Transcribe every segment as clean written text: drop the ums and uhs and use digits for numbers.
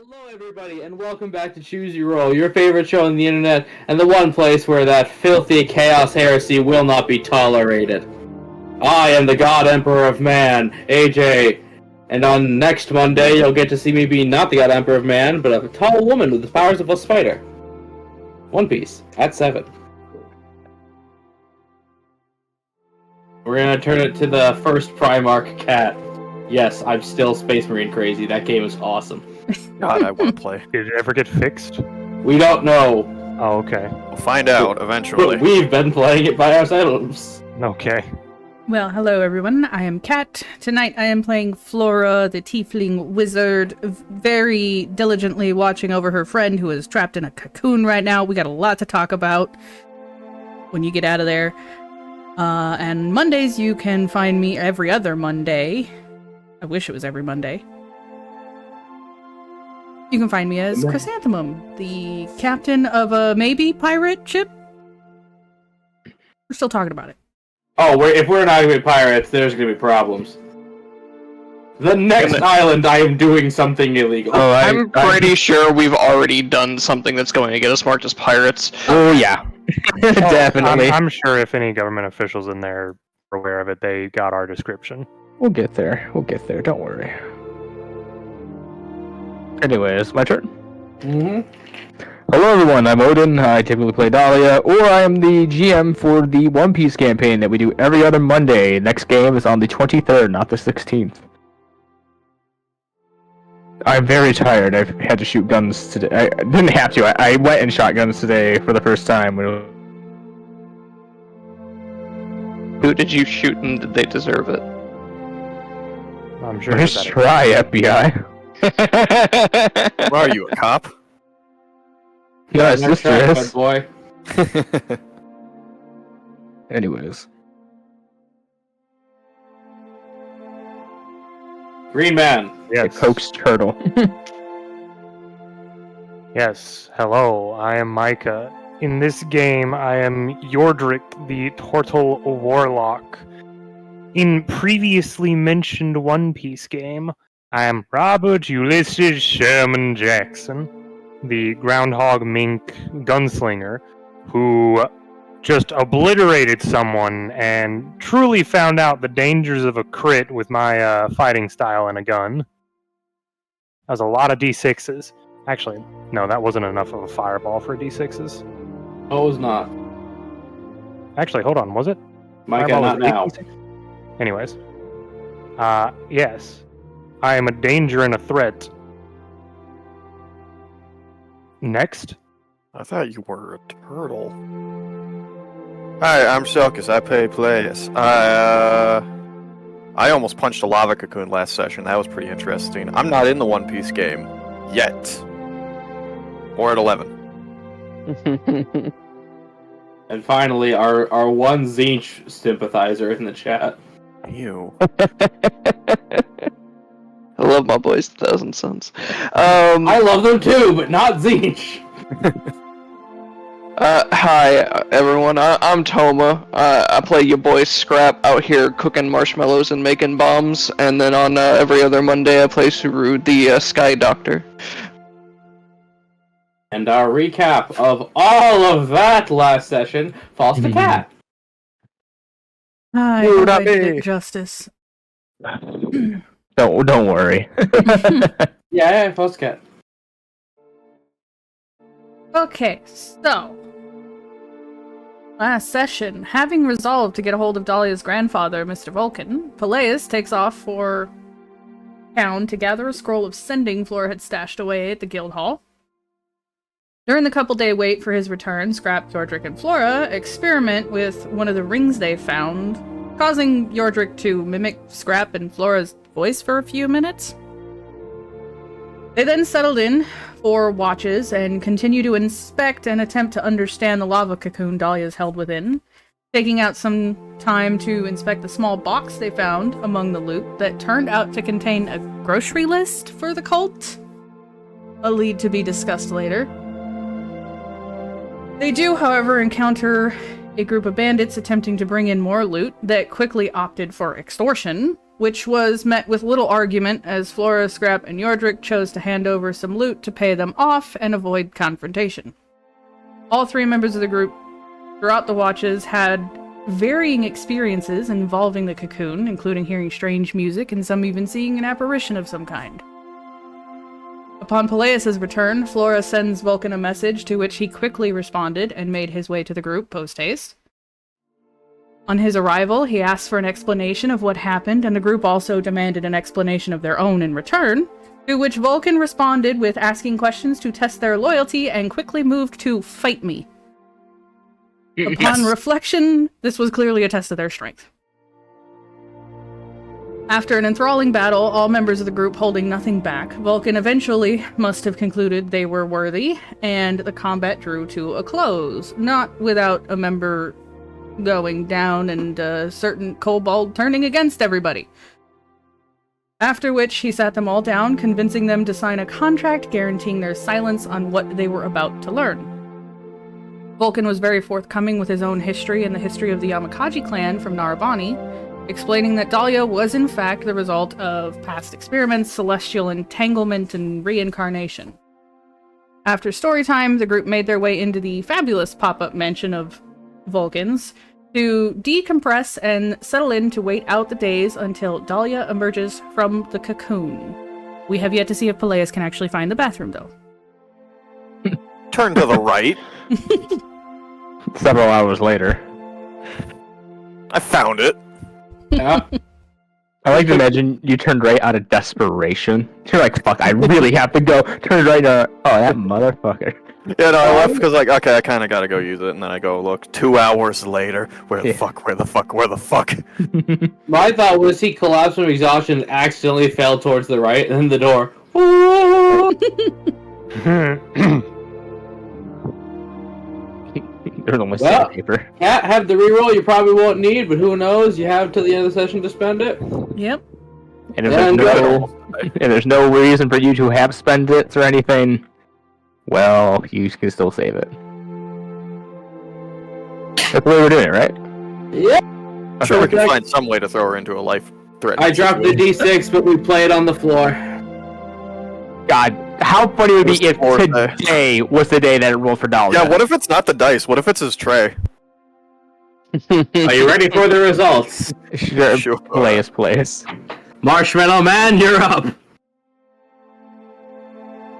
Hello everybody, and welcome back to Choose Your Roll, your favorite show on the internet, and the one place where that filthy chaos heresy will not be tolerated. I am the God Emperor of Man, AJ, and on next Monday you'll get to see me be not the God Emperor of Man, but a tall woman with the powers of a spider. One Piece, at 7. We're gonna turn it to the first Primarch cat. Yes, I'm still Space Marine crazy, that game is awesome. God, I want to play. Did it ever get fixed? We don't know. Oh, okay. We'll find out eventually. But we've been playing it by ourselves. Okay. Well, hello everyone, I am Kat. Tonight I am playing Flora, the tiefling wizard, very diligently watching over her friend who is trapped in a cocoon right now. We got a lot to talk about when you get out of there. And Mondays you can find me every other Monday. I wish it was every Monday. You can find me as Chrysanthemum, the captain of a maybe pirate ship. We're still talking about it. Oh, if we're not going to be pirates, there's going to be problems. The next island, I am doing something illegal. Oh, I'm pretty sure we've already done something that's going to get us marked as pirates. Oh, yeah. Definitely. I'm sure if any government officials in there are aware of it, they got our description. We'll get there. Don't worry. Anyways, my turn. Hello everyone, I'm Odin. I typically play Dahlia, or I am the GM for the One Piece campaign that we do every other Monday. Next game is on the 23rd, not the 16th. I'm very tired. I've had to shoot guns today. I didn't have to. I went and shot guns today for the first time. Who did you shoot and did they deserve it? I'm sure. Nice try, FBI. What are you, a cop? Yeah, Nice sister try, is. boy. Anyways. Green Man. Yes. A coaxed turtle. Yes. Hello, I am Micah. In this game, I am Yordrick, the Turtle Warlock. In previously mentioned One Piece game, I am Robert Ulysses Sherman Jackson, the Groundhog Mink gunslinger, who just obliterated someone and truly found out the dangers of a crit with my fighting style and a gun. That was a lot of D6s. Actually, no, that wasn't enough of a fireball for D6s. No, it was not. Actually, hold on, was it? Micah, Fireball not was now. 8D6? Anyways. Yes. I am a danger and a threat. Next. I thought you were a turtle. Hi, I'm Shelkus. I play Playas. I almost punched a lava cocoon last session. That was pretty interesting. I'm not in the One Piece game. Yet. Or at 11. And finally, our one Zinch sympathizer in the chat. Ew. I love my boys, Thousand Sons. I love them too, but not Zinch. Hi, everyone. I'm Toma. I play your boy Scrap out here cooking marshmallows and making bombs. And then on every other Monday, I play Suru, the Sky Doctor. And our recap of all of that last session falls to Cat. Hi, Ooh, not I did me. it justice. Don't worry. Yeah, falls to Cat. Okay, so last session, having resolved to get a hold of Dahlia's grandfather, Mr. Vulcan, Peleus takes off for town to gather a scroll of sending Flora had stashed away at the guild hall. During the couple-day wait for his return, Scrap, Yordrick, and Flora experiment with one of the rings they found, causing Yordrick to mimic Scrap and Flora's voice for a few minutes. They then settled in for watches and continue to inspect and attempt to understand the lava cocoon Dahlia's held within, taking out some time to inspect the small box they found among the loot that turned out to contain a grocery list for the cult, a lead to be discussed later. They do, however, encounter a group of bandits attempting to bring in more loot that quickly opted for extortion, which was met with little argument as Flora, Scrap, and Yordrick chose to hand over some loot to pay them off and avoid confrontation. All three members of the group throughout the watches had varying experiences involving the cocoon, including hearing strange music and some even seeing an apparition of some kind. Upon Peleus' return, Flora sends Vulcan a message to which he quickly responded and made his way to the group post-haste. On his arrival, he asked for an explanation of what happened, and the group also demanded an explanation of their own in return, to which Vulcan responded with asking questions to test their loyalty and quickly moved to fight me. Upon reflection, this was clearly a test of their strength. After an enthralling battle, all members of the group holding nothing back, Vulcan eventually must have concluded they were worthy, and the combat drew to a close, not without a member going down and a certain kobold turning against everybody. After which, he sat them all down, convincing them to sign a contract guaranteeing their silence on what they were about to learn. Vulcan was very forthcoming with his own history and the history of the Yamakaji clan from Narabani, explaining that Dahlia was in fact the result of past experiments, celestial entanglement, and reincarnation. After story time, the group made their way into the fabulous pop-up mansion of Vulcans to decompress and settle in to wait out the days until Dahlia emerges from the cocoon. We have yet to see if Peleus can actually find the bathroom, though. Turn to the right. Several hours later. I found it. Yeah. I like to imagine you turned right out of desperation. You're like, fuck, I really have to go. Turn right out. Oh, that motherfucker. Yeah, no, I left because like, okay, I kind of gotta go use it, and then I go look. 2 hours later, where the fuck? My thought was he collapsed from exhaustion and accidentally fell towards the right, and then the door. There's only Well, sandpaper. Cat, have the reroll you probably won't need, but who knows? You have till the end of the session to spend it. Yep. And if there's no reason for you to have spent it or anything, well, you can still save it. That's the way we're doing it, right? Yeah. I'm sure we can find some way to throw her into a life-threatening I dropped the D6, but we play it on the floor. God, how funny would it be if today was the day that it rolled for Dahlia? Yeah, what if it's not the dice? What if it's his tray? Are you ready for the results? Sure. Players. Marshmallow Man, you're up.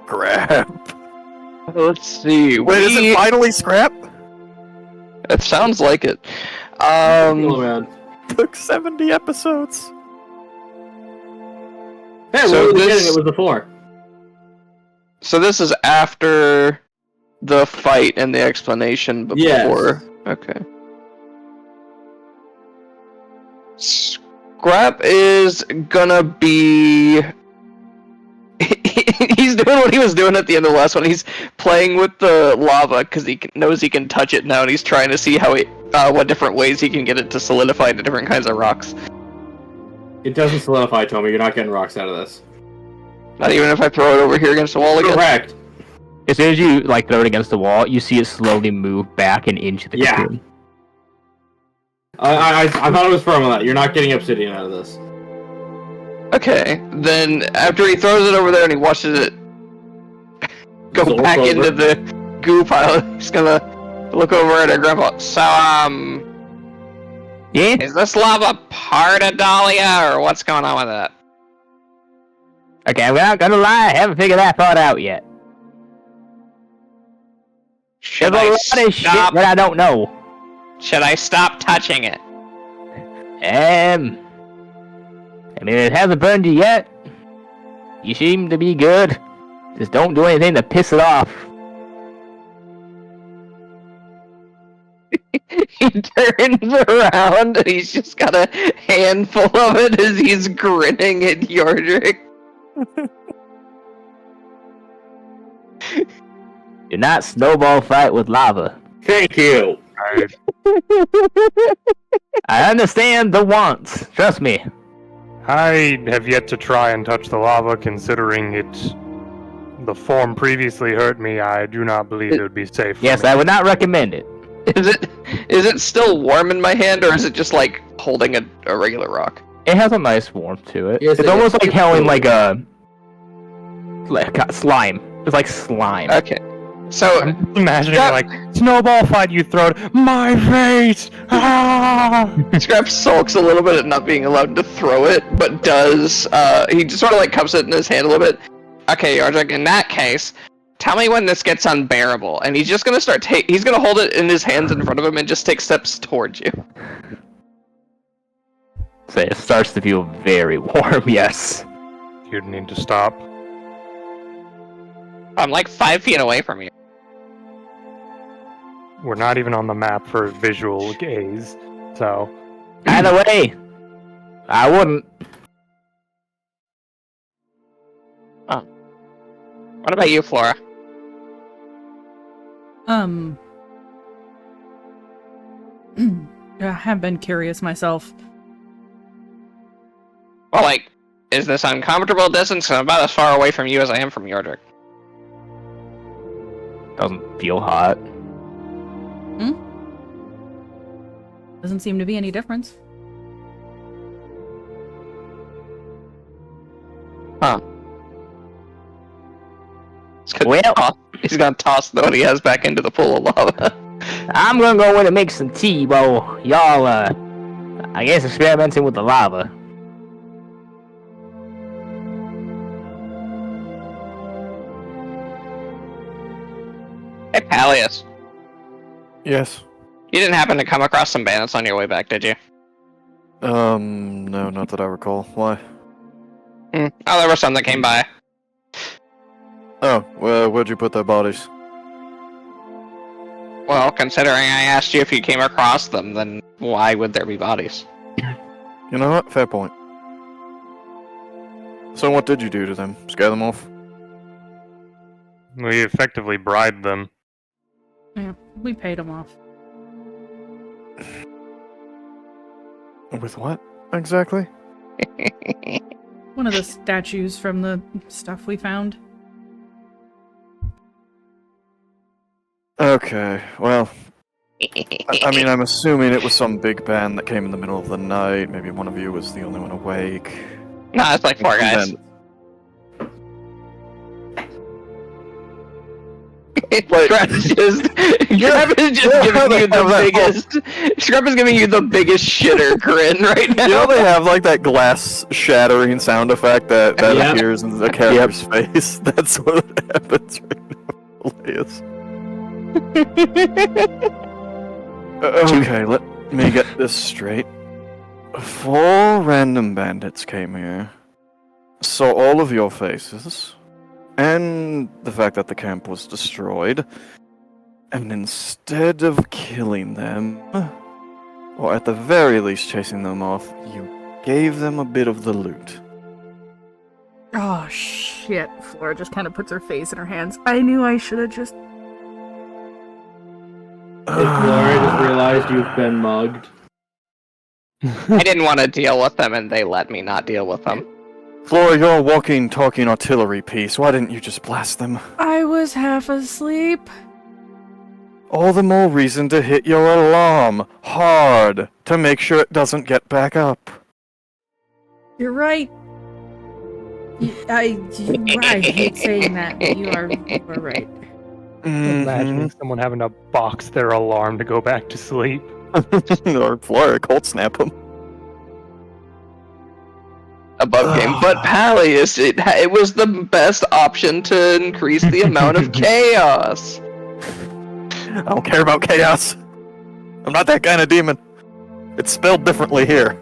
Crap. Let's see. Wait, is it finally Scrap? It sounds like it. Marshmallow Man. Took 70 episodes. Hey, So what was this- it was before. So this is after the fight and the explanation before. Yes. Okay. Scrap is gonna be. He's doing what he was doing at the end of the last one. He's playing with the lava because he knows he can touch it now, and he's trying to see how what different ways he can get it to solidify into different kinds of rocks. It doesn't solidify, Tommy. You're not getting rocks out of this. Not even if I throw it over here against the wall again. Correct. As soon as you throw it against the wall, you see it slowly move back and into the cocoon. I thought it was firm on that. You're not getting obsidian out of this. Okay, then after he throws it over there and he watches it go Dissolve back over. into the goo pile, he's gonna look over at her grandpa. So, Yeah? is this lava part of Dahlia, or what's going on with it? Okay, I'm not gonna lie, I haven't figured that part out yet. Should There's I a lot of shit stop? that I don't know. Should I stop touching it? I mean, it hasn't burned you yet. You seem to be good. Just don't do anything to piss it off. He turns around and he's just got a handful of it as he's grinning at Yordrick. Do not snowball fight with lava. Thank you. I understand the wants. Trust me. I have yet to try and touch the lava, considering the form previously hurt me. I do not believe it would be safe for Yes, me. I would not recommend it. Is it still warm in my hand, or is it just like holding a regular rock? It has a nice warmth to it. Yes, It's it almost is. like having like a slime. It's like slime. Okay. So, I'm imagining Scrap- like snowball fight, you throw it, my face. Ah! Scrap sulks a little bit at not being allowed to throw it, but does, he just sort of like cups it in his hand a little bit. Okay, Yardrick, in that case, tell me when this gets unbearable. And he's just gonna start he's gonna hold it in his hands in front of him and just take steps towards you. So it starts to feel very warm, yes. You'd need to stop. I'm like 5 feet away from you. We're not even on the map for visual gaze, so Either way, I wouldn't. What about you, Flora? I have been curious myself. Well, like, is this uncomfortable distance? I'm about as far away from you as I am from Yordrick. Doesn't feel hot. Doesn't seem to be any difference. Huh. Well, He's gonna toss what he has back into the pool of lava. I'm gonna go in and make some tea while y'all, I guess experimenting with the lava. Hey, Palius. Yes. You didn't happen to come across some bandits on your way back, did you? No, not that I recall. Why? Oh, there were some that came by. Oh, well, where'd you put their bodies? Well, considering I asked you if you came across them, then why would there be bodies? You know what? Fair point. So what did you do to them? Scare them off? we effectively bribed them. Yeah, we paid him off. With what, exactly? One of the statues from the stuff we found. Okay, well, I mean, I'm assuming it was some big band that came in the middle of the night. Maybe one of you was the only one awake. Nah, it's like 4 guys. Scrap is just giving you the biggest. Scrap is giving you the biggest shitter grin right now. You know they have like that glass shattering sound effect that Yep. appears in the character's face? That's what happens right now. Hilarious. Okay, let me get this straight. 4 random bandits came here, saw all of your faces, and the fact that the camp was destroyed, and instead of killing them, or at the very least chasing them off, you gave them a bit of the loot. Oh shit. Flora just kind of puts her face in her hands. I knew I should have just... Flora just realized you've been mugged. I didn't want to deal with them, and they let me not deal with them. Flora, you're a walking, talking artillery piece. Why didn't you just blast them? I was half asleep. All the more reason to hit your alarm hard to make sure it doesn't get back up. You're right. I hate saying that, but you are right. Imagining someone having to box their alarm to go back to sleep. Or Flora, cold snap them. Above game, but Palius, it was the best option to increase the amount of chaos. I don't care about chaos. I'm not that kind of demon. It's spelled differently here.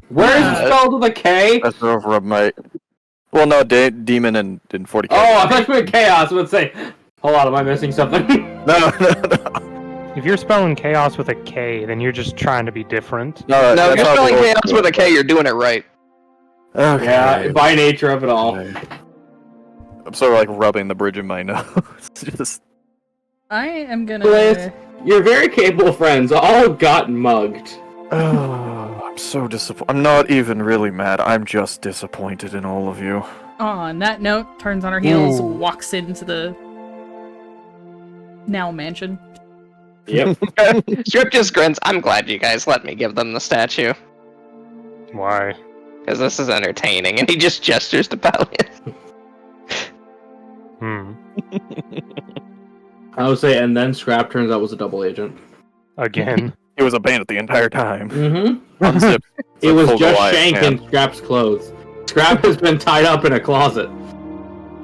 Where is it spelled with a K? That's over a mate. Well, no, demon in 40K. Oh, I thought you meant chaos. I would say, hold on, am I missing something? No. If you're spelling chaos with a K, then you're just trying to be different. No, that's if you're how spelling the chaos with a K, you're doing it right. Okay. Yeah, by nature of it all. I'm sort of like rubbing the bridge of my nose. Just... I am gonna... Liz, your very capable friends all got mugged. Oh, I'm so disappointed. I'm not even really mad. I'm just disappointed in all of you. On that note, turns on her heels, Ooh. walks into the now mansion. Yep. Strip just grins. I'm glad you guys let me give them the statue. Why? Because this is entertaining. And he just gestures to Dahlia. I would say, and then Scrap turns out was a double agent. Again. He was a bandit the entire time. Mm-hmm. Unzipped. It was Full just Goliath, Shank man. in Scrap's clothes. Scrap has been tied up in a closet.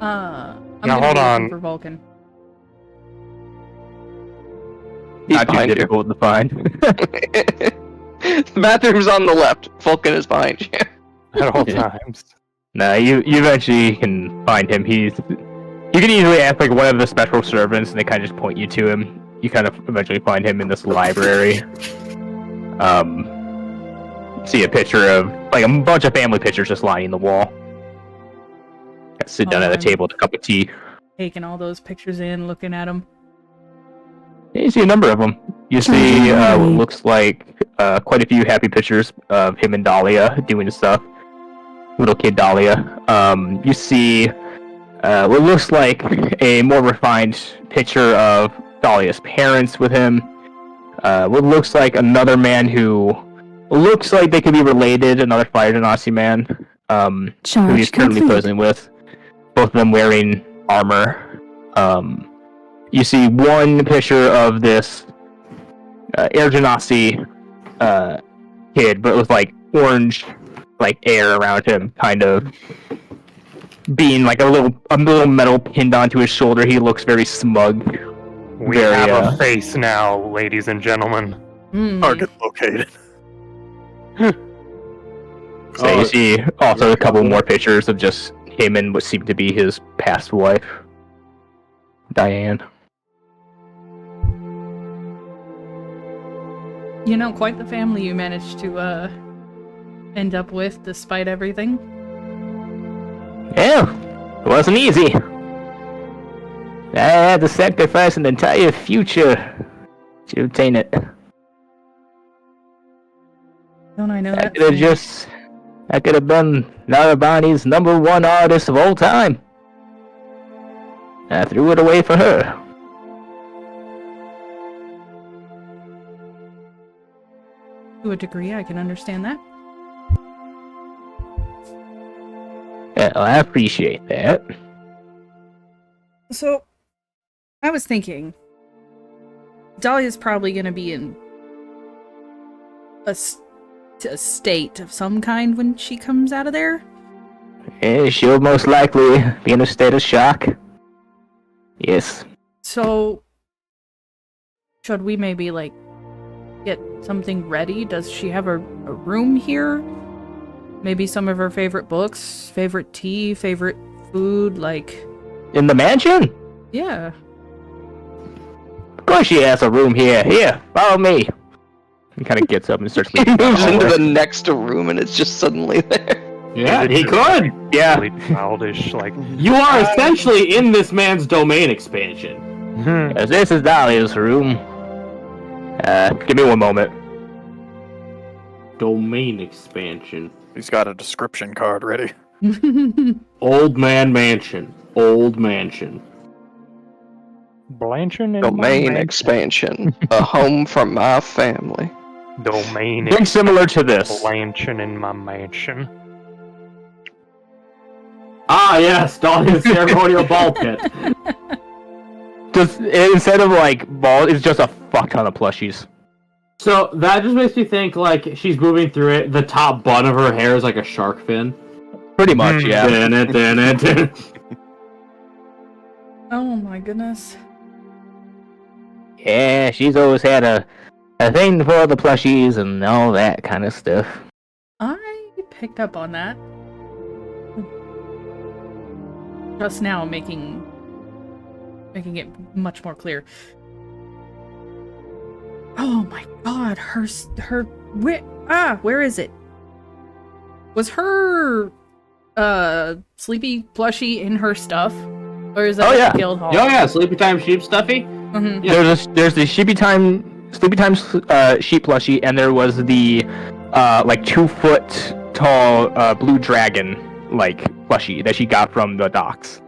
I'm Now, gonna hold be looking on. for Vulcan. He's Not too behind you. difficult to find. The bathroom's on the left. Vulcan is behind you. At all times. No, you eventually can find him. You can easily ask like one of the special servants, and they kind of just point you to him. You kind of eventually find him in this library. See a picture of like a bunch of family pictures just lining the wall. Sit down at the table with a cup of tea. Taking all those pictures in, looking at them. You see a number of them. You see what looks like quite a few happy pictures of him and Dahlia doing stuff. Little kid Dahlia. You see what looks like a more refined picture of Dahlia's parents with him. What looks like another man who looks like they could be related, another Fire Genasi man who he's currently posing with. Both of them wearing armor. You see one picture of this Air Genasi kid, but with like orange like air around him, kind of being like a little medal pinned onto his shoulder. He looks very smug. We Very, have a face now, ladies and gentlemen. Target located. So you see also a couple more pictures of just him and what seemed to be his past wife, Diane. You know, quite the family you managed to end up with, despite everything. Yeah, it wasn't easy. I had to sacrifice an entire future to obtain it. Don't I know I that? could have been Narabani's #1 artist of all time. I threw it away for her. To a degree, I can understand that. Yeah, I appreciate that. So, I was thinking, Dahlia's probably going to be in a state of some kind when she comes out of there. Yeah, she'll most likely be in a state of shock. Yes. So, should we maybe, like, get something ready? Does she have a room here? Maybe some of her favorite books, favorite tea, favorite food, like... In the mansion? Yeah. Of course she has a room here. Here, follow me. He kind of gets up and starts He leaving. moves into the next room and it's just suddenly there. Yeah, he could. Yeah. Really childish, like. You are essentially in this man's domain expansion. As this is Dahlia's room. Give me one moment. Domain expansion. He's got a description card ready. Old man mansion. Old mansion. Blanching in Domain my expansion. A home for my family. Domain Think similar to this. Blanching in my mansion. Ah, yes, Dahlia's ceremonial ball pit. Just instead of like ball, it's just a fuck ton of plushies. So that just makes me think like she's moving through it. The top bun of her hair is like a shark fin. Pretty much, yeah. Dun-it. Oh my goodness. Yeah, she's always had a thing for the plushies and all that kind of stuff. I picked up on that. Just now, making it much more clear. Oh my god, where is it? Was her sleepy plushie in her stuff? Or is that Oh, yeah. the guild hall? Oh yeah, sleepy time sheep stuffy. Mm-hmm. Yeah. There's the Sleepy Time sheep plushie, and there was the like 2 foot tall blue dragon like plushie that she got from the docks.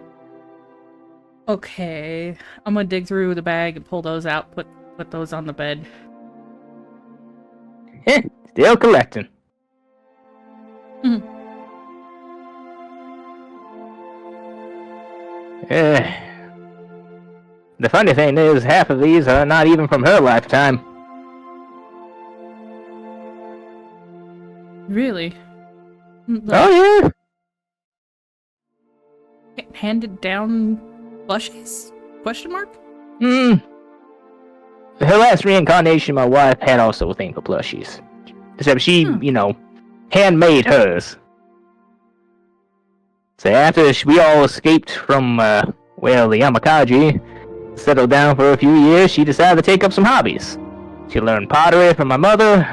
Okay, I'm gonna dig through the bag and pull those out, put Put those on the bed. Still collecting. The funny thing is, half of these are not even from her lifetime. Really? Oh yeah. Handed down plushies? Question mark? Her last reincarnation, my wife had also a thing for plushies. Except she, handmade hers. So after we all escaped from, the Yamakaji, settled down for a few years, she decided to take up some hobbies. She learned pottery from my mother,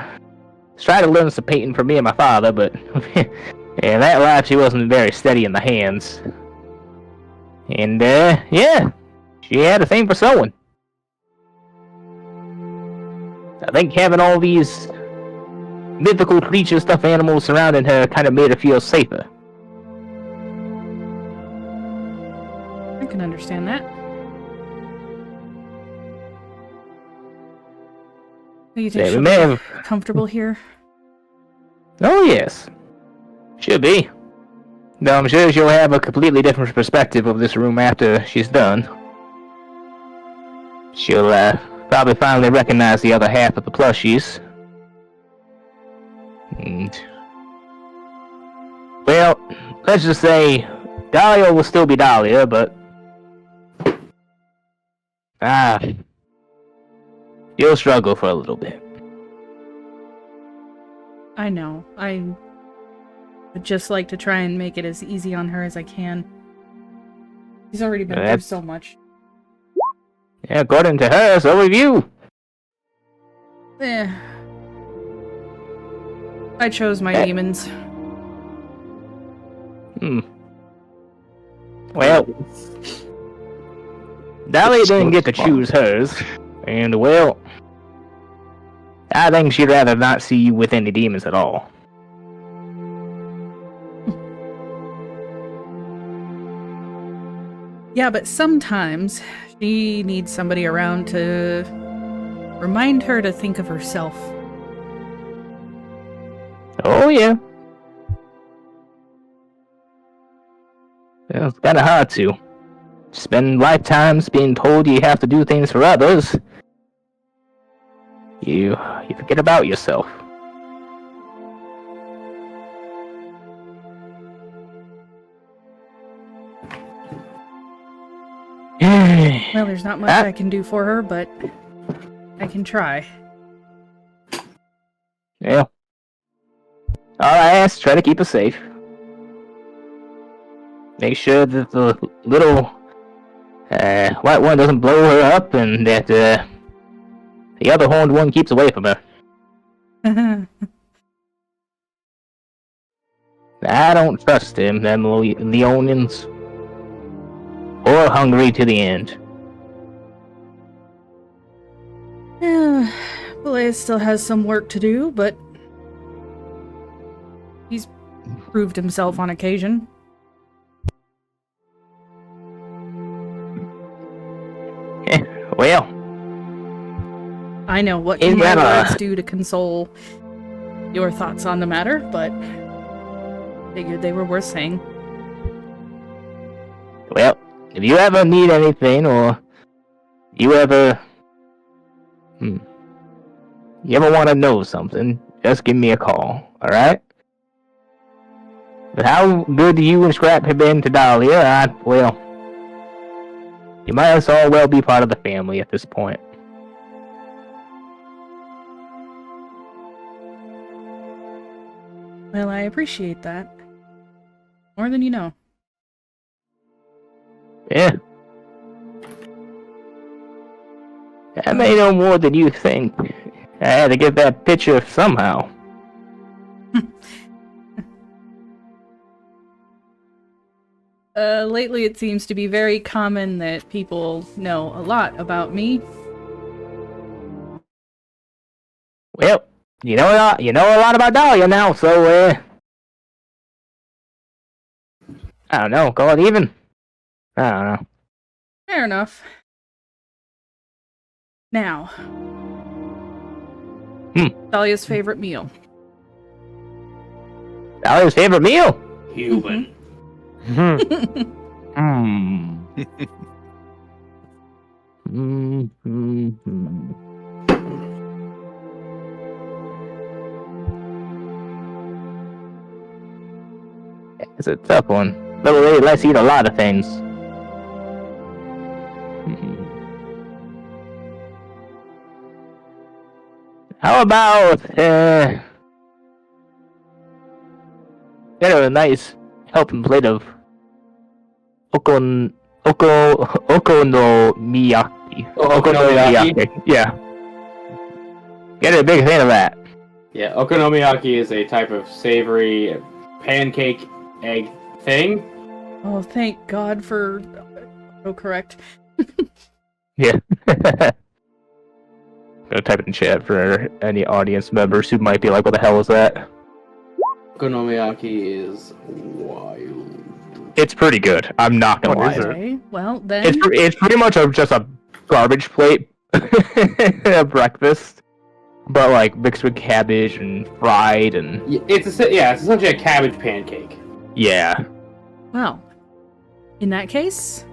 tried to learn some painting from me and my father, but in that life she wasn't very steady in the hands. And, she had a thing for sewing. I think having all these mythical creatures, stuffed animals surrounding her kind of made her feel safer. I can understand that. You think she'll be comfortable here? Oh yes, should be. Though I'm sure she'll have a completely different perspective of this room after she's done. She'll probably finally recognize the other half of the plushies. And, well, let's just say Dahlia will still be Dahlia, but you'll struggle for a little bit. I know. I would just like to try and make it as easy on her as I can. She's already been through so much. Yeah, according to her, so have you. I chose my demons. Well, Dahlia didn't get to choose hers, and well, I think she'd rather not see you with any demons at all. Yeah, but sometimes she needs somebody around to remind her to think of herself. Oh yeah. It's kind of hard to spend lifetimes being told you have to do things for others. You forget about yourself. Well, there's not much I can do for her, but I can try. Yeah. All I ask, try to keep her safe. Make sure that the little white one doesn't blow her up, and that the other horned one keeps away from her. I don't trust them Leonians. Or hungry to the end. Blaze still has some work to do, but he's proved himself on occasion. Well, I know what can my words do to console your thoughts on the matter, but figured they were worth saying. Well, if you ever need anything, or you ever want to know something, just give me a call, alright? But how good you and Scrap have been to Dahlia, well, you might as well be part of the family at this point. Well, I appreciate that. More than you know. Yeah. I may know more than you think. I had to get that picture somehow. Lately it seems to be very common that people know a lot about me. Well, you know a lot about Dahlia now, so, I don't know, call it even? I don't know. Fair enough. Now, Hmm. Dahlia's favorite meal. Dahlia's favorite meal? Human. Hmm. It's a tough one. Little lady likes to eat a lot of things. How about get her a nice helping plate of okonomiyaki. Okonomiyaki? Yeah. Get her a big fan of that. Yeah, okonomiyaki is a type of savory pancake egg thing. Oh, thank God for autocorrect. Yeah. Gonna type it in chat for any audience members who might be like, what the hell is that? Okonomiyaki is wild. It's pretty good. I'm not gonna What lie. is it? Okay, well then. It's pretty much just a garbage plate a breakfast, but like mixed with cabbage and fried and It's essentially a cabbage pancake. yeah. Well, in that case,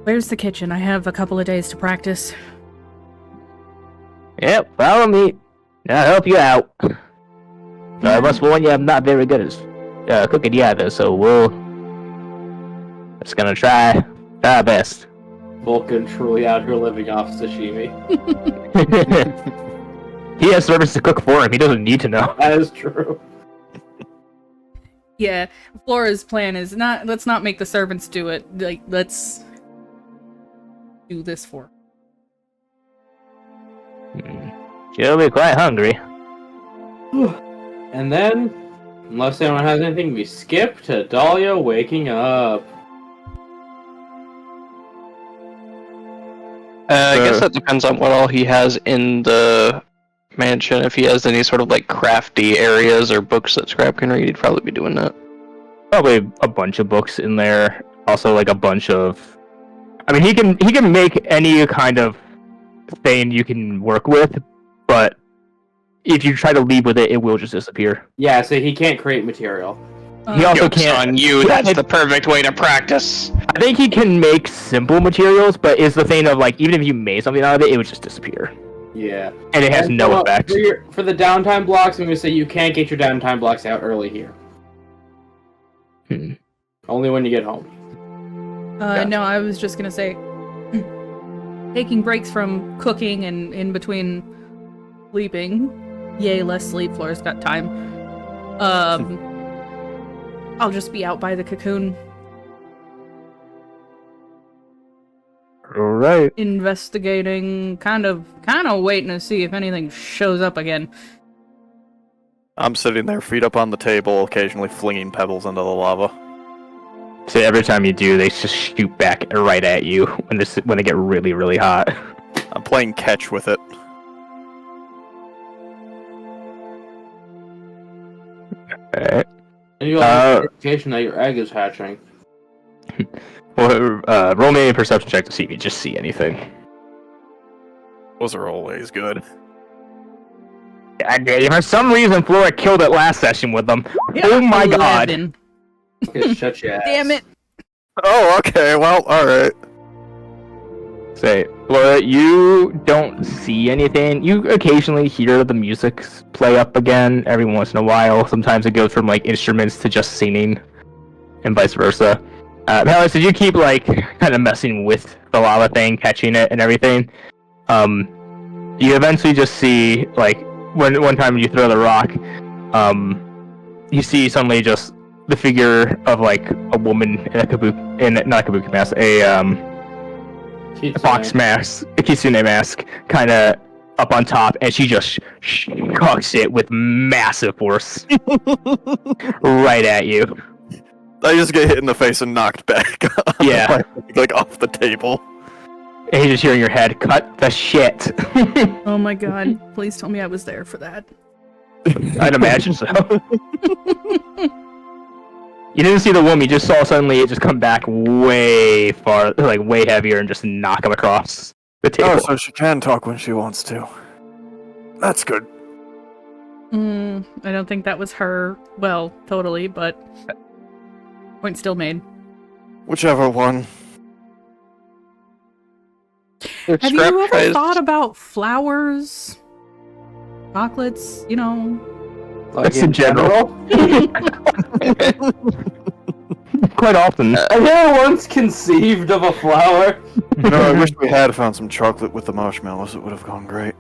where's the kitchen? I have a couple of days to practice. Yep, follow me. I'll help you out. I must warn you, I'm not very good at cooking either, so we'll just gonna try our best. Vulcan truly out here living off sashimi. He has servants to cook for him. He doesn't need to know. That is true. Yeah, Flora's plan is let's not make the servants do it. Like, let's do this for her. She'll be quite hungry. And then, unless anyone has anything, we skip to Dahlia waking up. I guess that depends on what all he has in the mansion. If he has any sort of like crafty areas or books that Scrap can read, he'd probably be doing that. Probably a bunch of books in there. Also, like a bunch of. I mean, he can make any kind of thing you can work with, but if you try to leave with it, it will just disappear. Yeah, so he can't create material. He also Joke's can't. on you. That's the perfect way to practice. I think he can make simple materials, but it's the thing of like, even if you made something out of it, it would just disappear, Yeah. and it has And no so, effect. For the downtime blocks, I'm going to say you can't get your downtime blocks out early here. Only when you get home. No, I was just gonna say, taking breaks from cooking and in between sleeping. Yay, less sleep. Flora's got time. I'll just be out by the cocoon All right. investigating, kind of waiting to see if anything shows up again. I'm sitting there, feet up on the table, occasionally flinging pebbles into the lava. So every time you do, they just shoot back right at you when they get really, really hot. I'm playing catch with it. Alright. And you have notification that your egg is hatching. Well, roll me a perception check to see if you just see anything. Those are always good. For some reason, Flora killed it last session with them. Oh my god. 11. Just shut your ass. Damn it. Oh, okay, well, alright. Say, Flora, you don't see anything. You occasionally hear the music play up again every once in a while. Sometimes it goes from like instruments to just singing, and vice versa. Palace, did you keep like kind of messing with the lava thing, catching it and everything? You eventually just see like one time you throw the rock, you see suddenly just the figure of like a woman in a kabuki, not a kabuki mask, a fox mask, a kitsune mask, kind of up on top, and she just chucks it with massive force right at you. I just get hit in the face and knocked back. Yeah. Like off the table. And you just hear in your head, cut the shit. Oh my god. Please tell me I was there for that. I'd imagine so. You didn't see the woman, you just saw suddenly it just come back way far, like way heavier, and just knock him across. The table. Oh, so she can talk when she wants to. That's good. I don't think that was her. Well, totally, but point still made. Whichever one. If Have Scrap you ever tries- thought about flowers, chocolates? You know, Like That's in general. Quite often. Have you ever once conceived of a flower? No, I wish we had found some chocolate with the marshmallows. It would have gone great.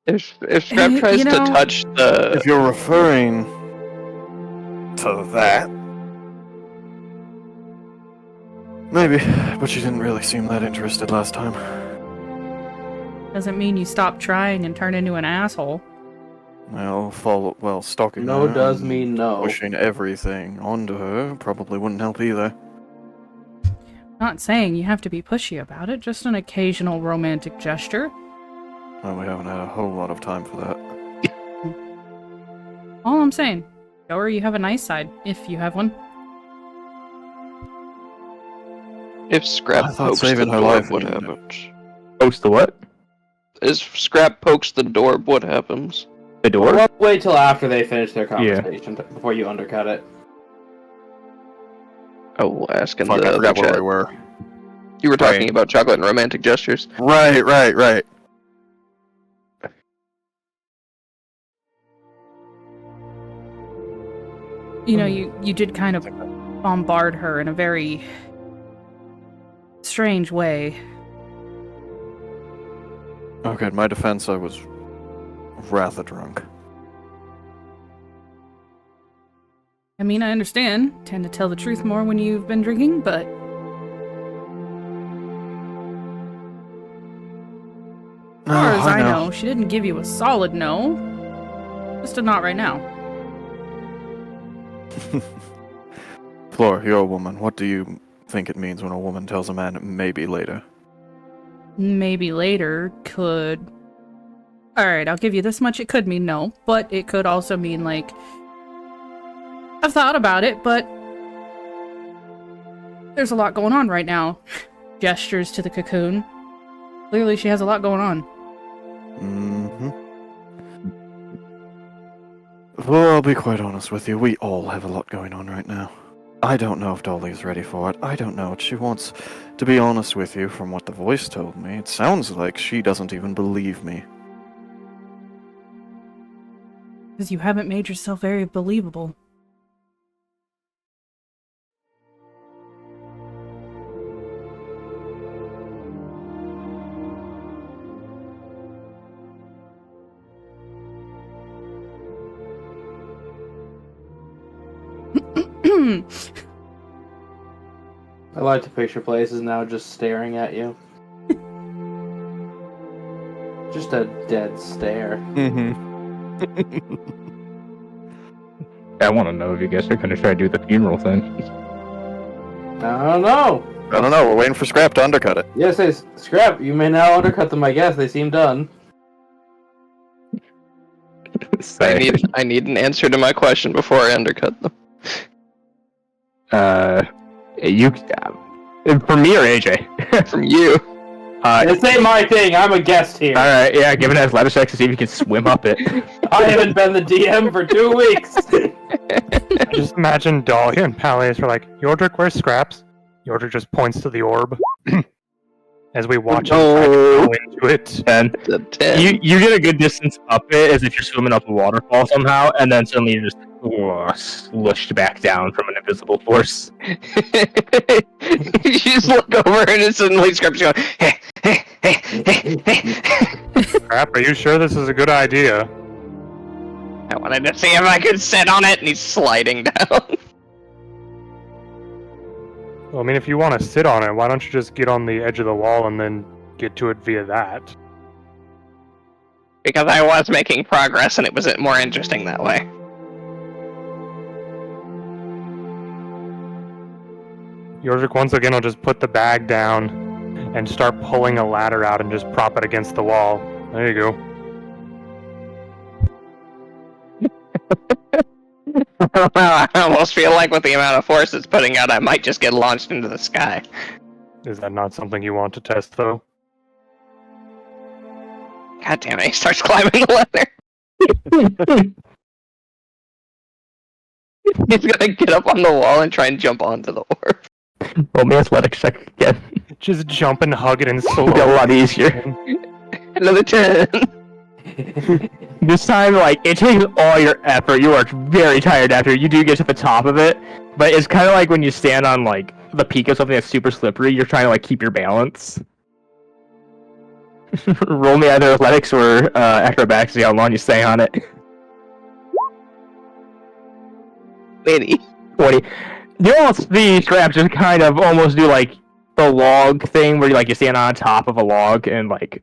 If Scrap You tries to know- touch the If you're referring to that, maybe, but she didn't really seem that interested last time. doesn't mean you stop trying and turn into an asshole. Well, stalking No her does and mean no. pushing everything onto her probably wouldn't help either. Not saying you have to be pushy about it, just an occasional romantic gesture. Well, we haven't had a whole lot of time for that. All I'm saying, show her you have a nice side, if you have one. if Scrap I thought pokes the saving her door, life what would- happens? Post the what? If Scrap pokes the door, what happens? The door? Well, wait till after they finish their conversation before you undercut it. Oh, ask in Fuck, the I other forgot where chat. we were. You were talking Right. about chocolate and romantic gestures. Right. You know, you did kind of bombard her in a very strange way. Okay, in my defense, I was rather drunk. I mean, I understand. Tend to tell the truth more when you've been drinking, but as far as I know, she didn't give you a solid no. Just a not right now. Floor, you're a woman. What do you think it means when a woman tells a man maybe later? Maybe later could... Alright, I'll give you this much. It could mean no, but it could also mean, like, I've thought about it, but there's a lot going on right now. Gestures to the cocoon. Clearly she has a lot going on. Mm-hmm. Well, I'll be quite honest with you. We all have a lot going on right now. I don't know if Dolly's ready for it. I don't know what she wants. To be honest with you, from what the voice told me, it sounds like she doesn't even believe me. Because you haven't made yourself very believable. I like to picture places now just staring at you. Just a dead stare. Mm-hmm. I want to know if you guys are going to try to do the funeral thing. I don't know. I don't know. We're waiting for Scrap to undercut it. Yes, hey, Scrap, you may now undercut them, I guess. They seem done. I need an answer to my question before I undercut them. You for me or AJ? From you. This ain't my thing. I'm a guest here. All right, yeah, give it an athletics check to see if you can swim up it. I haven't been the DM for 2 weeks. Just imagine Dahlia and Peleus are like, Yordrick, where's Scraps? Yordrick just points to the orb. As we watch him try to go into it. And The 10. you get a good distance up it as if you're swimming up a waterfall somehow, and then suddenly you're just slushed back down from an invisible force. You just look over and it suddenly Scrap's going, hey, hey, hey, hey, hey. Scrap, are you sure this is a good idea? I wanted to see if I could sit on it, and he's sliding down. Well, I mean, if you want to sit on it, why don't you just get on the edge of the wall and then get to it via that? Because I was making progress, and it was more interesting that way. Yordrick once again will just put the bag down and start pulling a ladder out and just prop it against the wall. There you go. I almost feel like with the amount of force it's putting out, I might just get launched into the sky. Is that not something you want to test, though? God damn it, he starts climbing the ladder. He's gonna get up on the wall and try and jump onto the orb. Roll me athletics check again. Just jump and hug it and It'll slow be a lot easier. Another 10. This time, like, it takes all your effort. You are very tired after you do get to the top of it, but it's kind of like when you stand on, like, the peak of something that's super slippery, you're trying to, like, keep your balance. Roll me either athletics or acrobatics to see how long you stay on it. 80. 20. You almost the straps just kind of almost do, like, the log thing where you, like, you stand on top of a log and, like,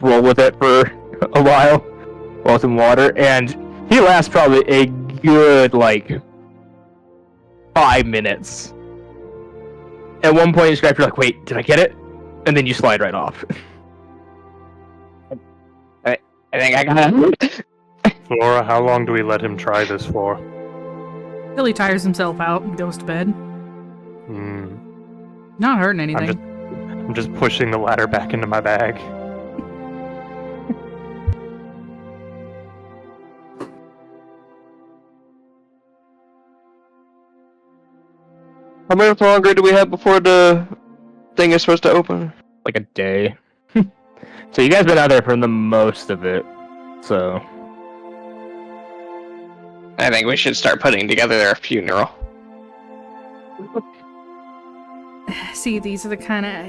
roll with it for a while it's in water, and he lasts probably a good, like, 5 minutes. At one point, you scratch, you're like, wait, did I get it? And then you slide right off. I think I got it. Flora, how long do we let him try this for? Till he tires himself out and goes to bed. Hmm. Not hurting anything. I'm just pushing the ladder back into my bag. How much longer do we have before the thing is supposed to open? Like a day. So you guys been out there for the most of it, so... I think we should start putting together their funeral. See, these are the kind of...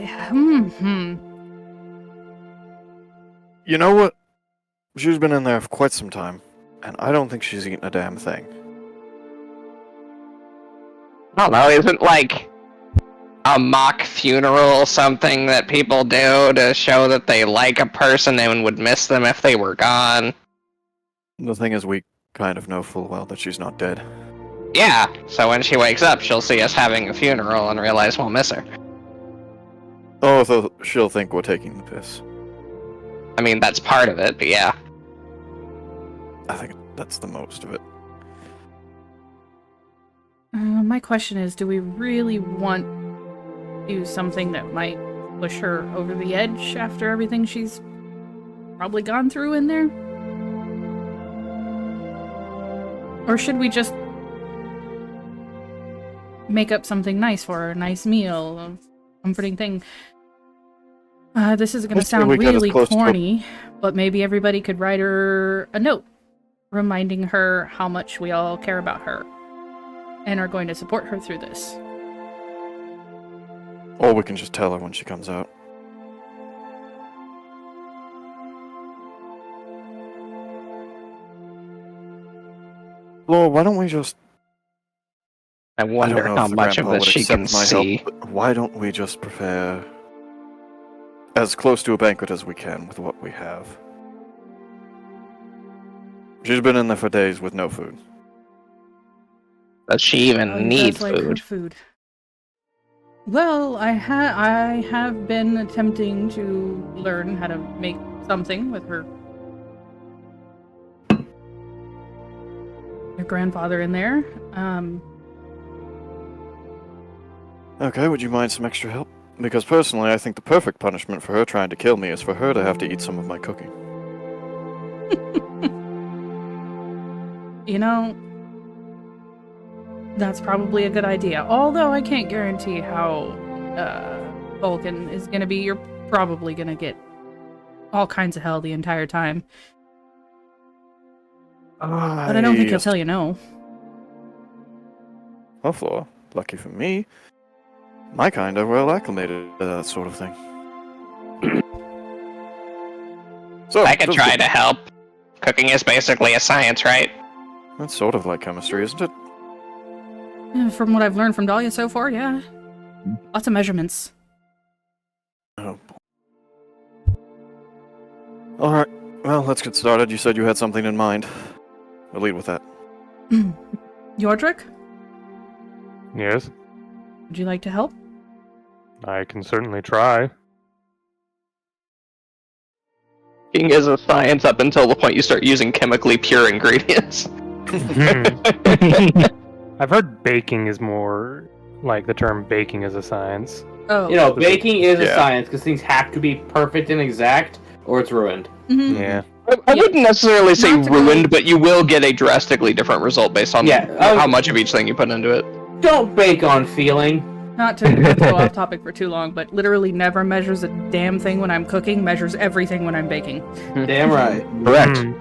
You know what? She's been in there for quite some time, and I don't think she's eaten a damn thing. I don't know, isn't like a mock funeral something that people do to show that they like a person and would miss them if they were gone? The thing is, we kind of know full well that she's not dead. Yeah, so when she wakes up, she'll see us having a funeral and realize we'll miss her. Oh, so she'll think we're taking the piss. I mean, that's part of it, but yeah. I think that's the most of it. My question is, do we really want to do something that might push her over the edge after everything she's probably gone through in there? Or should we just make up something nice for her, a nice meal, a comforting thing? This is going to sound really corny, but maybe everybody could write her a note reminding her how much we all care about her and are going to support her through this. Or we can just tell her when she comes out. Laura, why don't we just... I wonder don't know how if the much of grandpa this would she can accept my see. help, but why don't we just prepare as close to a banquet as we can with what we have? She's been in there for days with no food. Does she even Oh, he need does like her food? food. Well, I have been attempting to learn how to make something with her grandfather in there. Okay, would you mind some extra help? Because personally, I think the perfect punishment for her trying to kill me is for her to have to eat some of my cooking. You know, that's probably a good idea. Although I can't guarantee how Vulcan is going to be. You're probably going to get all kinds of hell the entire time. But I don't think he'll tell you no. Well, Flora, lucky for me, my kind are well acclimated to that sort of thing. So I could try to help. Cooking is basically a science, right? That's sort of like chemistry, isn't it? From what I've learned from Dahlia so far, yeah. Lots of measurements. Oh. Alright, well, let's get started. You said you had something in mind. We'll lead with that. Yordrick, Yes, would you like to help? I can certainly try. Cooking is a science up until the point you start using chemically pure ingredients. I've heard baking is more like the term baking is a science. Oh. You know, baking is a Yeah. science because things have to be perfect and exact, or it's ruined. Mhm. Yeah. I wouldn't necessarily say Not to go- ruined, but you will get a drastically different result based on how much of each thing you put into it. Don't bake on feeling. Not to go off topic for too long, but literally never measures a damn thing when I'm cooking, measures everything when I'm baking. Damn right. Correct. Mm.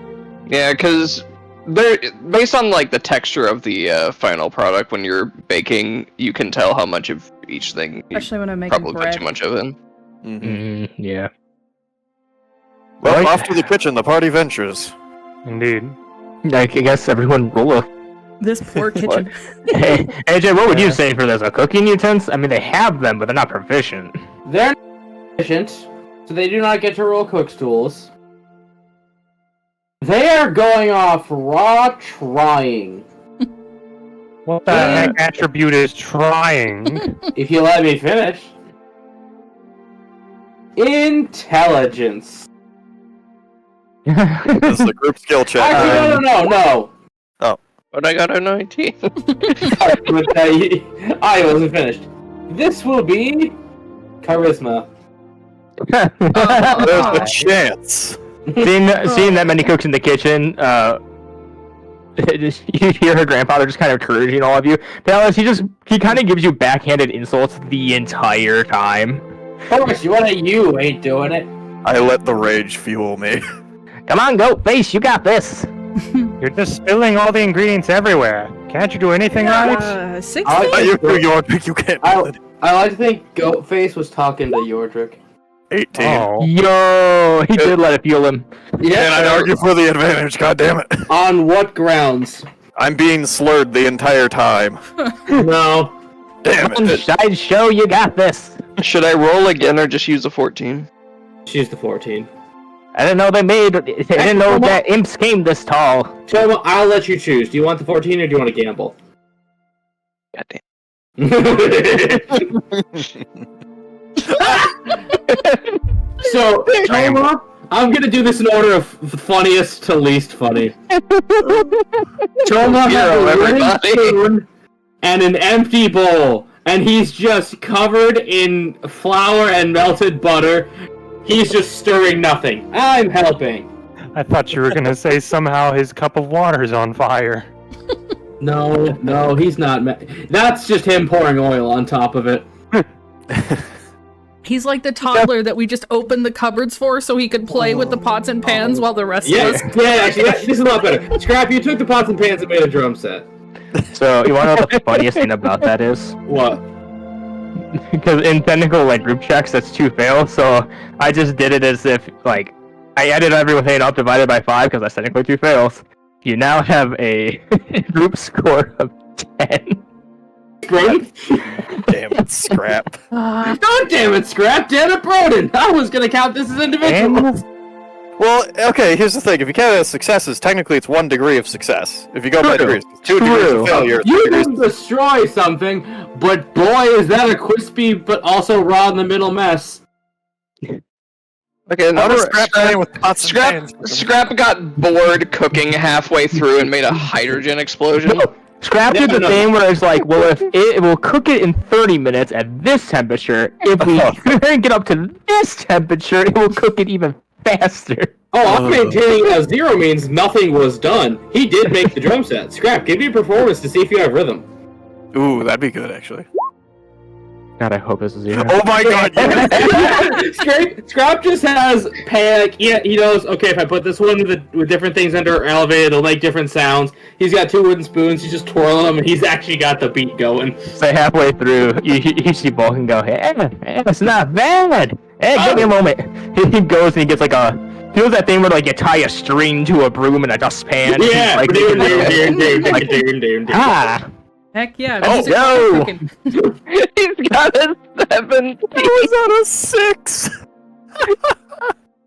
Yeah, because they're based on like the texture of the final product. When you're baking, you can tell how much of each thing you Especially when I'm making probably bread. put too much of in. Yeah. Well, Right. off to the kitchen, the party ventures. Indeed. I guess everyone roll a. This poor kitchen. Hey, AJ, what would you Yeah. say for this? A cooking utensil? I mean, they have them, but they're not proficient. They're not efficient, so they do not get to roll cook's tools. They are going off raw trying. What the heck attribute is trying? If you let me finish. Intelligence. This is the group skill check. Actually, no. But I got a 19. I wasn't finished. This will be charisma. There's a chance. seeing that many cooks in the kitchen, you hear her grandfather just kind of encouraging all of you. Dallas, he kind of gives you backhanded insults the entire time. Of course, you ain't doing it. I let the rage fuel me. Come on, goat face, you got this. You're just spilling all the ingredients everywhere. Can't you do anything right? 16? You can't do it. I like to think Goatface was talking to Yordrick. 18. Oh. Yo, he did let it fuel him. Yeah, And I'd argue for the advantage, god damn it. On what grounds? I'm being slurred the entire time. No. Damn it. Sideshow, you got this. Should I roll again or just use a 14? She's the 14. I didn't know they didn't know that imps came this tall. Toma, I'll let you choose. Do you want the 14 or do you want to gamble? Goddamn. So, Toma, I'm gonna do this in order of funniest to least funny. Toma has Hero, a wooden everybody. spoon and an empty bowl, and he's just covered in flour and melted butter. He's just stirring nothing. I'm helping. I thought you were gonna say somehow his cup of water is on fire. No, he's not. That's just him pouring oil on top of it. He's like the toddler that we just opened the cupboards for so he could play with the pots and pans while the rest of us... Actually, this is a lot better. Scrap, you took the pots and pans and made a drum set. So, you want to know what the funniest thing about that is? What? Because in technical group checks, that's 2 fails, so I just did it as if, I added everything up divided by 5, because that's technically 2 fails. You now have a group score of 10. Scrap? Damn it, Scrap. God damn it, Scrap! Damn it, Broden! I was gonna count this as individuals! Well, okay, here's the thing. If you count it as successes, technically it's 1 degree of success. If you go by True. degrees, 2 degrees True. of failure. You didn't destroy something, but boy, is that a crispy but also raw in the middle mess. Okay, How another does Scrap playing with pots and pans? Scrap got bored cooking halfway through and made a hydrogen explosion. Scrap did the thing where it's like, well, if it will cook it in 30 minutes at this temperature, if we crank it up to this temperature, it will cook it even faster. Oh, I'm maintaining a 0 means nothing was done. He did make the drum set. Scrap, give me a performance to see if you have rhythm. Ooh, that'd be good, actually. God, I hope it's a 0. Oh my god, yes! Scrap just has panic. Yeah, he knows, okay, if I put this one with different things under elevated, it'll make different sounds. He's got 2 wooden spoons, he's just twirling them, and he's actually got the beat going. So halfway through, you see Vulcan go, hey, it's not bad. Hey, give me a moment. He goes and he gets feels that thing where you tie a string to a broom in a dustpan. Yeah, Ah. Heck yeah. Oh, music no. cooking. He's got a 7. I was on a 6!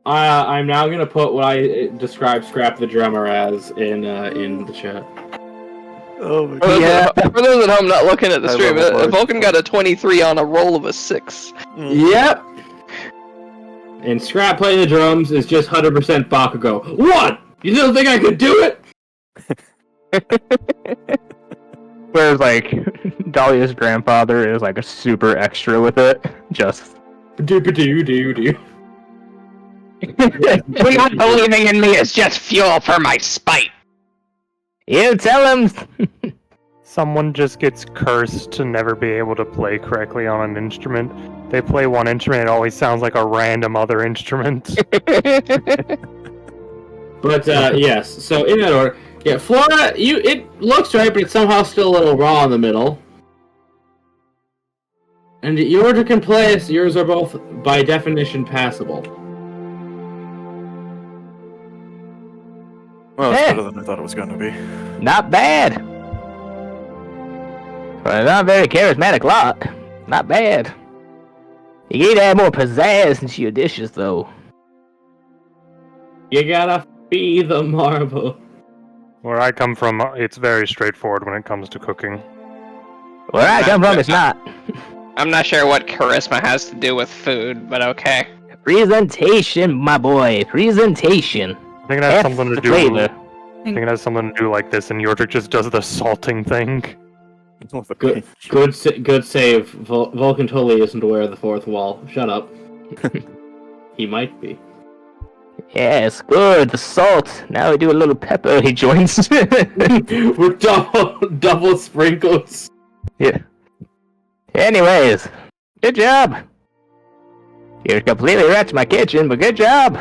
I'm now gonna put what I describe Scrap the drummer as in the chat. Oh my god. Yeah. For those at home not looking at the I stream, love it. Vulcan got a 23 on a roll of a 6. Yep. And Scrap playing the drums is just 100% Bakugo. What? You don't think I could do it? Whereas, like, Dahlia's grandfather is, like, a super extra with it. Just... Do-ba-do-do-do. Not believing in me is just fuel for my spite. You tell him! Someone just gets cursed to never be able to play correctly on an instrument. They play one instrument, it always sounds like a random other instrument. But, yes, so in that order. Yeah, Flora, it looks right, but it's somehow still a little raw in the middle. And Yordric and Peleus, yours are both, by definition, passable. Well, it's better than I thought it was going to be. Not bad. For a not very charismatic lot. Not bad. You need to add more pizzazz into your dishes, though. You gotta feed the marble. Where I come from, it's very straightforward when it comes to cooking. Where I come from, it's not. I'm not sure what charisma has to do with food, but okay. Presentation, my boy. Presentation. I think it has something to do. Flavor. I think it has something to do like this, and Yordric just does the salting thing. Good save. Vulcan totally isn't aware of the fourth wall. Shut up. He might be. Yes, good. The salt. Now we do a little pepper. He joins. We're double sprinkles. Yeah. Anyways, good job. You completely wrecked my kitchen, but good job.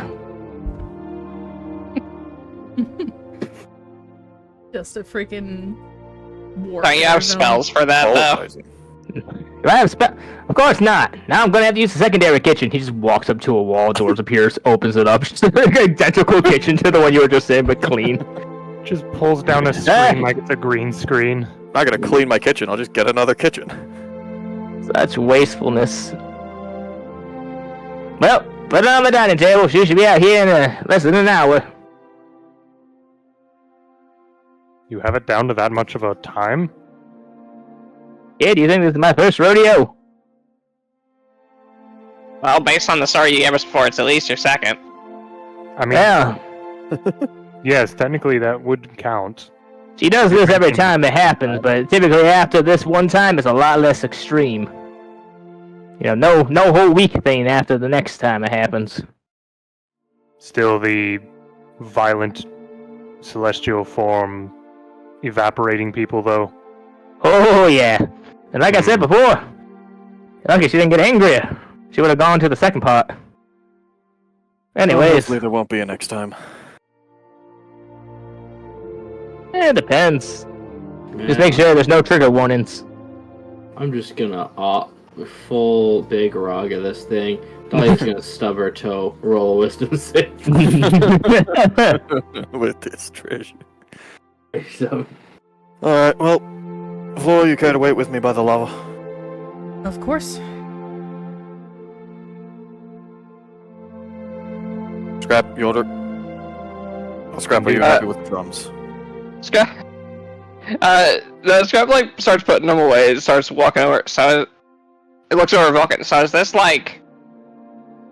Just a freaking war. Don't you have spells for that, though? Do I have spell? Of course not. Now I'm gonna have to use the secondary kitchen. He just walks up to a wall, doors appears, opens it up. Just an identical kitchen to the one you were just in, but clean. Just pulls down a screen like it's a green screen. I'm not gonna clean my kitchen, I'll just get another kitchen. Such wastefulness. Well, put it on the dining table. She should be out here in less than an hour. You have it down to that much of a time? Yeah, do you think this is my first rodeo? Well, based on the story you gave us before, it's at least your second. I mean, Well, yes, technically that would count. she does this every time it happens, but typically after this one time, it's a lot less extreme. You know, no whole week thing after the next time it happens. Still the violent celestial form evaporating people, though. Oh, yeah. And like I said before, lucky she didn't get angrier. She would have gone to the second part. Anyways, Hopefully there won't be a next time. it depends. Just make sure there's no trigger warnings. I'm just gonna full big rog of this thing. Dahlia's gonna stub her toe, roll a wisdom save. With this treasure. So, Alright, well, Flora, you care to wait with me by the lava? Of course. Scrap, you order. Oh, Scrap, are you happy with the drums? Scrap. The Scrap like starts putting them away. Starts walking over. So it looks over at Vulcan. So is this like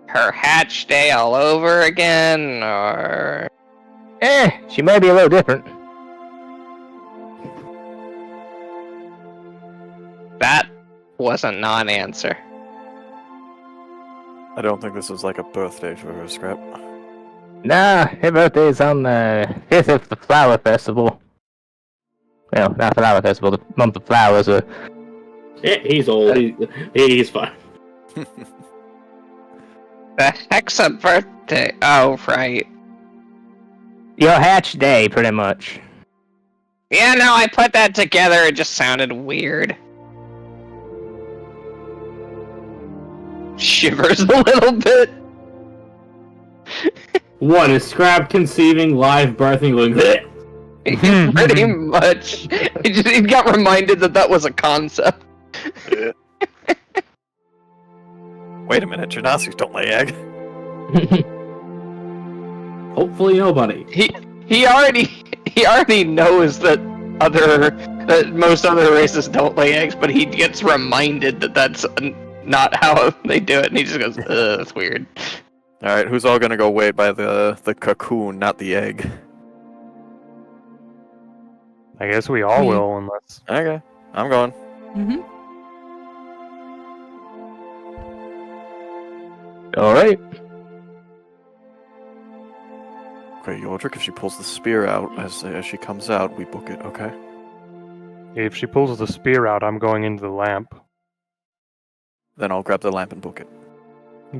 her hatch day all over again, or? She may be a little different. That was a non-answer. I don't think this is like a birthday for her, Scrap. Nah, her birthday's on the 5th of the Flower Festival. Well, not Flower Festival, the month of flowers. he's old. He's fine. The heck's a birthday? Oh, right. Your hatch day, pretty much. Yeah, no, I put that together. It just sounded weird. Shivers a little bit. One is Scrap conceiving, live birthing, going bleh. Pretty much. He got reminded that was a concept. Wait a minute, Genasi's don't lay egg. Hopefully nobody. He already knows that most other races don't lay eggs, but he gets reminded that that's not how they do it, and he just goes, ugh, that's weird. Alright, who's all gonna go wait by the cocoon, not the egg? I guess we all will, unless... Okay. I'm going. Mm-hmm. Alright. Okay, Yordrick, if she pulls the spear out as she comes out, we book it, okay? If she pulls the spear out, I'm going into the lamp. Then I'll grab the lamp and book it.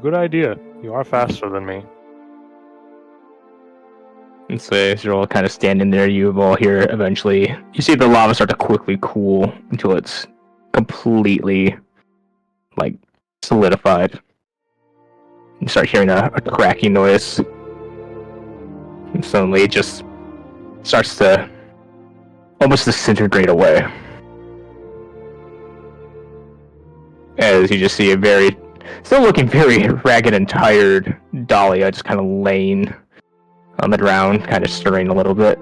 Good idea. You are faster than me. And so as you're all kind of standing there, you all hear eventually, you see the lava start to quickly cool until it's completely, like, solidified. You start hearing a cracking noise. And suddenly it just starts to almost disintegrate away. As you just see a still looking very ragged and tired Dahlia just kind of laying on the ground, kind of stirring a little bit.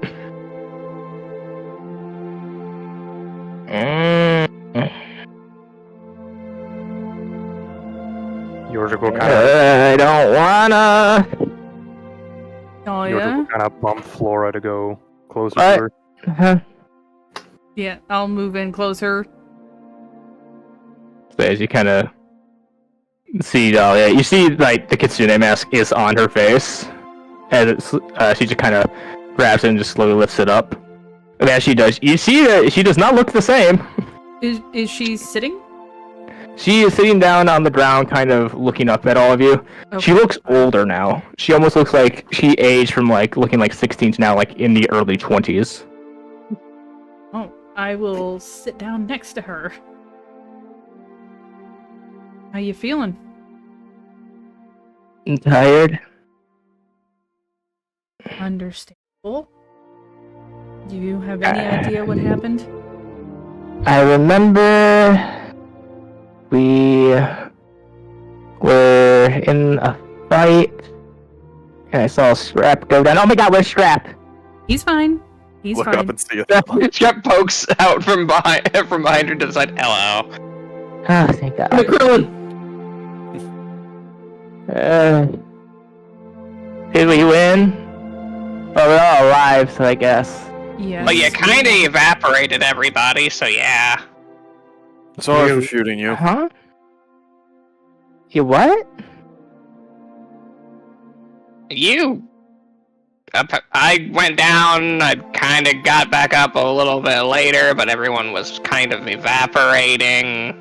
Yours will kind of. I don't wanna. Oh, Yours yeah? will kind of bump Flora to go closer What? to her. Uh-huh. Yeah, I'll move in closer. So as you kind of see Dahlia, you see like the kitsune mask is on her face, and she just kind of grabs it and just slowly lifts it up. And as she does, you see that she does not look the same. Is she sitting? She is sitting down on the ground, kind of looking up at all of you. Okay. She looks older now. She almost looks like she aged from like looking like 16 to now like in the early 20s. Oh, I will sit down next to her. How you feeling? I'm tired. Understandable. Do you have any idea what happened? I remember we were in a fight, and I saw Scrap go down. Oh my god, where's Scrap? He's fine. He's Look fine. up and see it. Strep pokes out from behind her to the side. Hello. Oh, thank god. McCrillen! Did we win? Well, we're all alive, so I guess. Yes. But you kind of evaporated everybody, so yeah. Sorry for shooting you. Huh? You what? You. I went down, I kind of got back up a little bit later, but everyone was kind of evaporating.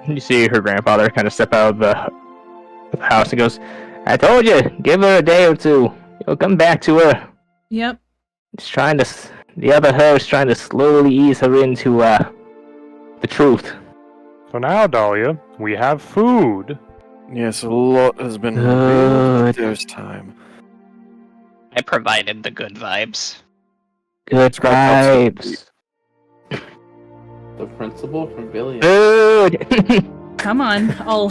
You see her grandfather kind of step out of the house and goes, I told you, give her a day or two. You'll come back to her. Yep. The other her is trying to slowly ease her into, the truth. So now, Dahlia, we have food. Yes, a lot has been Good. revealed this time. I provided the good vibes. Good Scrap vibes. The principal from Billy. Good. Come on. I'll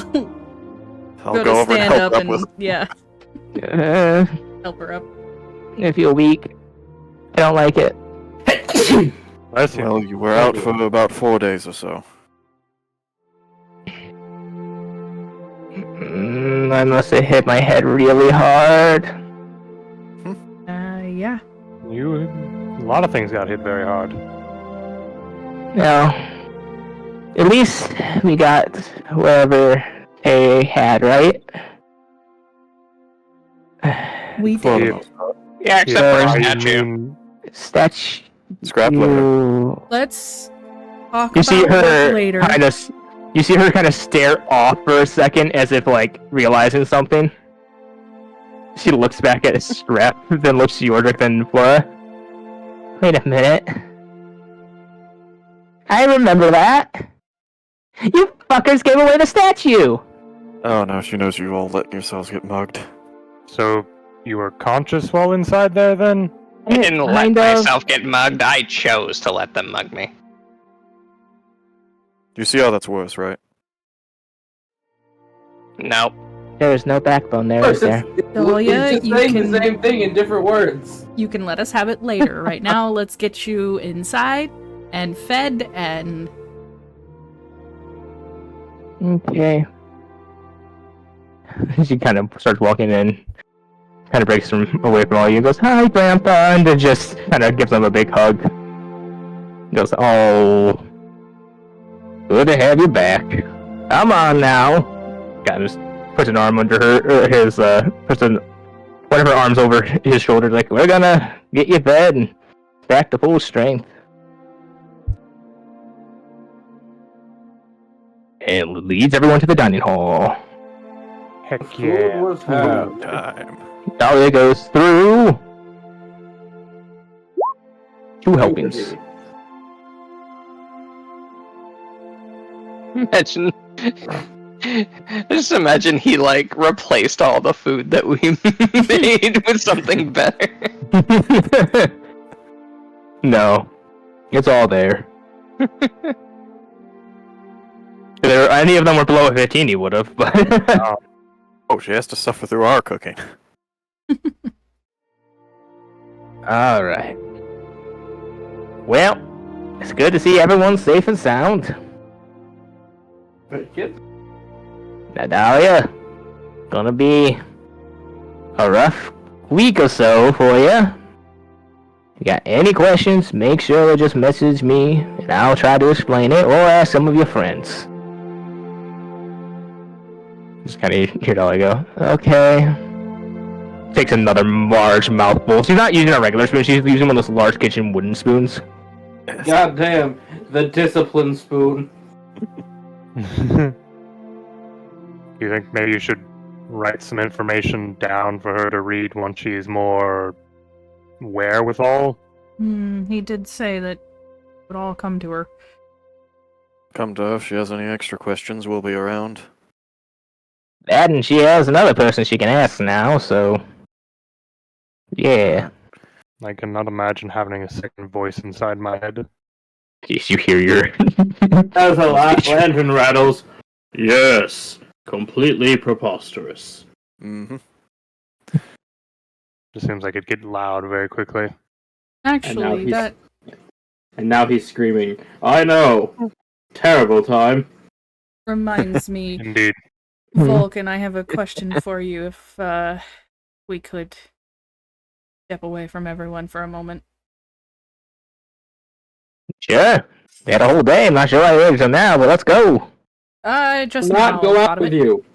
I'll go go to over and stand help up up and with. yeah, uh, help her up. I feel weak. I don't like it. Bless you. Well, you were out for about 4 days or so. I must have hit my head really hard. Yeah. A lot of things got hit very hard. No. At least we got whatever they had, right? We For the did. most part. Yeah, except Yeah, for a I statue. mean, Statue. Scrap later. Let's talk You about see that her later. kind of. You see her kind of stare off for a second, as if like realizing something. She looks back at Scrap, then looks to Yordrick, then Flora. Wait a minute. I remember that. You fuckers gave away the statue. Oh no, she knows you all let yourselves get mugged. so you were conscious while inside there then? I didn't let Kind of. myself get mugged, I chose to let them mug me. You see how that's worse, right? Nope. There was no backbone there, is there? Dahlia, He's just you saying can- the same thing in different words. You can let us have it later. Right now, let's get you inside and fed and Okay. She kind of starts walking in, kind of breaks from away from all you, and goes, "Hi, Grandpa," and then just kind of gives him a big hug. He goes, oh, good to have you back. Come on now. Kind of just puts an arm under puts one of her arms over his shoulder, like, we're gonna get you fed and back to full strength. And leads everyone to the dining hall. Heck Food yeah. was Food had. time. Dahlia goes through 2 helpings. Imagine. Just imagine he like replaced all the food that we made with something better. No, it's all there. If any of them were below 15, he would have. But Oh, she has to suffer through our cooking. all right. Well, it's good to see everyone's safe and sound. Now, Dahlia, gonna be a rough week or so for you. If you got any questions, make sure to just message me, and I'll try to explain it, or ask some of your friends. Just kind of hear Dahlia go, okay. Takes another large mouthful. She's not using a regular spoon, she's using one of those large kitchen wooden spoons. God damn, the discipline spoon. You think maybe you should write some information down for her to read once she's more wherewithal? He did say that it would all come to her. Come to her if she has any extra questions, we'll be around. That, and she has another person she can ask now, so... yeah. I cannot imagine having a second voice inside my head. Jeez, you hear your... As a lantern rattles. Yes, completely preposterous. Mm-hmm. Just seems like it'd get loud very quickly. Actually, he's- And now he's screaming, I know! Terrible time. reminds me, Indeed. Vulcan, I have a question for you if we could step away from everyone for a moment. Sure. We had a whole day, I'm not sure why we're till now, but let's go. I just Not now go thought out of with it. you.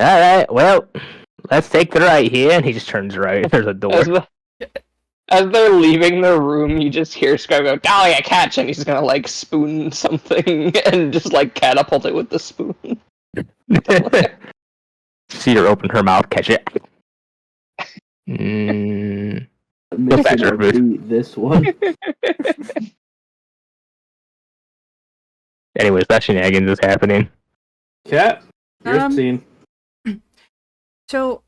Alright, well, let's take the right here, and he just turns right. There's a door. As they're leaving the room, you just hear Scar go, Dahlia, catch! And he's gonna like spoon something and just like catapult it with the spoon. See her open her mouth, catch it. Mm. Mission Faster, Bruce. beat this one. Anyways, that shenanigans is happening. Cat, your Um, scene. So,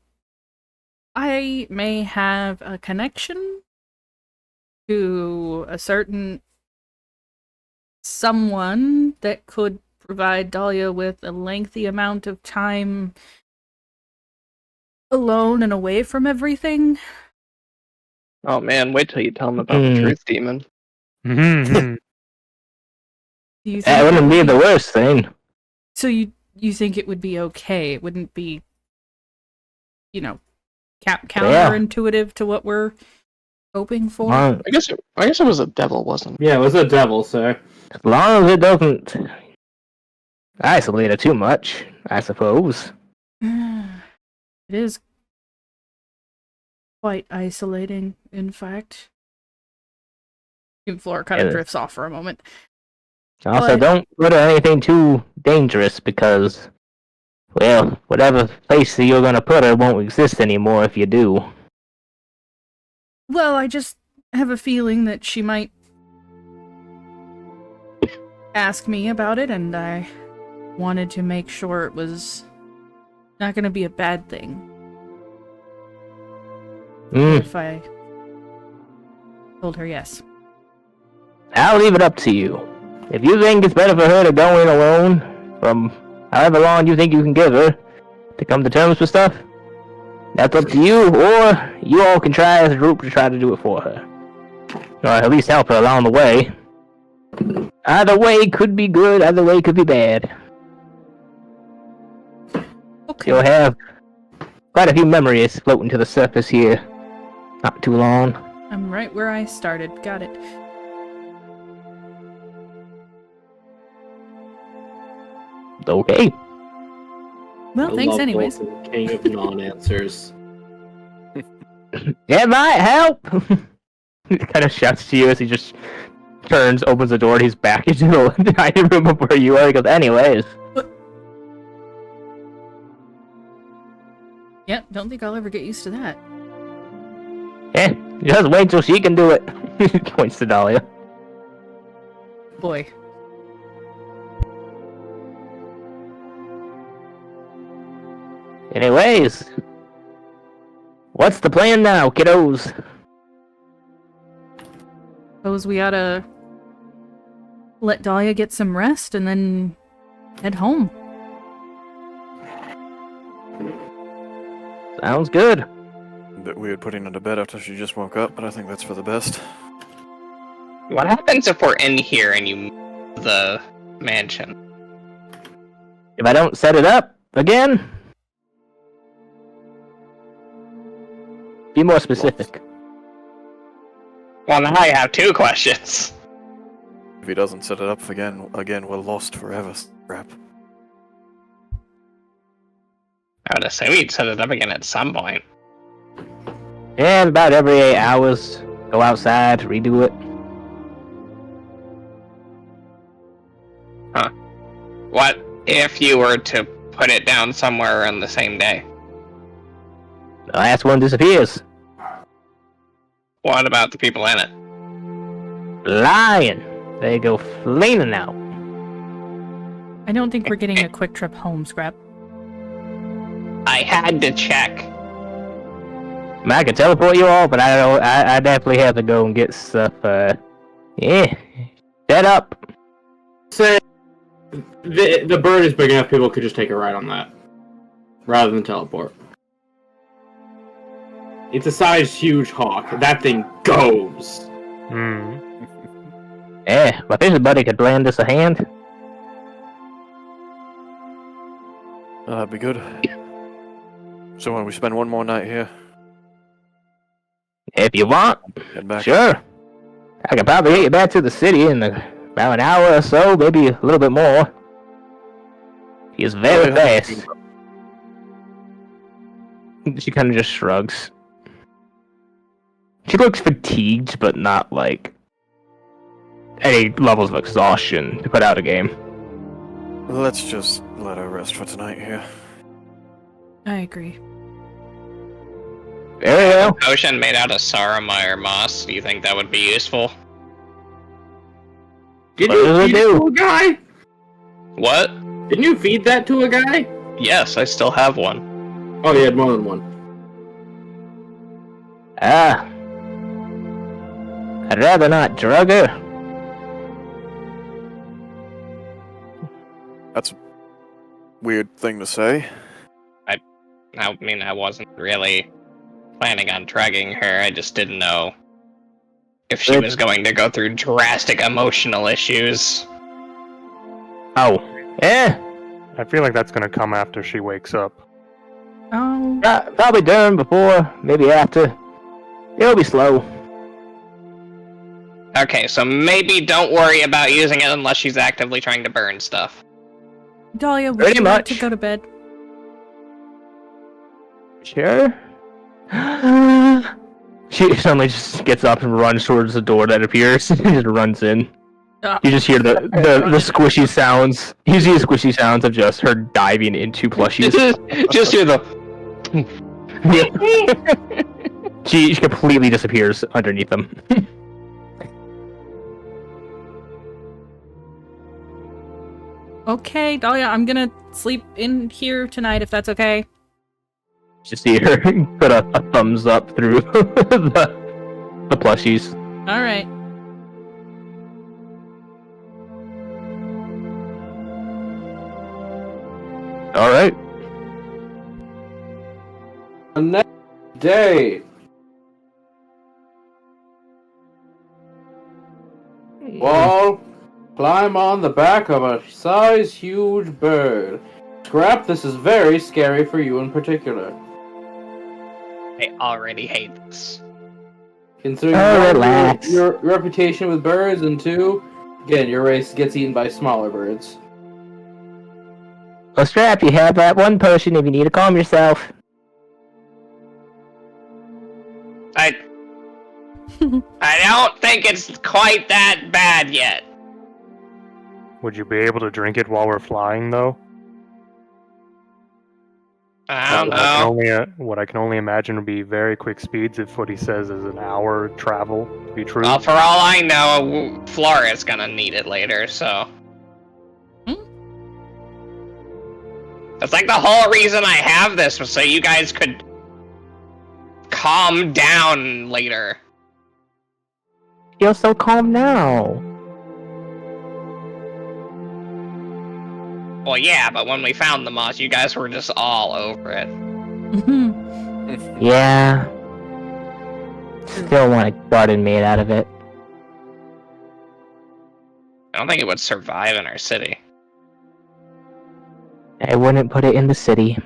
I may have a connection to a certain someone that could provide Dahlia with a lengthy amount of time alone and away from everything. Oh man, wait till you tell him about the truth demon. Mhm. Do you think That wouldn't be the worst thing. So you think it would be okay? It wouldn't be, counterintuitive to what we're hoping for? I guess it was a devil, wasn't it? Yeah, it was a devil, sir. As long as it doesn't isolate her too much, I suppose. It is quite isolating, in fact. Floor kind of Yeah. drifts off for a moment. Also, But- don't put her anything too dangerous because, well, whatever place that you're gonna put her won't exist anymore if you do. Well, I just have a feeling that she might ask me about it, and I wanted to make sure it was not going to be a bad thing if I told her yes. I'll leave it up to you. If you think it's better for her to go in alone, from however long you think you can give her, to come to terms with stuff, that's up to you, or you all can try as a group to try to do it for her. Or at least help her along the way. Either way could be good, either way could be bad. Okay. You'll have quite a few memories floating to the surface here. Not too long. I'm right where I started. Got it. Okay. Well, I thanks love anyways. Vulcan, king of non-answers. It might help! He kind of shouts to you as he just turns, opens the door, and he's back into the dining room of where you are. He goes, anyways. Yep, don't think I'll ever get used to that. Just wait till she can do it. He points to Dahlia. Boy. Anyways. What's the plan now, kiddos? Suppose we oughta let Dahlia get some rest and then head home. Sounds good. Bit weird putting her to bed after she just woke up, but I think that's for the best. What happens if we're in here and you move the mansion? If I don't set it up again? Be more specific. Well, now I have two questions. If he doesn't set it up again, we're lost forever. Crap. I would assume you'd set it up again at some point. And about every 8 hours, go outside, redo it. What if you were to put it down somewhere on the same day? The last one disappears. What about the people in it? Lying. They go flaming out. I don't think we're getting a quick trip home, Scrap. I had to check. I could teleport you all, but I definitely have to go and get stuff. Yeah, set up. Say the bird is big enough. People could just take a ride on that, rather than teleport. It's a size huge hawk. That thing goes. Yeah, my fishing buddy could lend us a hand. That'd be good. So when we spend one more night here, If you want, head back. sure. I could probably get you back to the city in about an hour or so, maybe a little bit more. He is very fast. She kind of just shrugs. She looks fatigued, but not like any levels of exhaustion to put out a game. Let's just let her rest for tonight here. I agree. Very well. Potion made out of Saramire moss. Do you think that would be useful? Did What you does it feed it do? to a guy? What? Didn't you feed that to a guy? Yes, I still have one. Oh, you had more than one. Ah. I'd rather not drug her. That's a weird thing to say. I mean, I wasn't really planning on drugging her. I just didn't know if she was going to go through drastic emotional issues. Oh. Eh. I feel like that's gonna come after she wakes up. Oh, Probably during, before, maybe after. It'll be slow. Okay, so maybe don't worry about using it unless she's actively trying to burn stuff. Dahlia, would Pretty you like to much. go to bed? Sure. She suddenly just gets up and runs towards the door that appears. She just runs in. You just hear the squishy sounds. You see the squishy sounds of just her diving into plushies. Just hear the. She completely disappears underneath them. Okay, Dahlia, I'm gonna sleep in here tonight if that's okay. You see her put a thumbs up through the plushies. Alright. Alright. The next day. Well, climb on the back of a size huge bird. Scrap, this is very scary for you in particular. I already hate this. Considering relax. your reputation with birds, and 2, again, your race gets eaten by smaller birds. Well, Strap, you have that one potion if you need to calm yourself. I don't think it's quite that bad yet. Would you be able to drink it while we're flying, though? I don't know. What I can only imagine would be very quick speeds if what he says is an hour travel to be true. Well, for all I know, Floria's gonna need it later, so. That's like the whole reason I have this, was so you guys could calm down later. Feel so calm now. Well, yeah, but when we found the moss, you guys were just all over it. Yeah. Still want a garden made out of it. I don't think it would survive in our city. I wouldn't put it in the city.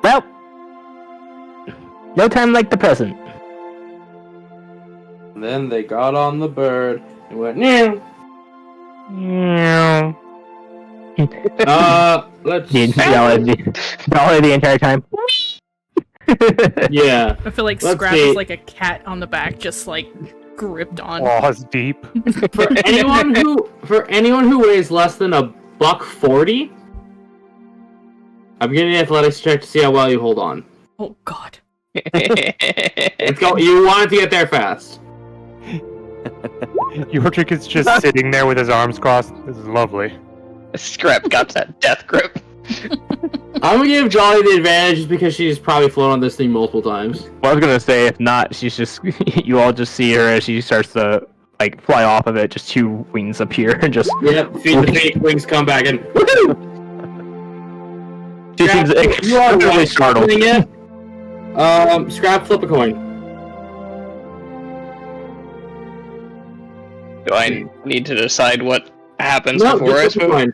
Well, no time like the present. And then they got on the bird and went, meow. Yeah. Let's the entire time. Yeah. I feel like Let's Scrap see. is like a cat on the back, just like gripped on. Claws deep. For anyone who weighs less than $140, I'm getting an athletics check to see how well you hold on. Oh God. Let's go. You wanted to get there fast. Yordrick is just sitting there with his arms crossed. This is lovely. Scrap got that death grip. I'm gonna give Jolly the advantage just because she's probably flown on this thing multiple times. Well, I was gonna say, if not, she's just you all just see her as she starts to like fly off of it. Just 2 wings appear and just. Yep. Feed the fake wings come back and. Woohoo! She seems You are extremely startled. it. Scrap, flip a coin. Do I need to decide what happens No, before I just flip a move? coin.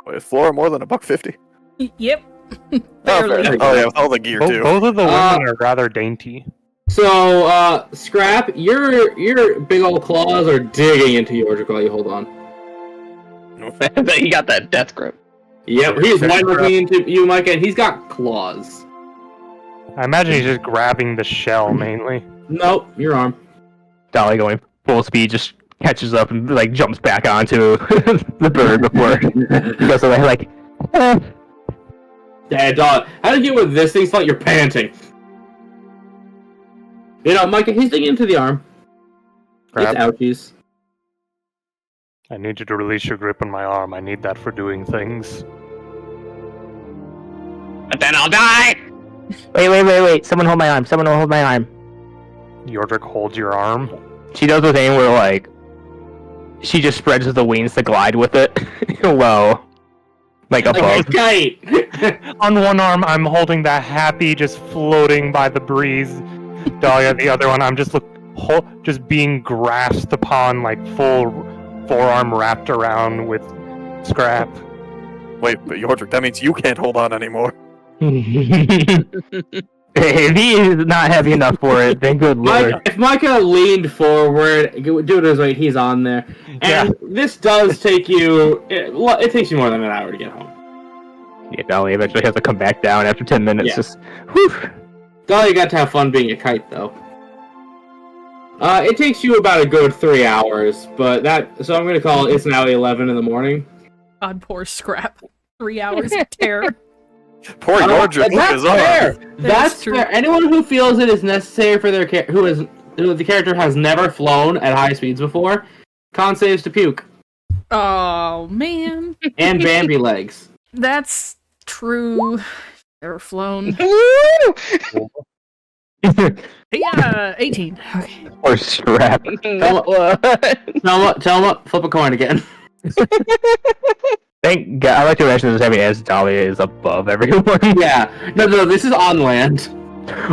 Wait, Flora more than $150? Yep. Oh, Barely. fair. Oh yeah, with all the gear too. Both of the women are rather dainty. So, Scrap, your big old claws are digging into Yordrick while you hold on. He got that death grip. Yep, he's wide looking into you, Micah, and he's got claws. I imagine he's just grabbing the shell mainly. Nope, your arm. Dolly going full speed just catches up and like jumps back onto the bird before it goes away. Like, Yeah, dog. How do you get with this thing? It's like you're panting. You know, Micah, he's digging into the arm. Grab. It's ouchies. I need you to release your grip on my arm. I need that for doing things. But then I'll die! wait! Someone hold my arm. Someone hold my arm. Yordrick holds your arm. She does the thing where like she just spreads the wings to glide with it. Whoa. Like above. Like a kite. On one arm, I'm holding that happy, just floating by the breeze. Dahlia, the other one, I'm just just being grasped upon, like full forearm wrapped around with Scrap. Wait, but Yordrick, that means you can't hold on anymore. If he is not heavy enough for it, then good lord. If Micah leaned forward, do it his way, he's on there. And this does take you... It takes you more than an hour to get home. Yeah, Dolly eventually has to come back down after 10 minutes. Yeah. Just, whew. Dolly got to have fun being a kite, though. It takes you about a good 3 hours, but so I'm going to call it's now 11 in the morning. God, poor Scrap. 3 hours of terror. Poor Yordrick with That's his arm. fair. That's true. fair. Anyone who feels it is necessary for their who the character has never flown at high speeds before, con saves to puke Oh, man. and Bambi legs. That's true. They're flown. Yeah, 18. Okay. Or Scrap. Tell him up, flip a coin again. Thank God. I like to mention this heavy as Dahlia is above everyone. Yeah. No, this is on land.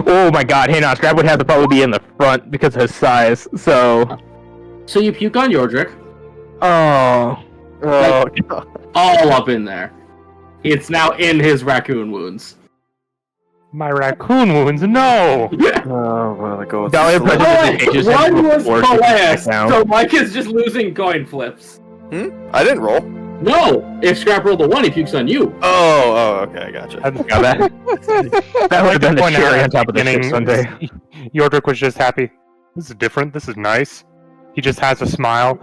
Oh my God, hey, now Scrap would have to probably be in the front because of his size, so... So you puke on Yordrick, Oh. all up in there. It's now in his raccoon wounds. My raccoon wounds, no! Oh, well, I go with Dahlia this. presses One was before she Peleus, down. so Mike is just losing coin flips. I didn't roll. No! If Scrap rolled a 1, he pukes on you. Oh, okay, I gotcha. Got that? That would have been the Point out cherry at on top of the beginning, cake Sunday. Yordrick was just happy. This is different. This is nice. He just has a smile.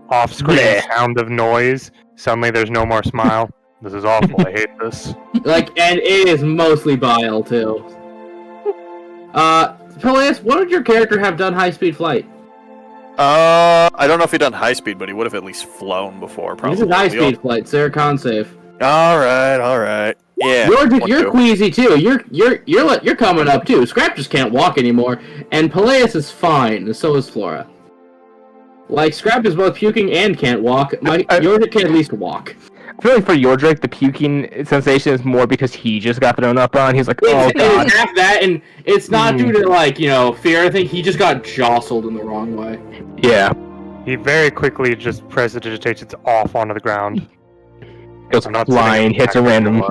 Off-screen Bleh. sound of noise. Suddenly, there's no more smile. This is awful. I hate this. And it is mostly bile, too. Peleus, what would your character have done high-speed flight? I don't know if he'd done high speed, but he would have at least flown before, probably. This is high-speed flight, Sarah con save. Alright. Yeah. You're queasy, too. You're coming up, too. Scrap just can't walk anymore, and Peleus is fine, and so is Flora. Like, Scrap is both puking and can't walk. Yordrick can at least walk. I feel like for Yordrick, the puking sensation is more because he just got thrown up on. He's like, oh It's god. half that, and it's not due to, fear. I think he just got jostled in the wrong way. Yeah. He very quickly just precipitates it off onto the ground. Goes I'm not flying, sitting hits a back random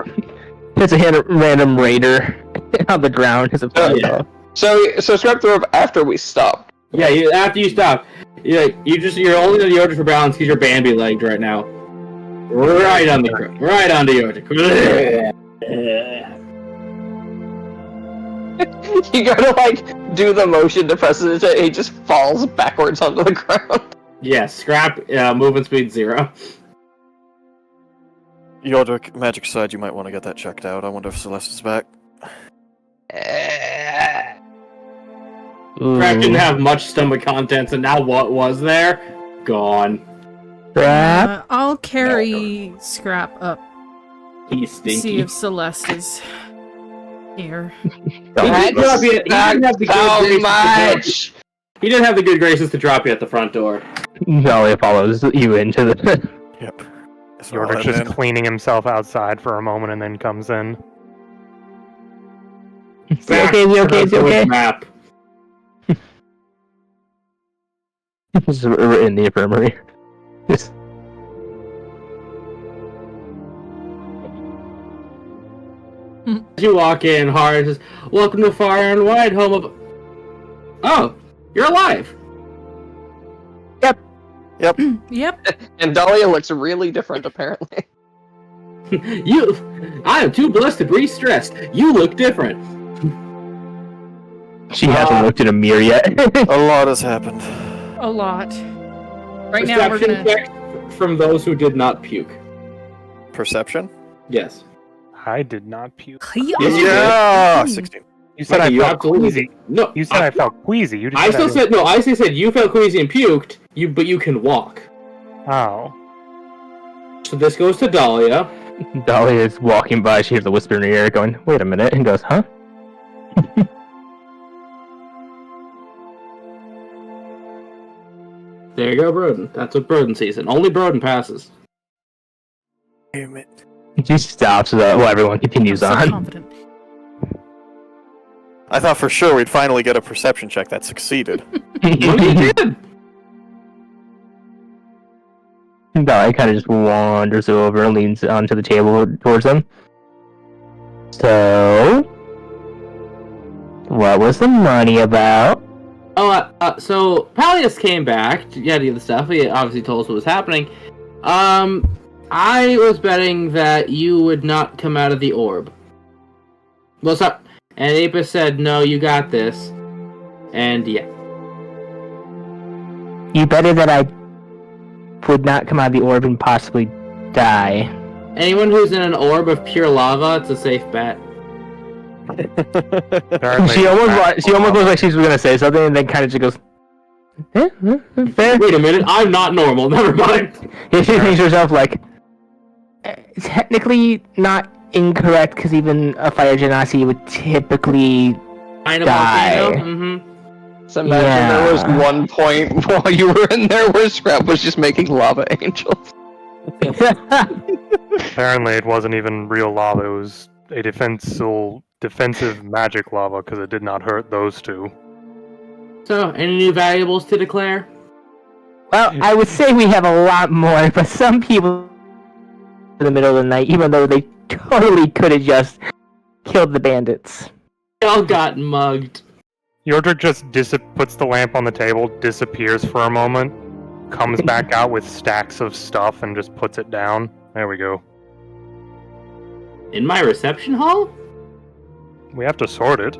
random raider on the ground. Hits a yeah. So Scrap throw up after we stop. Yeah, after you stop. You're only on the Yordrick for balance because you're Bambi legged right now. Right onto Yordrick. You gotta do the motion to precipitate. He just falls backwards onto the ground. Yeah, Scrap, movement speed 0. Yordrick, magic side, you might want to get that checked out. I wonder if Celeste is back. Scrap didn't have much stomach contents, and now what was there? Gone. Scrap. I'll carry Scrap up. He's See stinky. if Celeste is here. He didn't have the good graces He didn't have the good graces to drop you at the front door. Dahlia follows you into the. Yep. So Yordrick's just cleaning himself outside for a moment and then comes in. Is he okay? Map. We're in the infirmary. Just- You walk in hard, says, "Welcome to Far and Wide, home of." Oh, you're alive. Yep. Yep. And Dahlia looks really different, apparently. I am too blessed to be stressed. You look different. She hasn't looked in a mirror yet. A lot has happened. A lot. Right now we're Perception gonna. check from those who did not puke. Perception? Yes. I did not puke. Yeah! 16. You said Mikey, you I felt absolutely queasy. No, You said I felt queasy. You just I still said no. I still said you felt queasy and puked. But you can walk. Oh. So this goes to Dahlia. Dahlia is walking by. She hears a whisper in her ear, going, "Wait a minute," and goes, "Huh?" There you go, Broden. That's what Broden sees, and only Broden passes. Damn it. She stops while everyone continues So on. confident. I thought for sure we'd finally get a perception check that succeeded. Well, you did. Dahlia kind of just wanders over and leans onto the table towards them. So, what was the money about? So Peleus came back to get the stuff. He obviously told us what was happening. I was betting that you would not come out of the orb. What's up? And Apis said, "No, you got this." And yeah. You betted that I would not come out of the orb and possibly die. Anyone who's in an orb of pure lava, it's a safe bet. Apparently, She almost looks like she was gonna say something, and then kind of just goes, fair. Wait a minute, I'm not normal. Never mind. She thinks to herself like, technically not incorrect, because even a fire genasi would typically I know. die. Mm-hmm. So imagine there was one point while you were in there where Scrap was just making lava angels. apparently it wasn't even real lava. It was a defensive magic lava because it did not hurt those two. So, any new valuables to declare? Well, I would say we have a lot more, but some people in the middle of the night, even though they totally could have just killed the bandits. Y'all got mugged. Yordrick just puts the lamp on the table, disappears for a moment, comes back out with stacks of stuff, and just puts it down. There we go. In my reception hall? We have to sort it.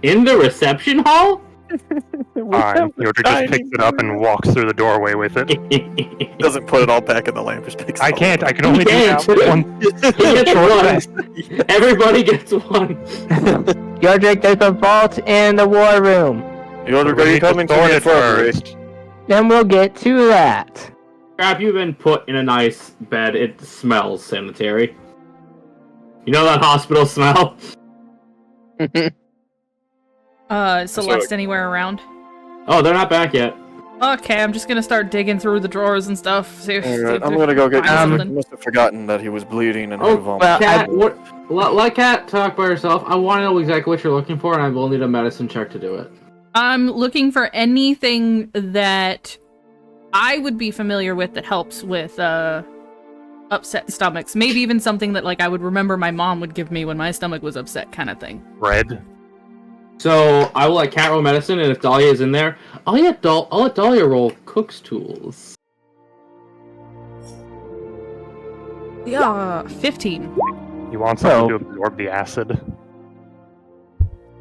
In the reception hall? Fine. Yordrick just picks it up and walks through the doorway with it. Doesn't put it all back in the lamp. Just picks it I all can't. up. I can only do that one. He gets one. Everybody gets one. Yordrick, there's a vault in the war room. Yordrick, are you coming to me first? Then we'll get to that. Crap, you've been put in a nice bed. It smells sanitary. You know that hospital smell? Celeste anywhere around? Oh, they're not back yet. Okay, I'm just gonna start digging through the drawers and stuff. See if, Alright, I'm gonna go get find you. something. Must have forgotten that he was bleeding and Oh, move on. well, Cat, let Cat talk by herself. I want to know exactly what you're looking for, and I will need a medicine check to do it. I'm looking for anything that I would be familiar with that helps with upset stomachs. Maybe even something that like I would remember my mom would give me when my stomach was upset, kind of thing. Red. So I will let Cat roll medicine, and if Dahlia is in there, I'll let Dahlia roll cook's tools. Yeah, 15. He wants something to absorb the acid.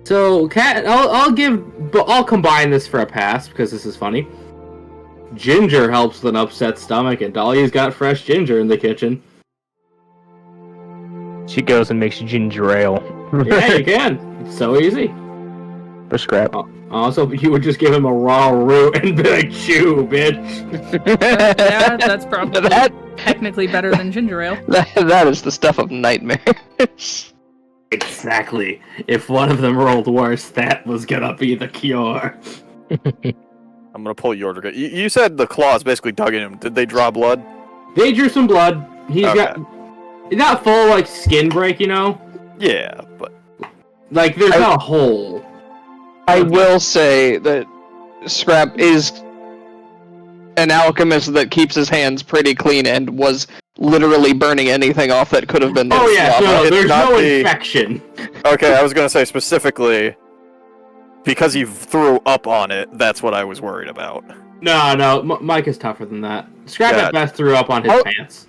So Cat, I'll combine this for a pass because this is funny. Ginger helps with an upset stomach, and Dahlia's got fresh ginger in the kitchen. She goes and makes ginger ale. Yeah, you can. It's so easy. For scrap. Also, you would just give him a raw root and be like, chew, bitch. Yeah, that's probably technically better than ginger ale. That is the stuff of nightmares. Exactly. If one of them rolled worse, that was gonna be the cure. I'm gonna pull Yordrick. You said the claws basically dug in him. Did they draw blood? They drew some blood. He's not full like skin break, you know. Yeah, but Like there's not a hole. I will say that Scrap is an alchemist that keeps his hands pretty clean and was literally burning anything off that could have been there. Oh yeah, no, It's there's not no the- infection. okay. I was gonna say specifically because he threw up on it. That's what I was worried about. No, Mike is tougher than that. Scrap Yeah. at best threw up on his pants.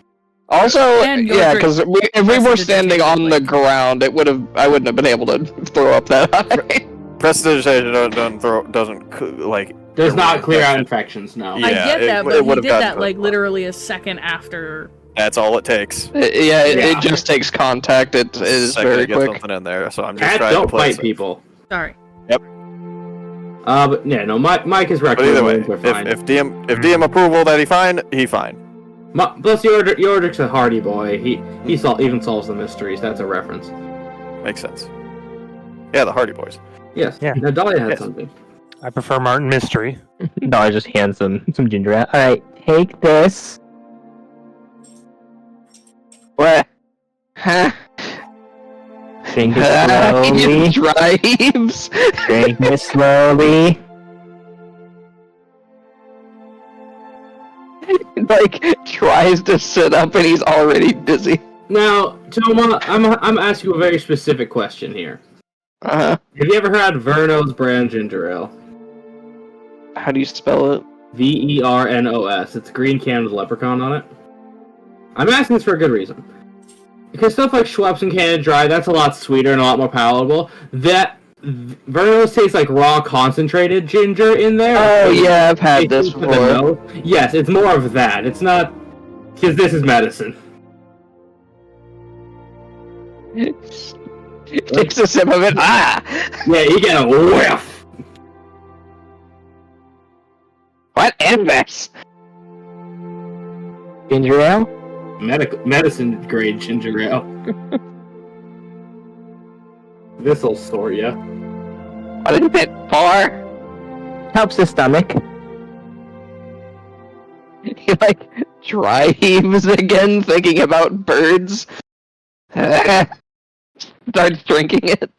Also, And yeah, Yordrick because if we pressed were it to standing take on it, the like- ground, I wouldn't have been able to throw up that high. Prestidigitation doesn't Does not clear out infections, no. Yeah, I get it- that, it but he would've did gotten that to like it. literally a second after. That's all it takes. It just takes contact. It is Second to very get quick. something in there, so I'm just Cats trying to don't play fight safe. people. Sorry. But yeah, no, Mike is But either way, recommending are fine. if DM approval that he fine. Plus, Yordrick's a hardy boy. He even solves the mysteries. That's a reference. Makes sense. Yeah, the Hardy Boys. Yes. Yeah. Now Dahlia had Yes. something. I prefer Martin Mystery. No, I just hands them some ginger ale. Alright, take this. What? Huh? Drink it slowly. Drives. Drink it slowly. Like tries to sit up and he's already dizzy. Now, Toma, I'm asking you a very specific question here. Uh-huh. Have you ever had Verno's brand ginger ale? How do you spell it? Vernos. It's a green can with a leprechaun on it. I'm asking this for a good reason. Because stuff like Schweppes and Canada Dry, that's a lot sweeter and a lot more palatable. That Verno's tastes like raw concentrated ginger in there. Oh yeah, I've had this For the before. nose. Yes, it's more of that. It's not because this is medicine. Takes a sip of it. Ah! Yeah, you get a whiff. What is this? Ginger ale? Medicine grade ginger ale. This'll sore ya. What is it for? Helps the stomach. He like drives again, thinking about birds. Starts drinking it.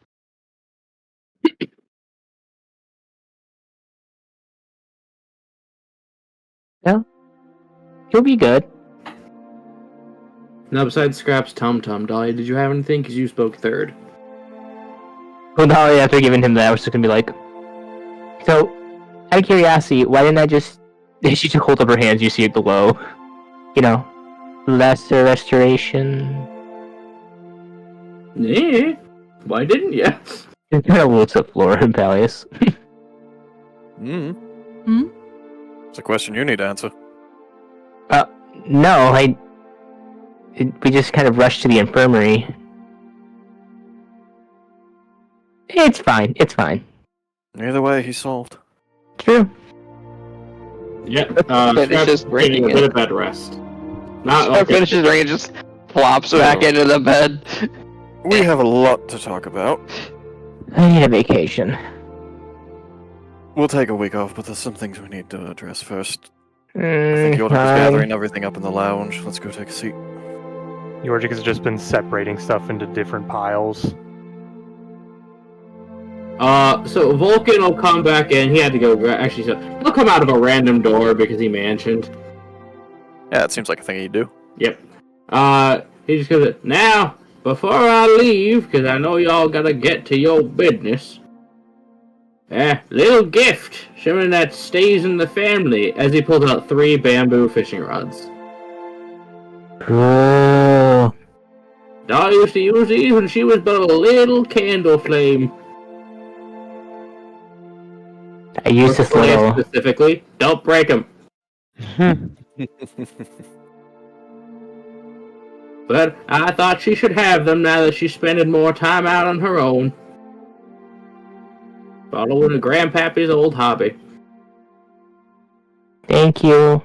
You'll be good. Now, besides Scrap's Tum Tum, Dahlia, did you have anything? Because you spoke third. Well, Dahlia, after giving him that, I was just gonna be like, so, out of curiosity, why didn't I just... She just holds up her hands, you see it below. You know, lesser restoration. Yeah. Why didn't you? It kind of looks at Flora and Peleus. It's a question you need to answer. No, we just kind of rushed to the infirmary. It's fine, it's fine. Either way, he's solved. True. Yeah, Finishes Scrap's bringing taking a bit it. of bed rest. Not Scrap finishes ring and just flops back into the bed. We have a lot to talk about. I need a vacation. We'll take a week off, but there's some things we need to address first. I Mm, think Yordle was fine. gathering everything up in the lounge. Let's go take a seat. Yorjik has just been separating stuff into different piles. So Vulcan will come back in. He had to go. Actually, so he'll come out of a random door because he mansioned. Yeah, it seems like a thing you do. Yep. He just goes, now, before I leave, because I know y'all gotta get to your business. Little gift, showing that stays in the family, as he pulls out 3 bamboo fishing rods. Cool. Doll used to use these when she was but a little candle flame. I use this little... Specifically, don't break them. But I thought she should have them now that she's spending more time out on her own. Following a grandpappy's old hobby. Thank you.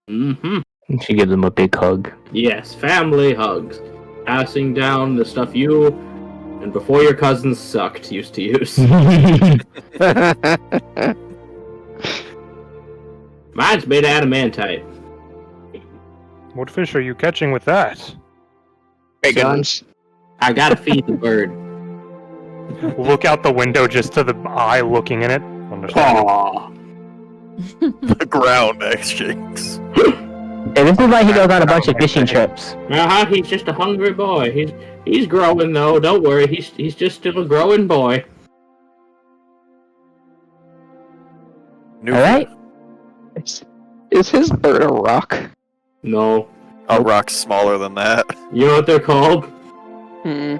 Mm-hmm. And she gives him a big hug. Yes, family hugs. Passing down the stuff you and before your cousins sucked used to use. Mine's made of adamantite. What fish are you catching with that? Bacons. I gotta feed the bird. Look out the window just to the eye looking in it. Understand? Aww. The ground shakes. Hey, this is why he goes on a bunch of fishing trips. He's just a hungry boy. He's growing though. Don't worry. He's just still a growing boy. Alright? Is his bird a rock? No. A rock's smaller than that. You know what they're called? Hmm.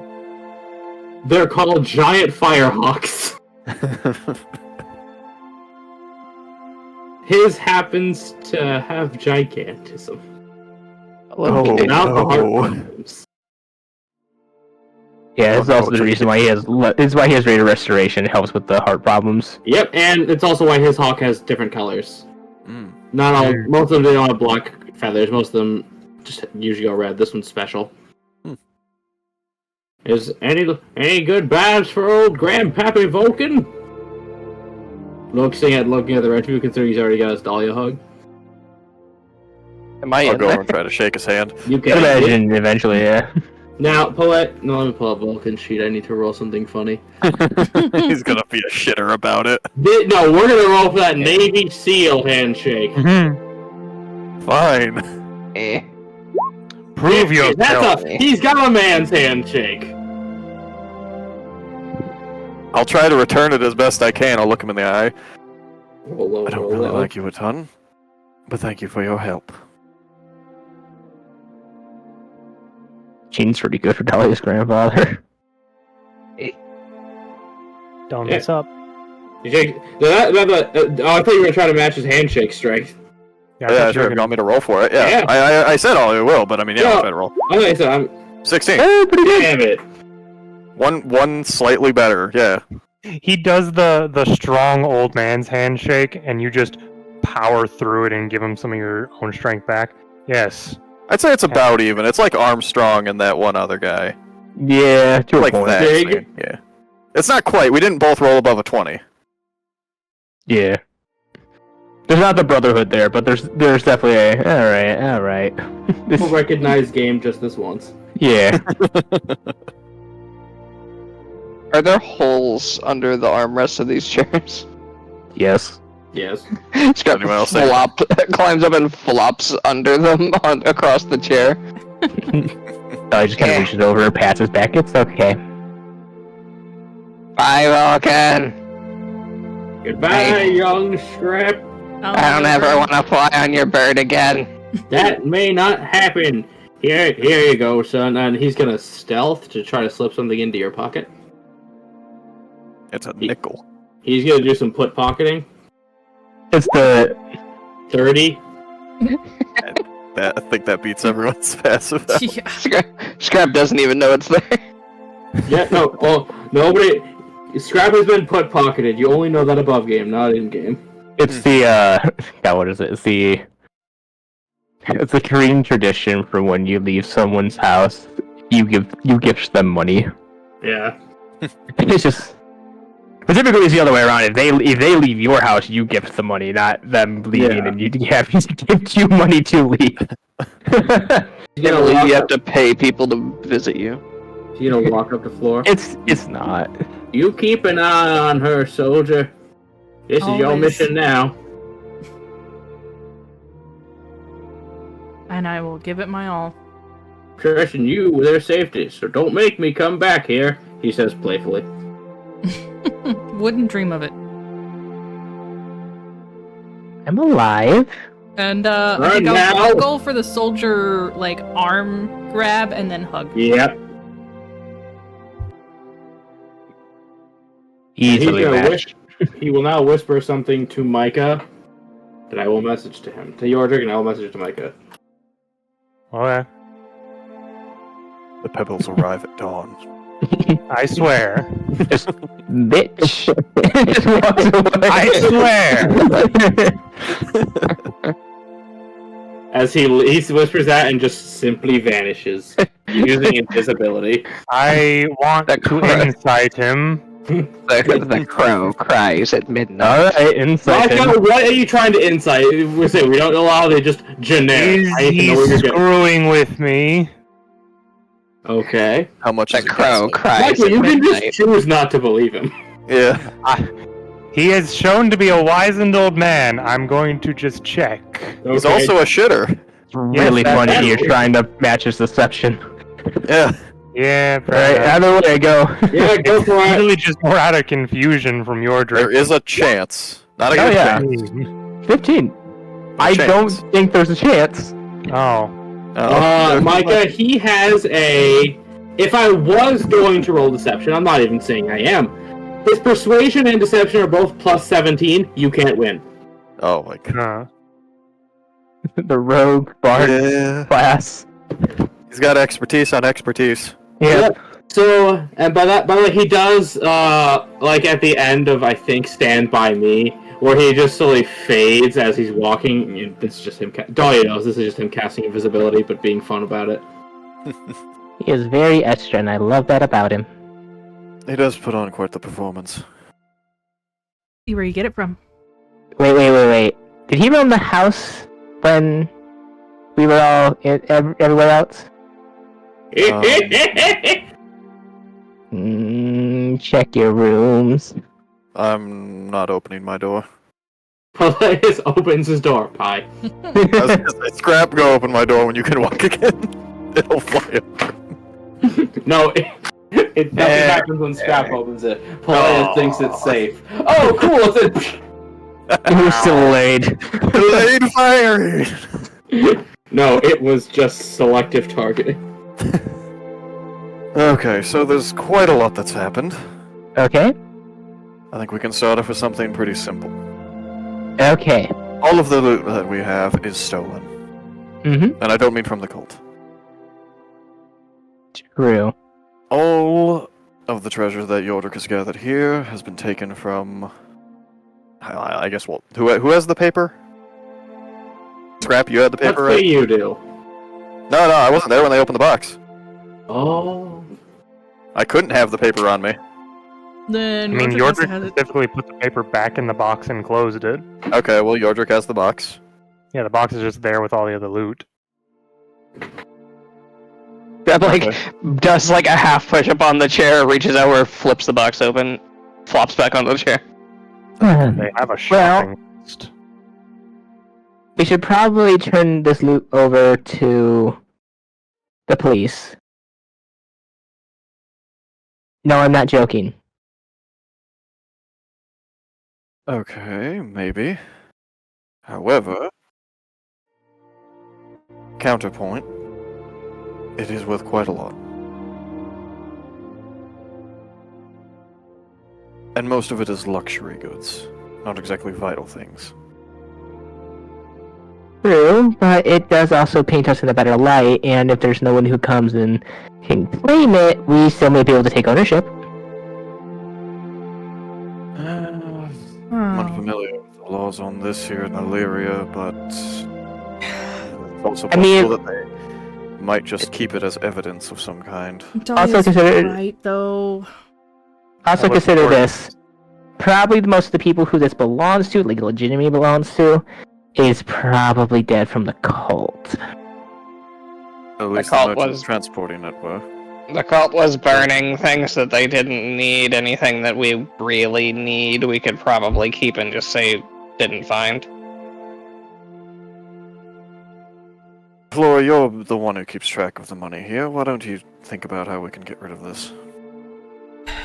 They're called giant firehawks. His happens to have gigantism. Oh, Without the heart no. problems. Yeah, that's also the reason why he has... It's why he has rate of restoration. It helps with the heart problems. Yep, and it's also why his hawk has different colors. Mm. Not all. Most of them they don't have black feathers. Most of them just usually go red. This one's special. Is any good vibes for old Grandpappy Vulcan? Looking at the rest of you, considering he's already got his Dahlia hug. Am I I'll in go there? and try to shake his hand. You I can imagine eventually, yeah. Now, let me pull up Vulcan's sheet. I need to roll something funny. He's gonna be a shitter about it. No, we're gonna roll for that Navy SEAL handshake. Fine. Eh. Prove yourself. He's got a man's handshake. I'll try to return it as best I can. I'll look him in the eye. Roll low, I don't roll really low. like you a ton, but thank you for your help. Gene's pretty good for Dahlia's grandfather. Don't mess up. I thought you were gonna try to match his handshake strength. I Yeah, thought you sure. were If you gonna- want me to roll for it, yeah. Yeah. I said I will, but I mean, yeah, Yeah. I'll try to roll. I thought you said I'm. 16. Pretty good. Damn it. One slightly better, yeah. He does the strong old man's handshake, and you just power through it and give him some of your own strength back. Yes. I'd say it's about even. It's like Armstrong and that one other guy. Yeah, to a Like point. that. Big. Yeah. It's not quite. We didn't both roll above a 20. Yeah. There's not the brotherhood there, but there's definitely a alright. We'll recognize game just this once. Yeah. Are there holes under the armrests of these chairs? Yes. Yes. Scrap Anyone else think? climbs up and flops under them across the chair. I just kind of reaches over and pats his back. It's okay. Bye, Vulcan. Goodbye, young Scrap. I don't ever want to fly on your bird again. That may not happen. Here you go, son. And he's gonna stealth to try to slip something into your pocket. It's a nickel. He's gonna do some put pocketing. It's the 30. I think that beats everyone's passive. Yeah. Scrap doesn't even know it's there. Yeah, no. Well, nobody. Scrap has been put pocketed. You only know that above game, not in game. It's the God, what is it? It's a Korean tradition for when you leave someone's house, you gift them money. Yeah. It's just, but typically it's the other way around. If they leave your house, you gift the money, not them leaving, and you have to gift you money to leave. You have to pay people to visit you. You know, walk up the floor. It's not. You keep an eye on her, soldier. This is your Always. mission now. And I will give it my all. Trusting you with their safety, so don't make me come back here, he says playfully. Wouldn't dream of it. I'm alive. And I Right think now. I'll go for the soldier like arm grab and then hug. Yep. Easily matched. He will now whisper something to Micah that I will message to him. To Yordrick, and I will message it to Micah. Okay. The pebbles arrive at dawn. I swear. Just bitch. Just walks away. I swear. As he whispers that and just simply vanishes, using invisibility. I want That to crap. incite him. The crow cries at midnight. Alright, insight. Micah, what are you trying to insight? We don't allow they just generic. Is I need to he know what you're getting. screwing with me? Okay. How much The is it crow against cries Micah, at you can midnight. just choose not to believe him. it? Yeah. He has shown to be a wizened old man. I'm going to just check. He's Okay. also a shitter. It's really Yes, funny that- you're trying to match his deception. Yeah. Yeah, Alright, either way, go. Yeah, go for it. really just more out of confusion from your There drink. is a chance. Not a Oh, good yeah. chance. 15. I chance. don't think there's a chance. Oh. Micah, he has a... If I was going to roll deception, I'm not even saying I am. His persuasion and deception are both plus 17. You can't win. Oh my god. Huh. The rogue bard Yeah. class. He's got expertise on expertise. Yeah. So, and by the way, he does, like at the end of, I think, Stand By Me, where he just slowly fades as he's walking. And this is just him. Dahlia knows this is just him casting invisibility, but being fun about it. He is very extra, and I love that about him. He does put on quite the performance. See where you get it from. Wait. Did he run the house when we were all everywhere else? Check your rooms. I'm not opening my door. Peleus opens his door. Pie. I was gonna say, Scrap, go open my door when you can walk again. It'll fly up. No, nothing happens when Scrap opens it. Peleus thinks it's safe. Oh, cool! It's It was delayed. Blade firing! No, it was just selective targeting. Okay, so there's quite a lot that's happened. Okay. I think we can start off with something pretty simple. Okay. All of the loot that we have is stolen. Mm-hmm. And I don't mean from the cult. True. All of the treasure that Yordrick has gathered here has been taken from... I guess, well, who has the paper? Scrap, you had the Let's paper, say right? you do. No, I wasn't there when they opened the box. Oh. I couldn't have the paper on me. Then I mean, Roderick also Yordrick has it. specifically put the paper back in the box and closed it. Okay, well, Yordrick has the box. Yeah, the box is just there with all the other loot. Grab like Okay. does like a half push up on the chair, reaches over, flips the box open, flops back onto the chair. They have a shopping list. We should probably turn this loot over to the police. No, I'm not joking. Okay, maybe. However, counterpoint, it is worth quite a lot. And most of it is luxury goods, not exactly vital things. True, but it does also paint us in a better light, and if there's no one who comes and can claim it, we still may be able to take ownership. I'm unfamiliar with the laws on this here in Illyria, but it's also possible that they might just keep it as evidence of some kind. Dahlia's right, though. Also consider this. Probably most of the people who this belongs to, like legitimately belongs to, is probably dead from the cult. At least The cult the merchant was- transporting network. The cult was burning things that they didn't need. Anything that we really need, we could probably keep and just say didn't find. Flora, you're the one who keeps track of the money here. Why don't you think about how we can get rid of this?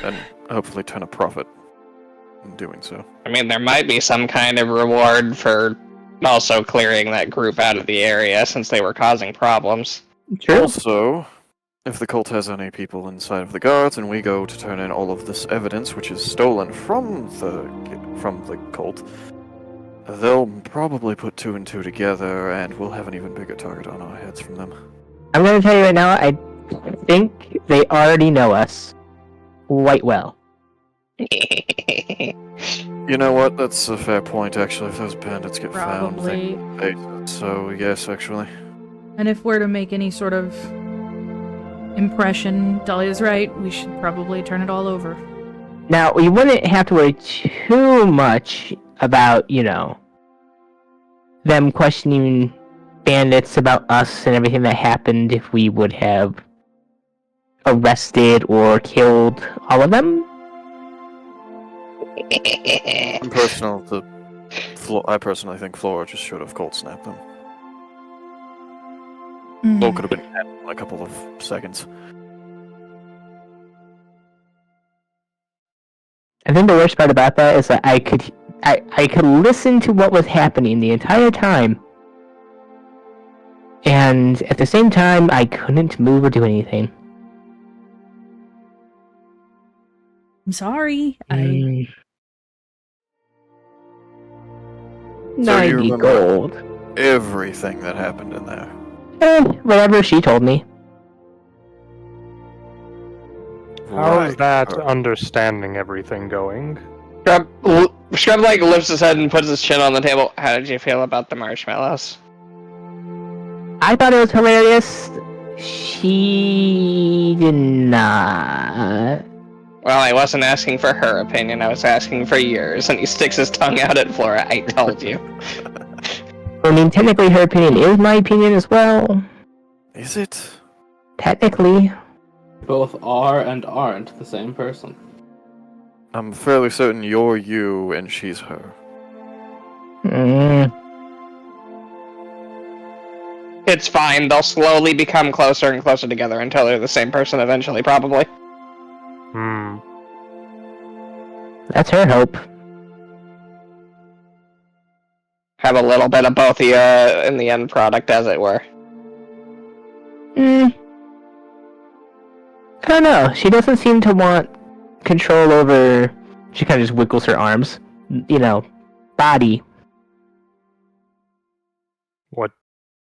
And hopefully turn a profit in doing so. I mean, there might be some kind of reward for also clearing that group out of the area since they were causing problems. Also, if the cult has any people inside of the guards and we go to turn in all of this evidence which is stolen from the cult, they'll probably put 2 and 2 together and we'll have an even bigger target on our heads from them. I'm gonna tell you right now, I think they already know us quite well. You know what? That's a fair point, actually. If those bandits get Probably. found, so yes, actually. And if we're to make any sort of impression, Dahlia's right, we should probably turn it all over. Now, we wouldn't have to worry too much about, them questioning bandits about us and everything that happened if we would have arrested or killed all of them. I personally think Flora just should have cold snapped them. Blow could have been dead in a couple of seconds. I think the worst part about that is that I could listen to what was happening the entire time, and at the same time, I couldn't move or do anything. I'm sorry. Mm. So you 90 remember gold. everything that happened in there. Whatever she told me. How's that Right. understanding everything going? Scrub like lifts his head and puts his chin on the table. How did you feel about the marshmallows? I thought it was hilarious. She did not. Well, I wasn't asking for her opinion, I was asking for yours. And he sticks his tongue out at Flora. I told you. I mean, technically her opinion is my opinion as well. Is it? Technically. Both are and aren't the same person. I'm fairly certain you're you and she's her. Mm. It's fine, they'll slowly become closer and closer together until they're the same person eventually, probably. That's her hope. Have a little bit of both of you in the end product, as it were. I don't know. She doesn't seem to want control over... She kind of just wiggles her arms. Body. What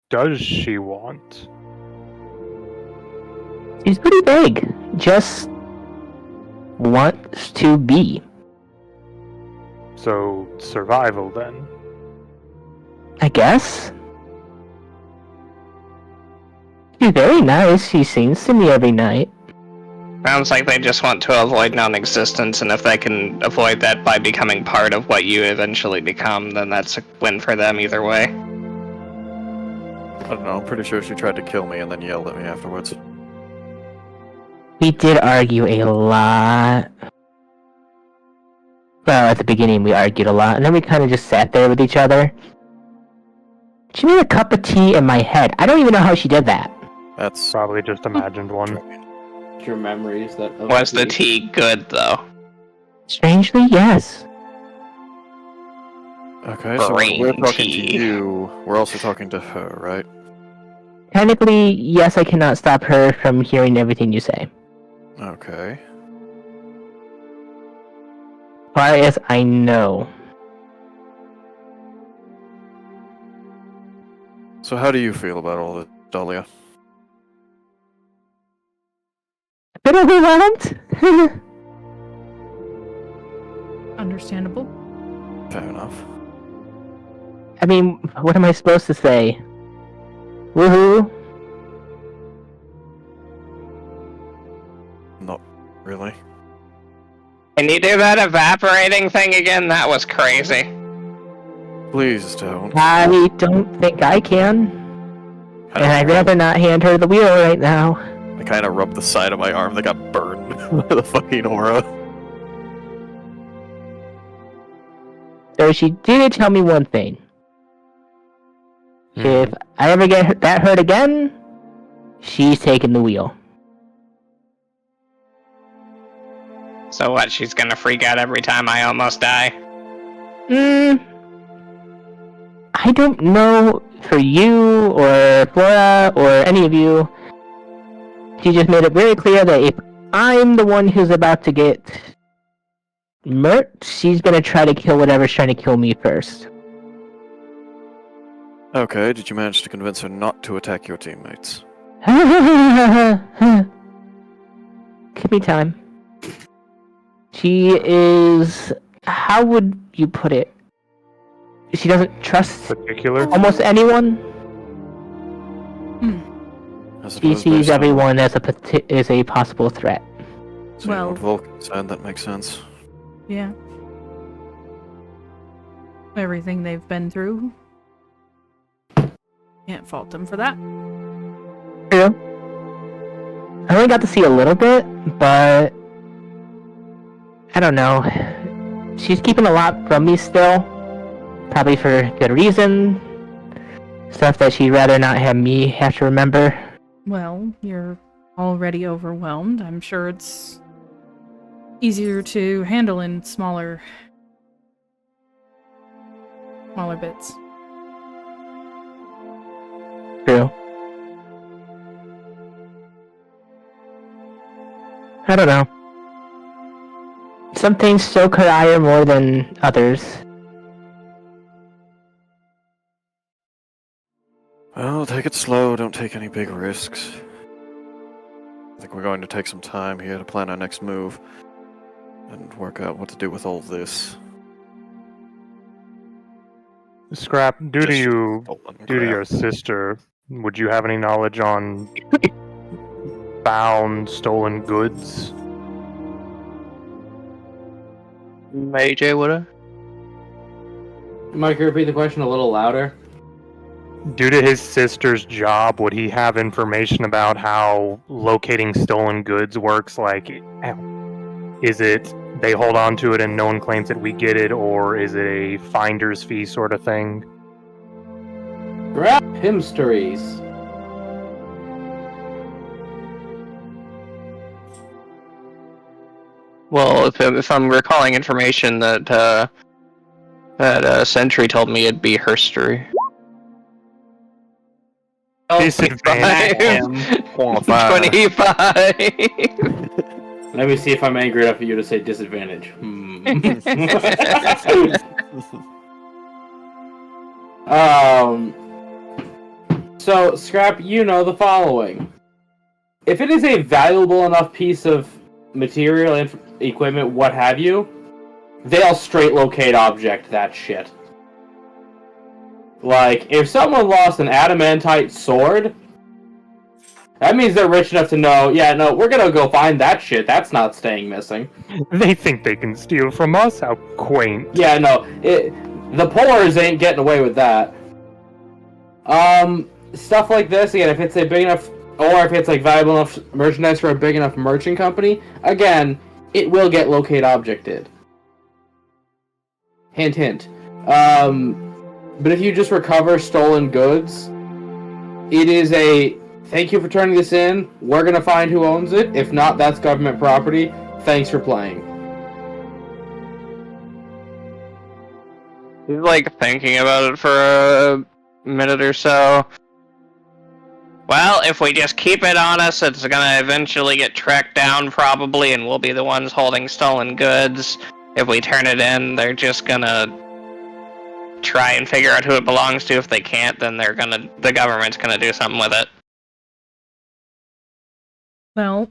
does she want? She's pretty big. Just wants to be. So, survival then. I guess. She's very nice. She sings to me every night. Sounds like they just want to avoid non-existence, and if they can avoid that by becoming part of what you eventually become, then that's a win for them either way. I don't know, I'm pretty sure she tried to kill me and then yelled at me afterwards. We did argue a lot. Well, at the beginning we argued a lot, and then we kind of just sat there with each other. She made a cup of tea in my head. I don't even know how she did that. That's Probably just imagined one. Your memories that. Was the tea good, though? Strangely, yes. Okay, so when we're Brain talking tea. to you, we're also talking to her, right? Technically, yes, I cannot stop her from hearing everything you say. Okay. As far as I know. So how do you feel about all this, Dahlia? A bit overwhelmed? Understandable. Fair enough. I mean, what am I supposed to say? Woohoo! Not really. Can you do that evaporating thing again? That was crazy. Please don't. I don't think I can. And I'd rather not hand her the wheel right now. I kind of rubbed the side of my arm that got burned by the fucking aura. So she did tell me one thing. If I ever get that hurt again, she's taking the wheel. So what, she's gonna freak out every time I almost die? I don't know for you or Flora or any of you. She just made it very clear that if I'm the one who's about to get murked, she's gonna try to kill whatever's trying to kill me first. Okay, did you manage to convince her not to attack your teammates? Give me time. She is... How would you put it? She doesn't trust Particular? almost anyone. I She suppose sees based on- everyone as a possible threat. seeing Well- what Vulcan said, that makes sense. Yeah. Everything they've been through. Can't fault them for that. True. I only got to see a little bit, but I don't know. She's keeping a lot from me still. Probably for good reason. Stuff that she'd rather not have me have to remember. Well, you're already overwhelmed. I'm sure it's easier to handle in smaller bits. True. I don't know. Some things stoke her ire more than others. Well, take it slow, don't take any big risks. I think we're going to take some time here to plan our next move and work out what to do with all this. Scrap, due to Just you, stolen due to crap. your sister, would you have any knowledge on found stolen goods? AJ woulda? Mike, repeat the question a little louder. Due to his sister's job, would he have information about how locating stolen goods works? Like, is it they hold on to it and no one claims that we get it, or is it a finder's fee sort of thing? Grab himsteries. Well, if I'm recalling information that Sentry told me, it'd be herstory. Disadvantage. 25. Let me see if I'm angry enough for you to say disadvantage. So, Scrap, you know the following. If it is a valuable enough piece of material, equipment, what have you, they'll straight locate object that shit. Like, if someone lost an adamantite sword, that means they're rich enough to know, yeah, no, we're gonna go find that shit. That's not staying missing. They think they can steal from us? How quaint. Yeah, no, the poors ain't getting away with that. Stuff like this, again, if it's a big enough, or if it's like valuable enough merchandise for a big enough merchant company, again, it will get locate objected. Hint, hint. But if you just recover stolen goods, it is a, thank you for turning this in, we're gonna find who owns it, if not, that's government property, thanks for playing. He's like thinking about it for a minute or so. Well, if we just keep it on us, it's gonna eventually get tracked down probably, and we'll be the ones holding stolen goods. If we turn it in, they're just gonna try and figure out who it belongs to. If they can't, then the government's gonna do something with it. Well,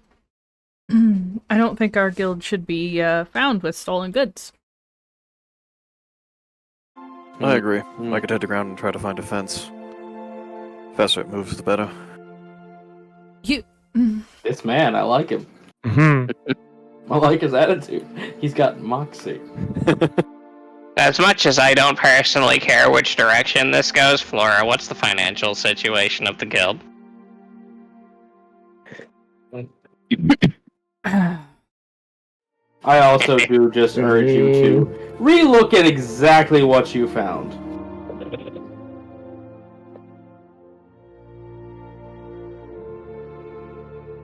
I don't think our guild should be found with stolen goods. I agree. I could head to ground and try to find a fence. Faster it moves, the better. This man, I like him. Mm-hmm. I like his attitude. He's got moxie. As much as I don't personally care which direction this goes, Flora, what's the financial situation of the guild? I also do just urge you to relook at exactly what you found.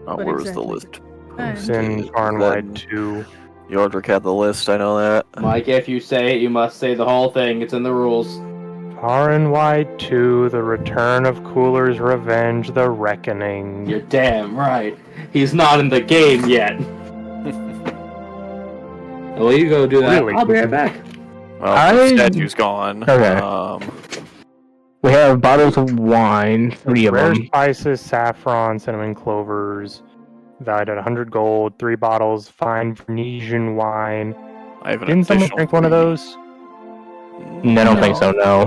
Oh, What where's exactly? the list? It's in Far Wide 2. Yordrick had the list, I know that. Mike, if you say it, you must say the whole thing. It's in the rules. Far and Wide 2, The Return of Cooler's Revenge, The Reckoning. You're damn right. He's not in the game yet. Well, you go do that. Really? I'll be right back. Well, the statue's gone. Okay. We have bottles of wine, 3 of Rare them. spices, saffron, cinnamon clovers, valued at 100 gold, 3 bottles, fine Venetian wine. I have an Didn't someone additional drink one of 3. those? I don't think so, no.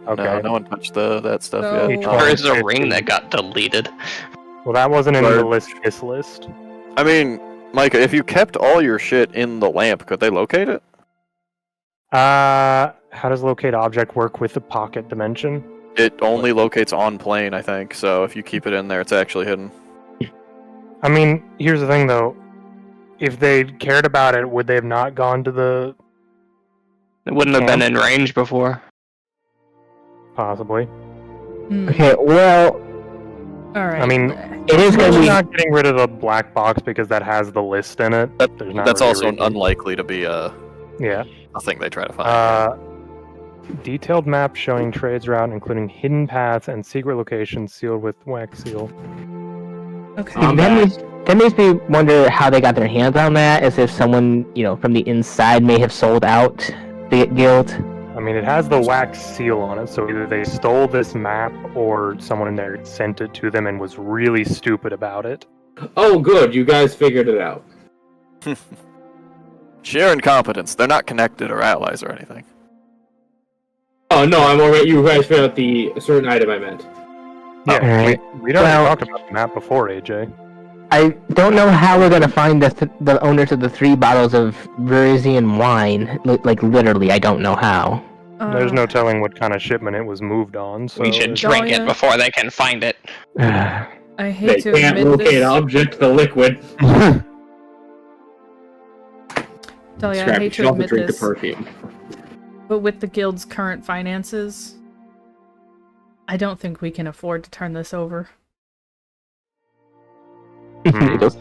Okay. No, no one touched that stuff No. yet. Oh, Or is a okay. ring that got deleted? Well, that wasn't in the Right. list. This list. I mean, Micah, if you kept all your shit in the lamp, could they locate it? How does locate object work with the pocket dimension? It only locates on plane, I think, so if you keep it in there, it's actually hidden. I mean, here's the thing though. If they cared about it, would they have not gone to the It wouldn't have been in range before. possibly? Hmm. Okay, well, Alright. I mean, it is going to we're be... not getting rid of the black box because that has the list in it. There's not That's really a also reason. unlikely to be a Yeah. thing they try to find. Detailed map showing trades route, including hidden paths and secret locations sealed with wax seal. Okay. That makes me wonder how they got their hands on that, as if someone, from the inside may have sold out the guild. I mean, it has the wax seal on it, so either they stole this map or someone in there sent it to them and was really stupid about it. Oh, good. You guys figured it out. Sheer incompetence. They're not connected or allies or anything. Oh, no, I'm already. You guys figured out the certain item I meant. Yeah, Alright. we'd already Well- talked about the map before, AJ. I don't know how we're going to find the owners of the 3 bottles of Verisian wine. Literally, I don't know how. There's no telling what kind of shipment it was moved on, so... We should drink it Dahlia. before they can find it. I They hate to can't admit locate this. object, the liquid. Dahlia, I Scrap, you hate should to also admit drink this, the perfume. but with the guild's current finances, I don't think we can afford to turn this over. He goes,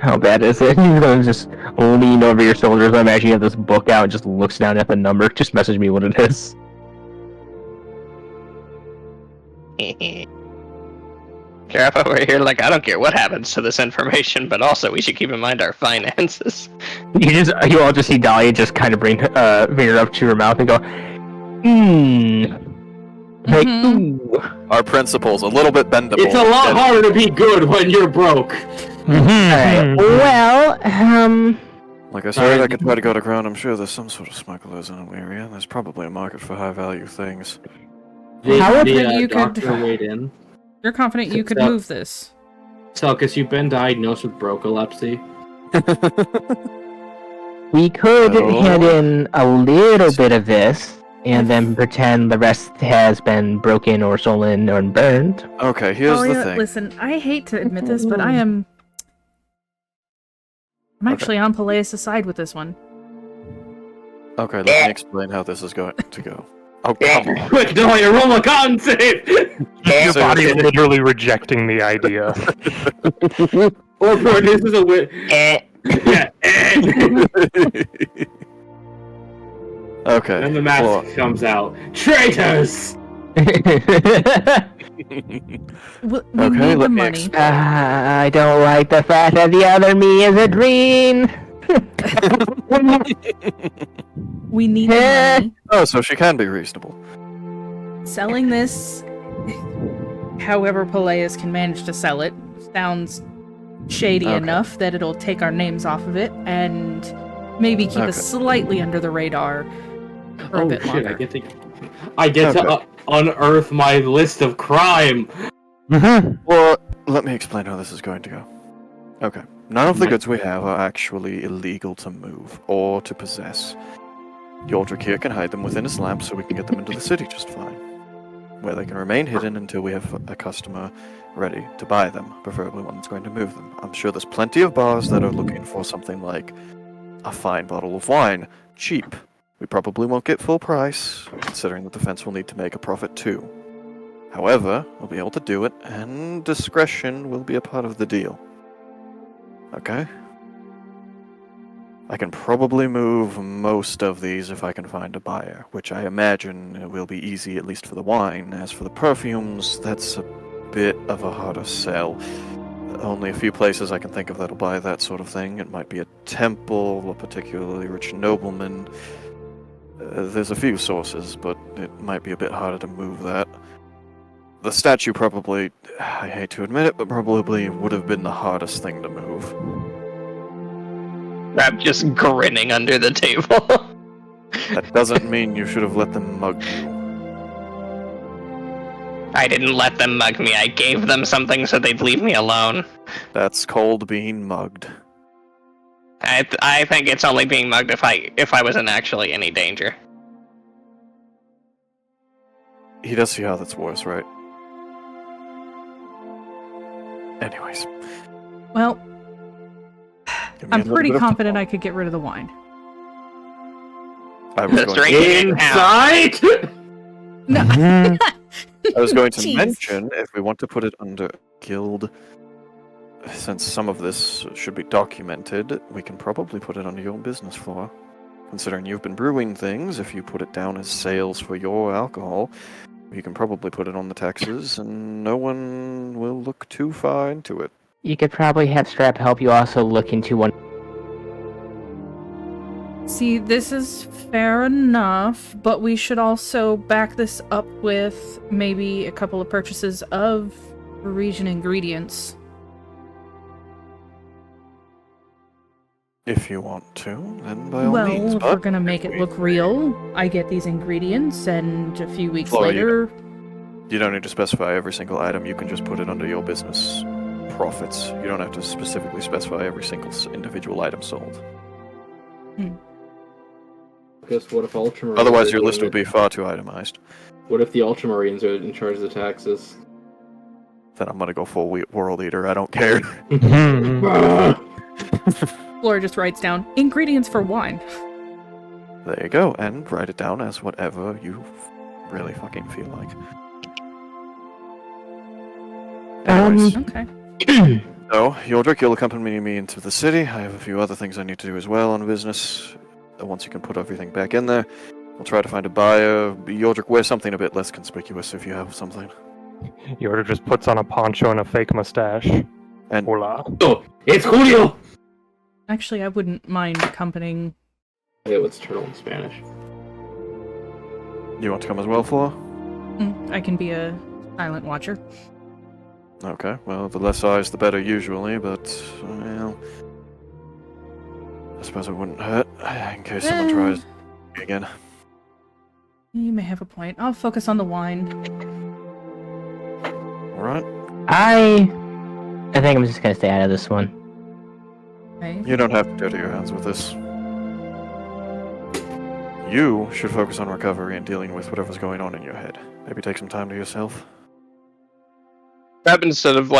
how bad is it? He's going to just lean over your shoulders. I imagine you have this book out and just looks down at the number. Just message me what it is. Careful over here, like I don't care what happens to this information, but also we should keep in mind our finances. You all just see Dahlia just kind of bring finger up to her mouth and go, like, Mhm. ooh. Our principles, a little bit bendable. It's a lot and- harder to be good when you're broke. Alright, well, Like I said, I could try to go to ground. I'm sure there's some sort of smugglers in the area. There's probably a market for high-value things. How the often you could- doctor weighed in. You're confident you could So- move this? Selkus, you've been diagnosed with brocolepsy. we could Oh. hand in a little bit of this and then pretend the rest has been broken or stolen or burned. Okay, here's Dahlia, the thing. listen, I hate to admit this, but I'm actually on Peleus' side with this one. Okay, let me explain how this is going to go. Oh, come on. Quick, Dahlia, roll a con save! Your body Seriously. literally rejecting the idea. Or for this is a win. Yeah. Okay. Then the mask comes out. Traitors! We Okay, need the let me money. I don't like the fact that the other me is a green. We need the money. Oh, so she can be reasonable. Selling this, however Peleus can manage to sell it, sounds shady Okay. enough that it'll take our names off of it and maybe keep us slightly under the radar for a bit longer. I get to unearth my list of crime. Well, let me explain how this is going to go. Okay. None of the goods we have are actually illegal to move or to possess. Yordrick here can hide them within his lamp so we can get them into the city just fine, where they can remain hidden until we have a customer ready to buy them, preferably one that's going to move them. I'm sure there's plenty of bars that are looking for something like a fine bottle of wine, cheap. We probably won't get full price, considering the defense will need to make a profit too. However, we'll be able to do it, and discretion will be a part of the deal. Okay? I can probably move most of these if I can find a buyer, which I imagine will be easy, at least for the wine. As for the perfumes, that's a bit of a harder sell. Only a few places I can think of that'll buy that sort of thing. It might be a temple, a particularly rich nobleman. There's a few sources, but it might be a bit harder to move that. The statue probably, I hate to admit it, but probably would have been the hardest thing to move. I'm just grinning under the table. That doesn't mean you should have let them mug you. I didn't let them mug me. I gave them something so they'd leave me alone. That's called being mugged. I think it's only being mugged if I wasn't actually any danger. He does see how that's worse, right? Anyways. Well, give me a I'm little pretty bit of confident time. I could get rid of the wine. I was That's going right. Inside? No. I was going to Jeez. mention, if we want to put it under guild, since some of this should be documented, we can probably put it under your business floor. Considering you've been brewing things, if you put it down as sales for your alcohol, you can probably put it on the taxes, and no one will look too far into it. You could probably have Strap help you also look into one. See, this is fair enough, but we should also back this up with maybe a couple of purchases of Parisian ingredients. If you want to, then by all means. Well, if we're But gonna make it look real, I get these ingredients, and a few weeks Well, later... you don't need to specify every single item, you can just put it under your business profits. You don't have to specifically specify every single individual item sold. Because what if Ultramarines Otherwise, are your list doing would be far too itemized. What if the Ultramarines are in charge of the taxes? Then I'm gonna go full World Eater, I don't care. Flora just writes down, ingredients for wine. There you go, and write it down as whatever you really fucking feel like. Anyways, Okay. so, Yordrick, you'll accompany me into the city. I have a few other things I need to do as well on business. Once you can put everything back in there, we'll try to find a buyer. Yordrick, wear something a bit less conspicuous if you have something. Yoda just puts on a poncho and a fake mustache. And Hola. Oh, it's Julio! Actually, I wouldn't mind accompanying... Hey, what's turtle in Spanish? you want to come as well, Flora? I can be a silent watcher. Okay, well, the less eyes, the better usually, but, well... I suppose it wouldn't hurt, in case someone tries again. You may have a point. I'll focus on the wine. Alright? I think I'm just gonna stay out of this one. Okay. You don't have to dirty your hands with this. You should focus on recovery and dealing with whatever's going on in your head. Maybe take some time to yourself. Crab, instead of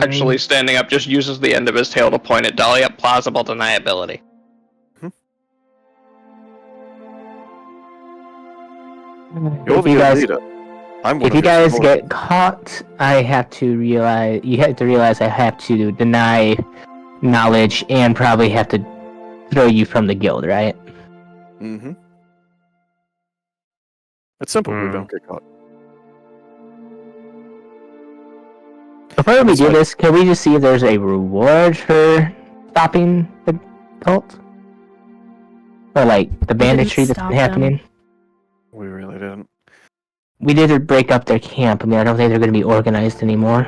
actually standing up, just uses the end of his tail to point at Dahlia. Plausible deniability. You're If the you guys, leader. I'm one if of you your guys subordinates. get caught, you have to realize I have to deny knowledge and probably have to throw you from the guild, right? Mm-hmm. It's simple. We don't get caught. Before we do this, can we just see if there's a reward for stopping the cult? Or like the banditry that's been happening? We really didn't. We did break up their camp. I mean, I don't think they're going to be organized anymore.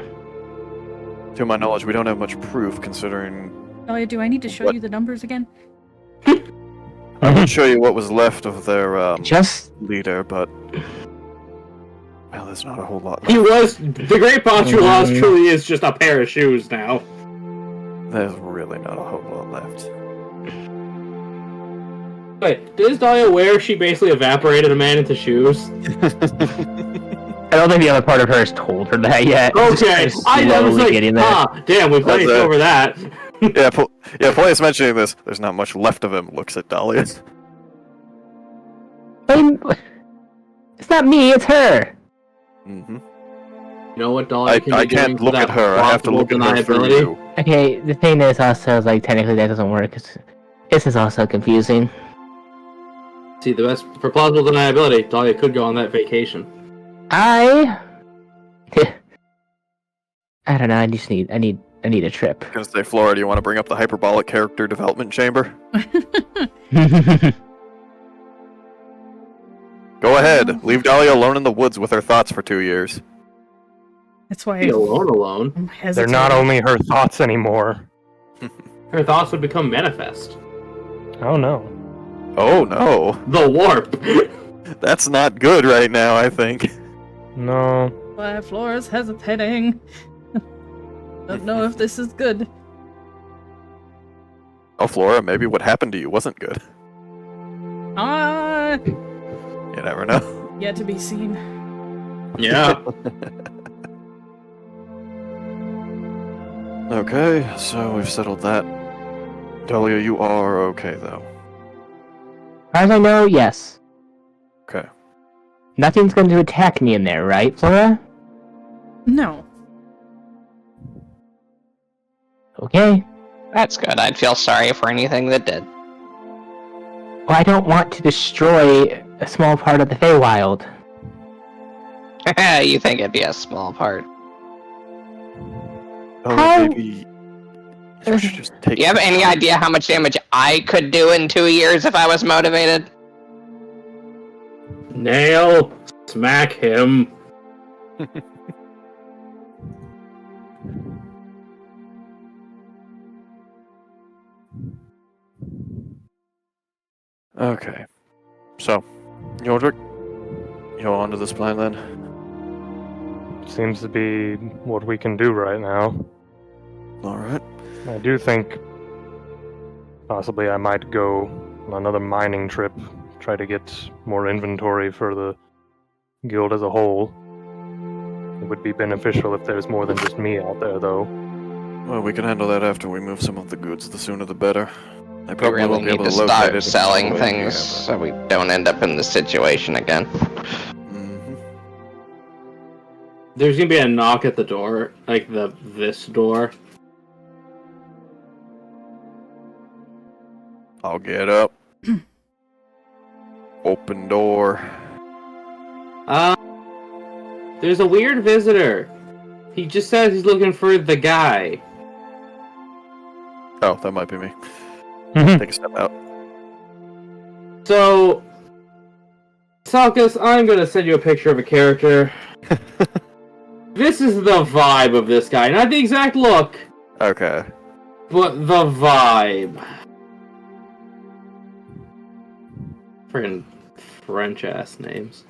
To my knowledge, we don't have much proof considering... Dahlia, do I need to show you the numbers again? I would show you what was left of their leader, but... Well, there's not a whole lot left. He was... The Great Postulas truly is just a pair of shoes now. There's really not a whole lot left. Wait, is Dahlia aware she basically evaporated a man into shoes? I don't think the other part of her has told her that yet. Okay, I was like, damn, we glazed over that. Yeah, Peleus mentioning this. There's not much left of him. Looks at Dahlia. It's not me, it's her. Mm-hmm. You know what, Dahlia? I can't look at her. I have to look at her through you. Okay, the thing is also, like, technically that doesn't work. This is also confusing. See, the best for plausible deniability, Dahlia could go on that vacation. I don't know. I need a trip. I'm gonna say, Flora, do you want to bring up the hyperbolic character development chamber? Go ahead. Leave Dahlia alone in the woods with her thoughts for 2 years. That's why Be alone. I'm hesitating. They're not only her thoughts anymore. Her thoughts would become manifest. Oh no. Oh no. The warp. That's not good right now, I think. No. Why Flora's hesitating. Don't know if this is good. Oh, Flora, maybe what happened to you wasn't good. You never know. Yet to be seen. Yeah. Okay, so we've settled that. Dahlia, you are okay, though. As far as I know, yes. Okay. Nothing's going to attack me in there, right, Flora? No. Okay. That's good. I'd feel sorry for anything that did. Well, I don't want to destroy a small part of the Feywild. You think it'd be a small part? Oh, maybe... You should just take... Do you have any idea how much damage I could do in 2 years if I was motivated? Nail. Smack him. Okay. So, Yordrick, you on to this plan then? Seems to be what we can do right now. Alright. I do think possibly I might go on another mining trip, try to get more inventory for the guild as a whole. It would be beneficial if there's more than just me out there, though. Well, we can handle that after we move some of the goods. The sooner the better. I We probably really won't be need able to to locate start it selling until things so we don't end up in this situation again. There's gonna be a knock at the door, like this door. I'll get up. Open door. There's a weird visitor. He just says he's looking for the guy. Oh, that might be me. Take a step out. So, Salkus, I'm gonna send you a picture of a character. This is the vibe of this guy. Not the exact look, Okay. but the vibe. Friggin' French-ass names.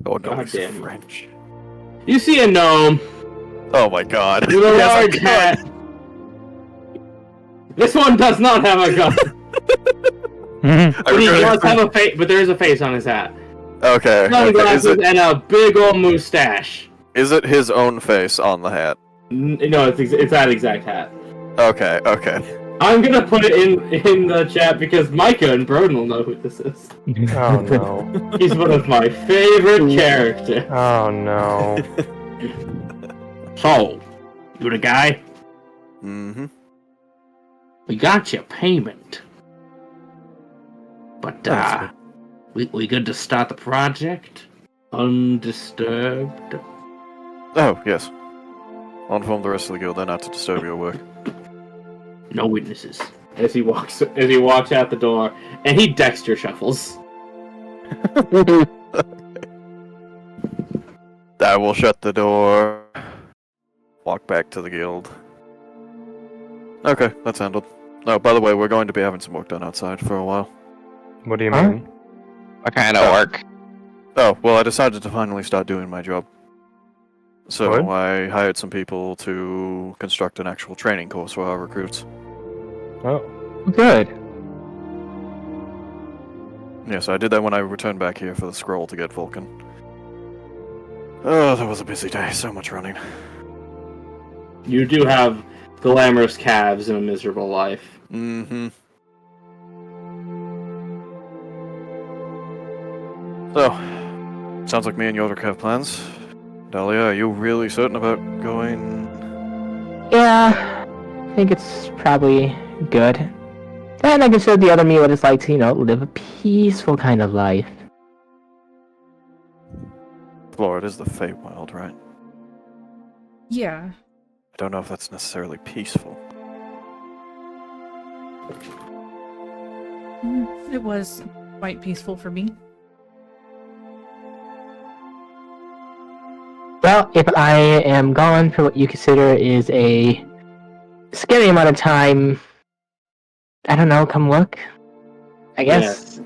Oh no, he's Goddamn. French. You see a gnome Oh my god. with a Yes, I large could. hat. This one does not have a gun. I But he really- does have a face, but there is a face on his hat. Okay. Is Sunglasses and a big old mustache. it his own face on the hat? No, it's that exact hat. Okay. I'm gonna put it in the chat because Micah and Broden will know who this is. Oh no. He's one of my favorite characters. Oh no. So, you the guy? Mm-hmm. We got your payment. But, That's We good to start the project? Undisturbed? Oh, yes. I'll inform the rest of the guild then not to disturb your work. No witnesses. As he walks out the door, and he Dexter shuffles. I will shut the door. Walk back to the guild. Okay, that's handled. Oh, by the way, we're going to be having some work done outside for a while. What do you mean? What kind of work? Oh, well, I decided to finally start doing my job. So What? I hired some people to construct an actual training course for our recruits. Oh. Good. Yes, I did that when I returned back here for the scroll to get Vulcan. Oh, that was a busy day. So much running. You do have glamorous calves and a miserable life. Mm-hmm. So, sounds like me and Yodrik have plans. Dahlia, are you really certain about going? Yeah, I think it's probably good. And I can show the other me what it's like to, live a peaceful kind of life. Florida is the Feywild, right? Yeah. I don't know if that's necessarily peaceful. It was quite peaceful for me. Well, if I am gone for what you consider is a scary amount of time, I don't know, come look. I guess.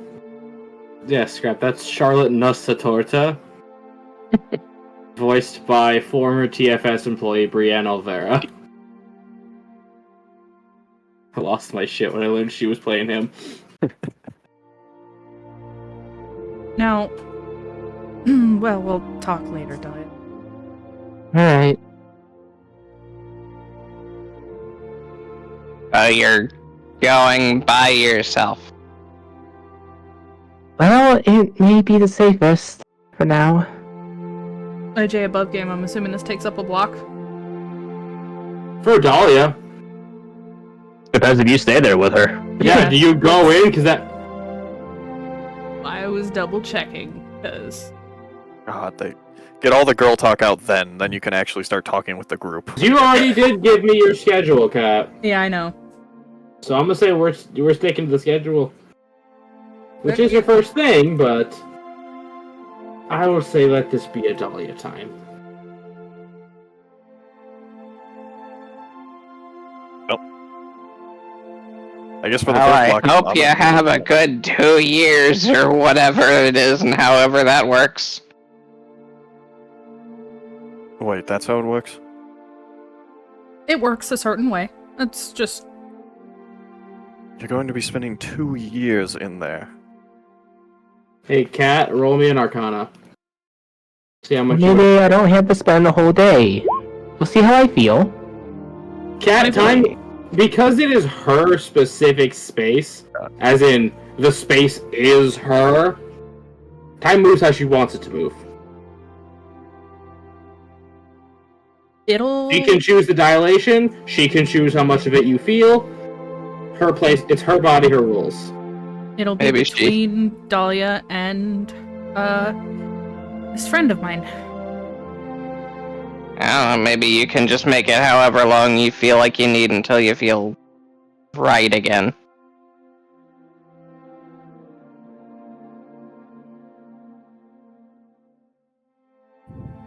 Yes, Scrap. That's Charlotte Nussa-Torta. Voiced by former TFS employee Brienne Olvera. I lost my shit when I learned she was playing him. Now, well, we'll talk later, Dahlia. Alright. You're going by yourself. Well, it may be the safest for now. IJ above game, I'm assuming this takes up a block. For Dahlia. Depends if you stay there with her. Yeah, do you go in? Because that... I was double checking, because... God, they get all the girl talk out then you can actually start talking with the group. You already did give me your schedule, Kat. Yeah, I know. So I'm gonna say we're sticking to the schedule. Which is your first thing, but... I will say let this be a Dahlia time. I guess for the Well, first I block, hope you have a good 2 years or whatever it is and however that works. Wait, that's how it works? It works a certain way. It's just... You're going to be spending 2 years in there. Hey, Kat, roll me an Arcana. See how much Maybe I don't have to spend the whole day. We'll see how I feel. Cat time, because it is her specific space, as in the space is her, time moves how she wants it to move. It'll... She can choose the dilation, she can choose how much of it you feel. Her place, it's her body, her rules. It'll be Maybe between Dahlia and, this friend of mine. I don't know, maybe you can just make it however long you feel like you need until you feel right again.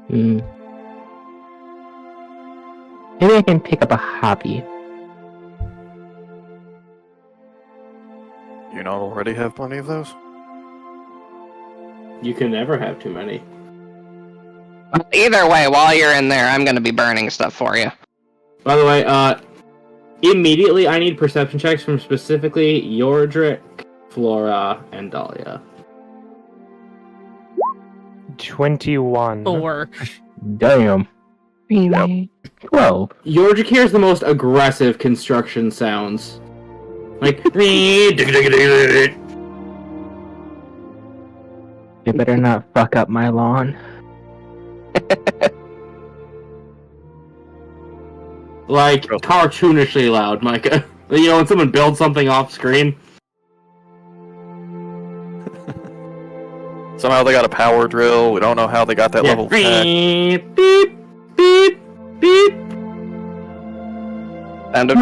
Maybe I can pick up a hobby. You not already have plenty of those? You can never have too many. Either way, while you're in there, I'm gonna be burning stuff for you. By the way, immediately I need perception checks from specifically Yordrick, Flora, and Dahlia. 21. 4. Damn. 12. Yordrick hears the most aggressive construction sounds. Like... You better not fuck up my lawn. Like, cartoonishly loud, Micah. You know, when someone builds something off screen. Somehow they got a power drill. We don't know how they got that level. Beep, beep, beep, beep. Sound of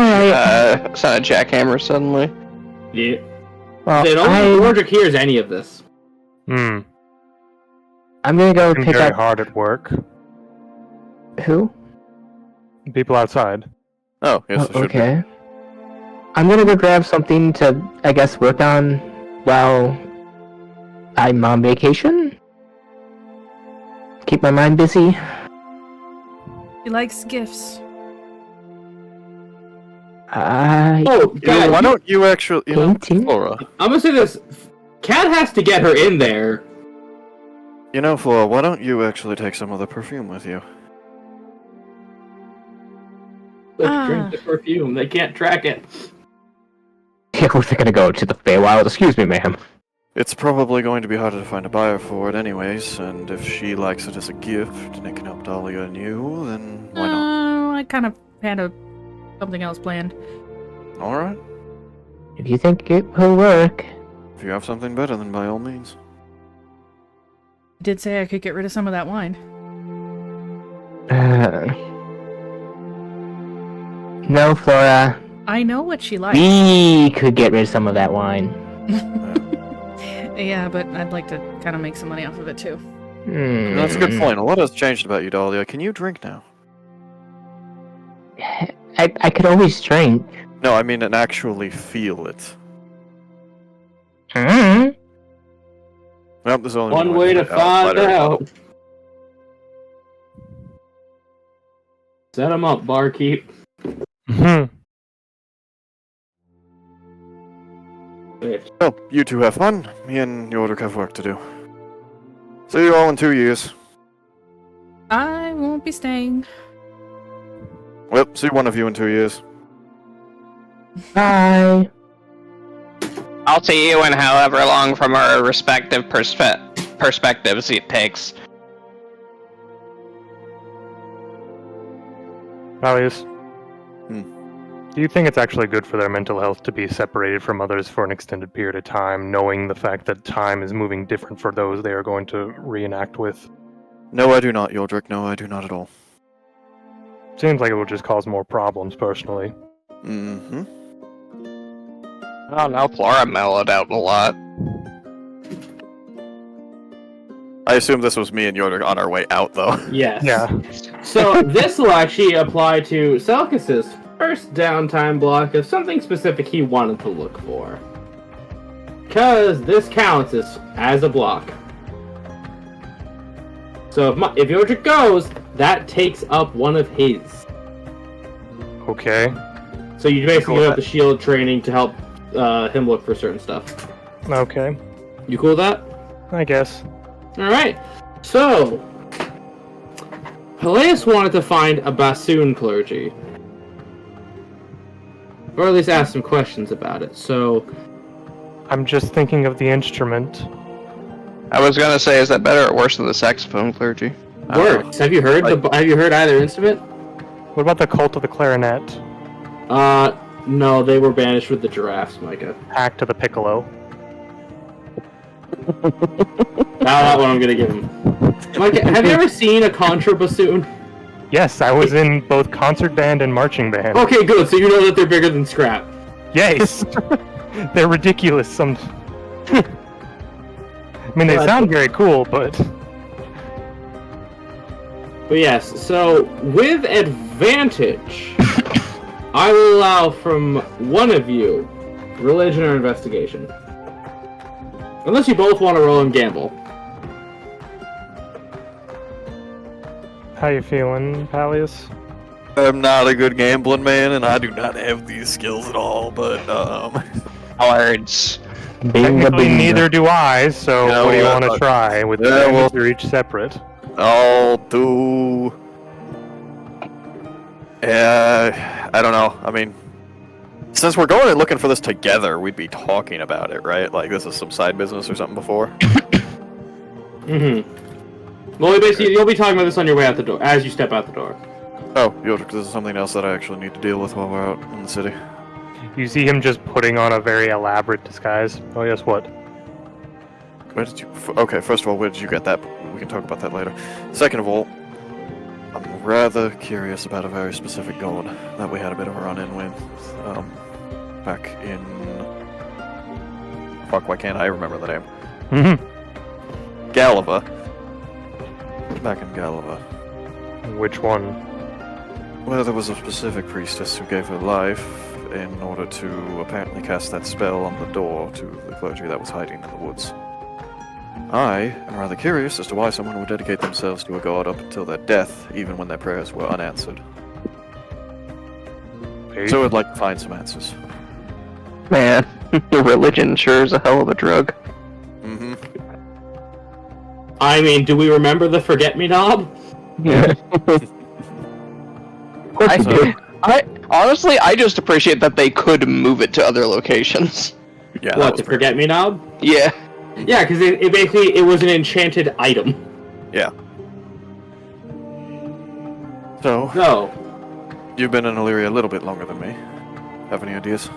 jackhammer suddenly. Yeah. Well, They don't think Roderick hears any of this. Hmm. I'm gonna go Been pick very up hard at work. who? People outside. Oh, yes, it should Okay. I'm gonna go grab something to, I guess, work on while I'm on vacation. Keep my mind busy. He likes gifts. Oh, be. God, Why don't you actually, Painting? Flora? I'm gonna say this. Cat has to get her in there. Flora, why don't you actually take some of the perfume with you? Like, drink the perfume. They can't track it. Yeah, we're gonna go to the Feywild. Excuse me, ma'am. It's probably going to be harder to find a buyer for it anyways, and if she likes it as a gift and it can help Dahlia and you, then why not? I kind of had something else planned. Alright. If you think it will work. If you have something better, then by all means. I did say I could get rid of some of that wine. No, Flora. I know what she likes. We could get rid of some of that wine. Yeah, but I'd like to kind of make some money off of it too. That's a good point. A lot has changed about you, Dahlia. Can you drink now? I could always drink. No, I mean and actually feel it. Hmm. Nope, there's only One way to find out. Set him up, barkeep. Hmm. Well, you two have fun. Me and Yorduk have work to do. See you all in 2 years. I won't be staying. Well, see one of you in 2 years. Bye. I'll see you in however long from our respective perspectives it takes. Values. Hmm. Do you think it's actually good for their mental health to be separated from others for an extended period of time, knowing the fact that time is moving different for those they are going to reenact with? No, I do not, Yordrik. No, I do not at all. Seems like it would just cause more problems, personally. Mm-hmm. Oh, now Flora mellowed out a lot. I assume this was me and Yordrik on our way out, though. Yes. Yeah. So this will actually apply to Selkis's first downtime block of something specific he wanted to look for. Because this counts as a block. So if Yordrik goes, that takes up one of his. Okay. So you basically give up the shield training to help him look for certain stuff. Okay. You cool with that? I guess. Alright. So Peleus wanted to find a bassoon clergy. Or at least ask some questions about it. So I'm just thinking of the instrument. I was gonna say, is that better or worse than the saxophone clergy? works. Have you heard have you heard either instrument? What about the cult of the clarinet? No, they were banished with the giraffes, Micah. Hack to the piccolo. Now that one I'm gonna give him. Micah, have you ever seen a contra bassoon? Yes, I was in both concert band and marching band. Okay, good. So you know that they're bigger than scrap. Yes! They're ridiculous some... I mean, they sound very cool, but... But yes, so with advantage, I will allow from one of you religion or investigation. Unless you both want to roll and gamble. How you feeling, Palius? I'm not a good gambling man, and I do not have these skills at all, but, Words. Technically, neither do I, so You know what do you what? want to try? With Yeah, the well- they're each separate. I'll do... Yeah, I don't know. I mean, since we're going and looking for this together, we'd be talking about it, right? Like, this is some side business or something before? Mm-hmm. Well, basically, you'll be talking about this on your way out the door, as you step out the door. Oh, Yodrik, this is something else that I actually need to deal with while we're out in the city. You see him just putting on a very elaborate disguise. Oh, yes, what? Where did you? Okay, first of all, where did you get that? We can talk about that later. Second of all, I'm rather curious about a very specific god that we had a bit of a run-in with, back in. Fuck, why can't I remember the name? Mm-hmm. Gallava. Back in Gallava. Which one? Well, there was a specific priestess who gave her life in order to apparently cast that spell on the door to the clergy that was hiding in the woods. I am rather curious as to why someone would dedicate themselves to a god up until their death, even when their prayers were unanswered. So I'd like to find some answers. Man, religion sure is a hell of a drug. Mm-hmm. I mean, do we remember the forget-me-knob? Yeah. Of course you do. Honestly, I just appreciate that they could move it to other locations. Yeah, What, the forget-me-knob? Yeah. Yeah, because it basically, it was an enchanted item. Yeah. So, No. you've been in Illyria a little bit longer than me. Have any ideas?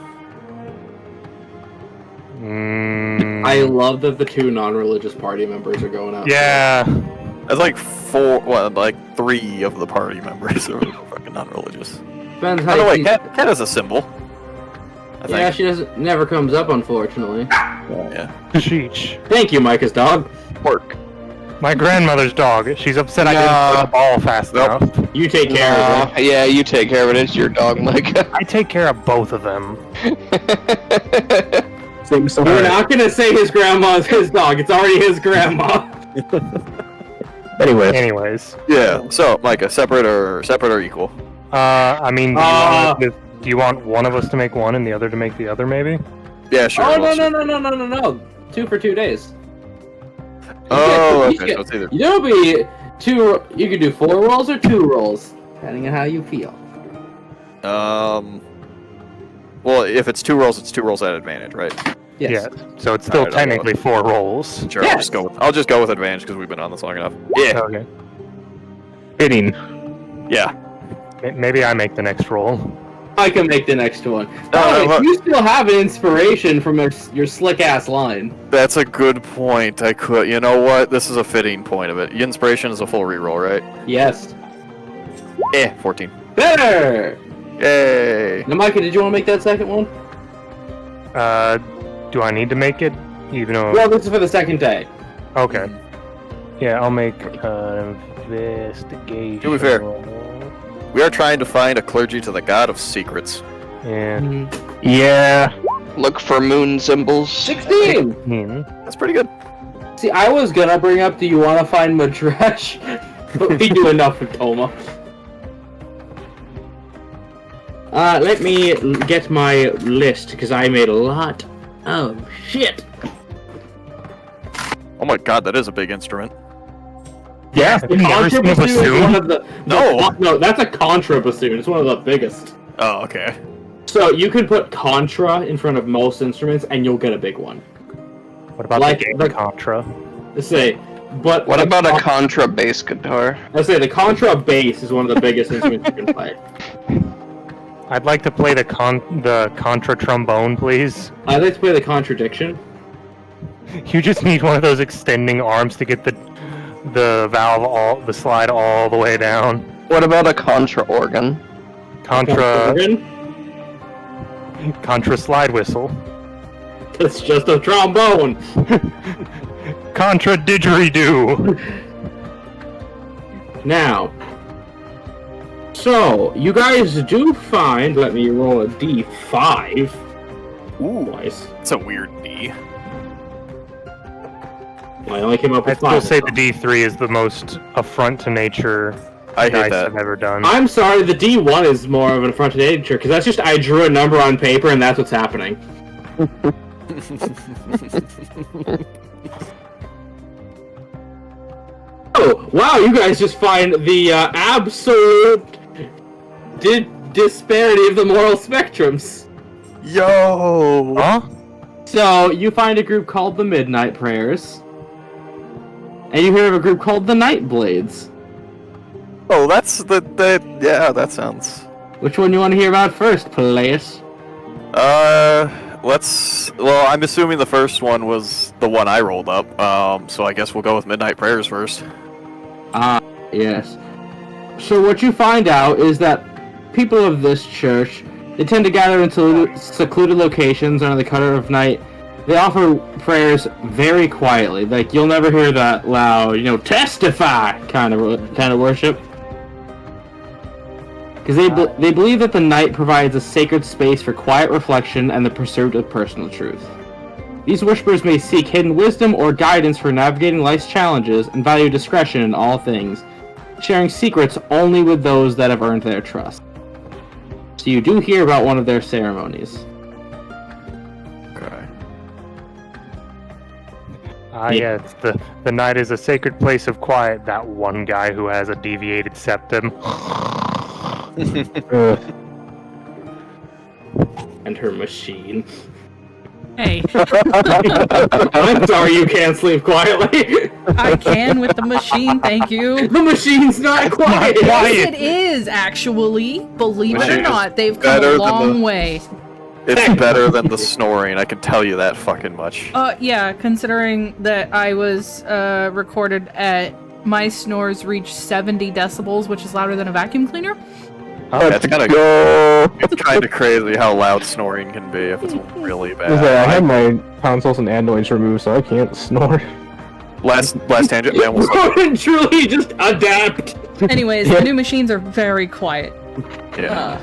I love that the two non-religious party members are going out. Yeah. There's like 3 of the party members are fucking non-religious. Depends By how the way, you... Cat is a symbol. I Yeah, think. she doesn't. Never comes up, unfortunately. Yeah. Sheesh. Thank you, Micah's dog. Work. My grandmother's dog. She's upset I didn't throw the ball fast Nope. enough. You take care of it. Yeah, you take care of it. It's your dog, Micah. I take care of both of them. Same story. We're not gonna say his grandma's his dog. It's already his grandma. Anyways. Anyways. Yeah. So, Micah, separate or equal? I mean, do you want one of us to make one and the other to make the other, maybe? Yeah, sure. Oh well, no! 2 for 2 days. Oh, You okay. get- So it's either. There'll be 2. You can do 4 rolls or 2 rolls, depending on how you feel. Well, if it's 2 rolls, it's 2 rolls at advantage, right? Yes. Yeah. So it's still Alright, I'll go. technically 4 rolls. Sure. Yes. I'll just go with advantage because we've been on this long enough. Yeah. Okay. Fitting. Yeah. Maybe I make the next roll. I can make the next one. No, no, You still have an inspiration from your slick ass line. That's a good point. I could. You know what? This is a fitting point of it. Inspiration is a full reroll, right? Yes. 14. Better. Yay. Now, Micah, did you want to make that second one? Do I need to make it? Even though... Well, this is for the second day. Okay. Yeah, I'll make investigation. To be fair. We are trying to find a clergy to the god of secrets. Yeah. Yeah. Look for moon symbols. 16. That's pretty good. See, I was gonna bring up, do you want to find Madresh? But we do enough with Toma. Let me get my list, because I made a lot of shit. Oh my god, that is a big instrument. Yeah. Have you never seen a Contra bassoon is one bassoon? of the... No. No, that's a contra bassoon. It's one of the biggest. Oh, okay. So you can put contra in front of most instruments, and you'll get a big one. What about Like the game the- Contra? Let's say, but What the about a con- contra bass guitar? Let's say the contra bass is one of the biggest instruments you can play. I'd like to play the Contra trombone, please. I'd like to play the contradiction. You just need one of those extending arms to get the slide all the way down. What about a contra organ? Contra Organ? slide whistle. It's just a trombone. Contra didgeridoo. Now, so you guys do find. Let me roll a d5 Ooh, twice. that's a weird D. I only came up with I'd still 5. say the D3 is the most affront to nature I hate dice that. I've ever done. I'm sorry, the D1 is more of an affront to nature because that's just I drew a number on paper and that's what's happening. Oh, wow, you guys just find the absolute disparity of the moral spectrums. Yo! Huh? So, you find a group called the Midnight Prayers, and you hear of a group called the Night Blades. Oh, that's yeah, that sounds... Which one you want to hear about first, Peleus? Well, I'm assuming the first one was the one I rolled up. So I guess we'll go with Midnight Prayers first. Yes. So what you find out is that people of this church, they tend to gather into secluded locations under the cover of night. They offer prayers very quietly. Like, you'll never hear that loud, testify kind of worship. Because they believe that the night provides a sacred space for quiet reflection and the pursuit of personal truth. These worshippers may seek hidden wisdom or guidance for navigating life's challenges and value discretion in all things, sharing secrets only with those that have earned their trust. So you do hear about one of their ceremonies. Okay. Yes, the night is a sacred place of quiet. That one guy who has a deviated septum. And her machine. Hey, I'm sorry you can't sleep quietly. I can with the machine, thank you. The machine's not quiet. Yes, it is, actually. Believe it or Machine not, is they've come better a than long the- way. It's better than the snoring, I can tell you that fucking much. Yeah, considering that I was recorded at my snores reach 70 decibels, which is louder than a vacuum cleaner. It's kind of crazy how loud snoring can be if it's really bad. I had my tonsils and adenoids removed, so I can't snore. Last tangent, man. We'll Truly just adapt. Anyways, the new machines are very quiet. yeah.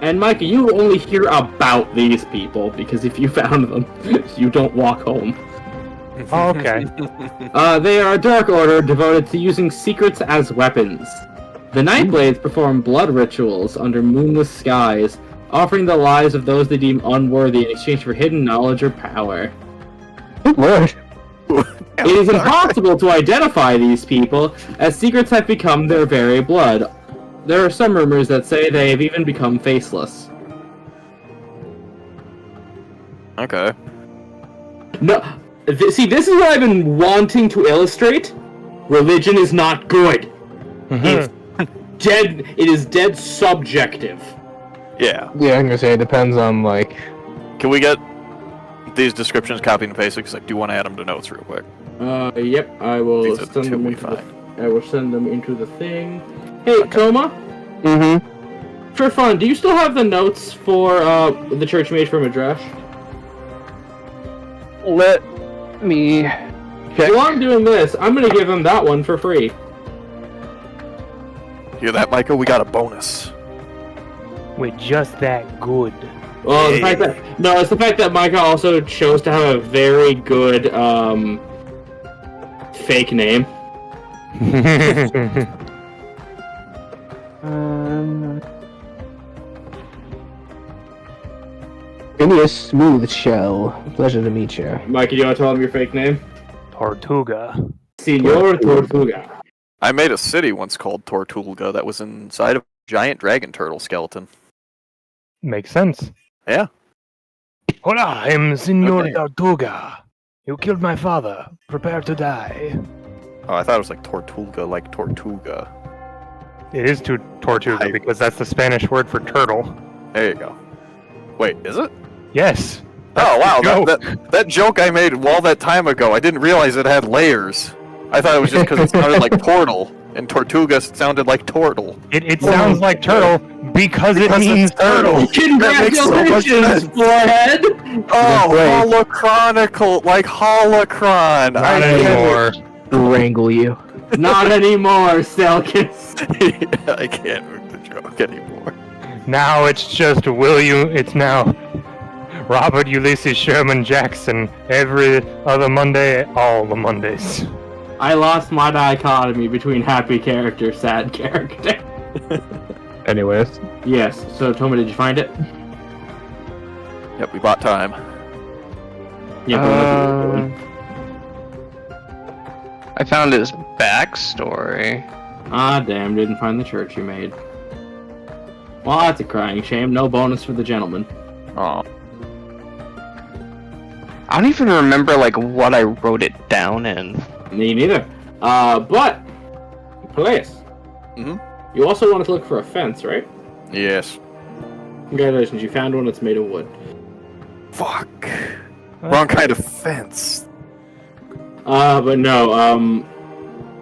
And Micah, you only hear about these people because if you found them, you don't walk home. Oh, okay. They are a dark order devoted to using secrets as weapons. The Nightblades perform blood rituals under moonless skies, offering the lives of those they deem unworthy in exchange for hidden knowledge or power. Good lord. It is impossible to identify these people, as secrets have become their very blood. There are some rumors that say they have even become faceless. Okay. No, see, this is what I've been wanting to illustrate. Religion is not good. It's dead. It is dead subjective. Yeah. Yeah, I'm gonna say it depends on, like... Can we get these descriptions copied and pasted? Because I do want to add them to notes real quick. Yep, I will These are send two them we into find. I will send them into the thing. Hey, Toma, Mm-hmm. for fun, do you still have the notes for the church made from Address? Let me check. While I'm doing this, I'm gonna give them that one for free. Hear that, Micah? We got a bonus. We're just that good. Well, the fact that it's the fact that Micah also chose to have a very good fake name. Give me a smooth shell. Pleasure to meet you. Micah, do you want to tell them your fake name? Tortuga. Senor Tortuga. I made a city once called Tortuga that was inside of a giant dragon turtle skeleton. Makes sense. Yeah. Hola, I'm Senor Okay. Tortuga. You killed my father. Prepare to die. Oh, I thought it was like Tortuga, like Tortuga. It is Tortuga because that's the Spanish word for turtle. There you go. Wait, is it? Yes. Oh wow, joke. that joke I made all that time ago, I didn't realize it had layers. I thought it was just because it sounded like portal, and Tortuga sounded like turtle. It sounds like turtle because it means turtle. Congratulations, forehead! Oh, Great. holochronicle, like holocron. Not I get it. anymore. Wrangle you. Not anymore, Selkis. I can't make the joke anymore. Now it's just it's now Robert Ulysses Sherman Jackson every other Monday, all the Mondays. I lost my dichotomy between happy character, sad character. Anyways. Yes, so Toma, did you find it? Yep, we bought time. Yeah, I found his backstory. Ah, damn, didn't find the church you made. Well, that's a crying shame. No bonus for the gentleman. Oh, I don't even remember what I wrote it down in. Me neither. But, Peleus. Mhm. You also wanted to look for a fence, right? yes. Congratulations, you found one that's made of wood. Fuck. Wrong kind of fence. But no,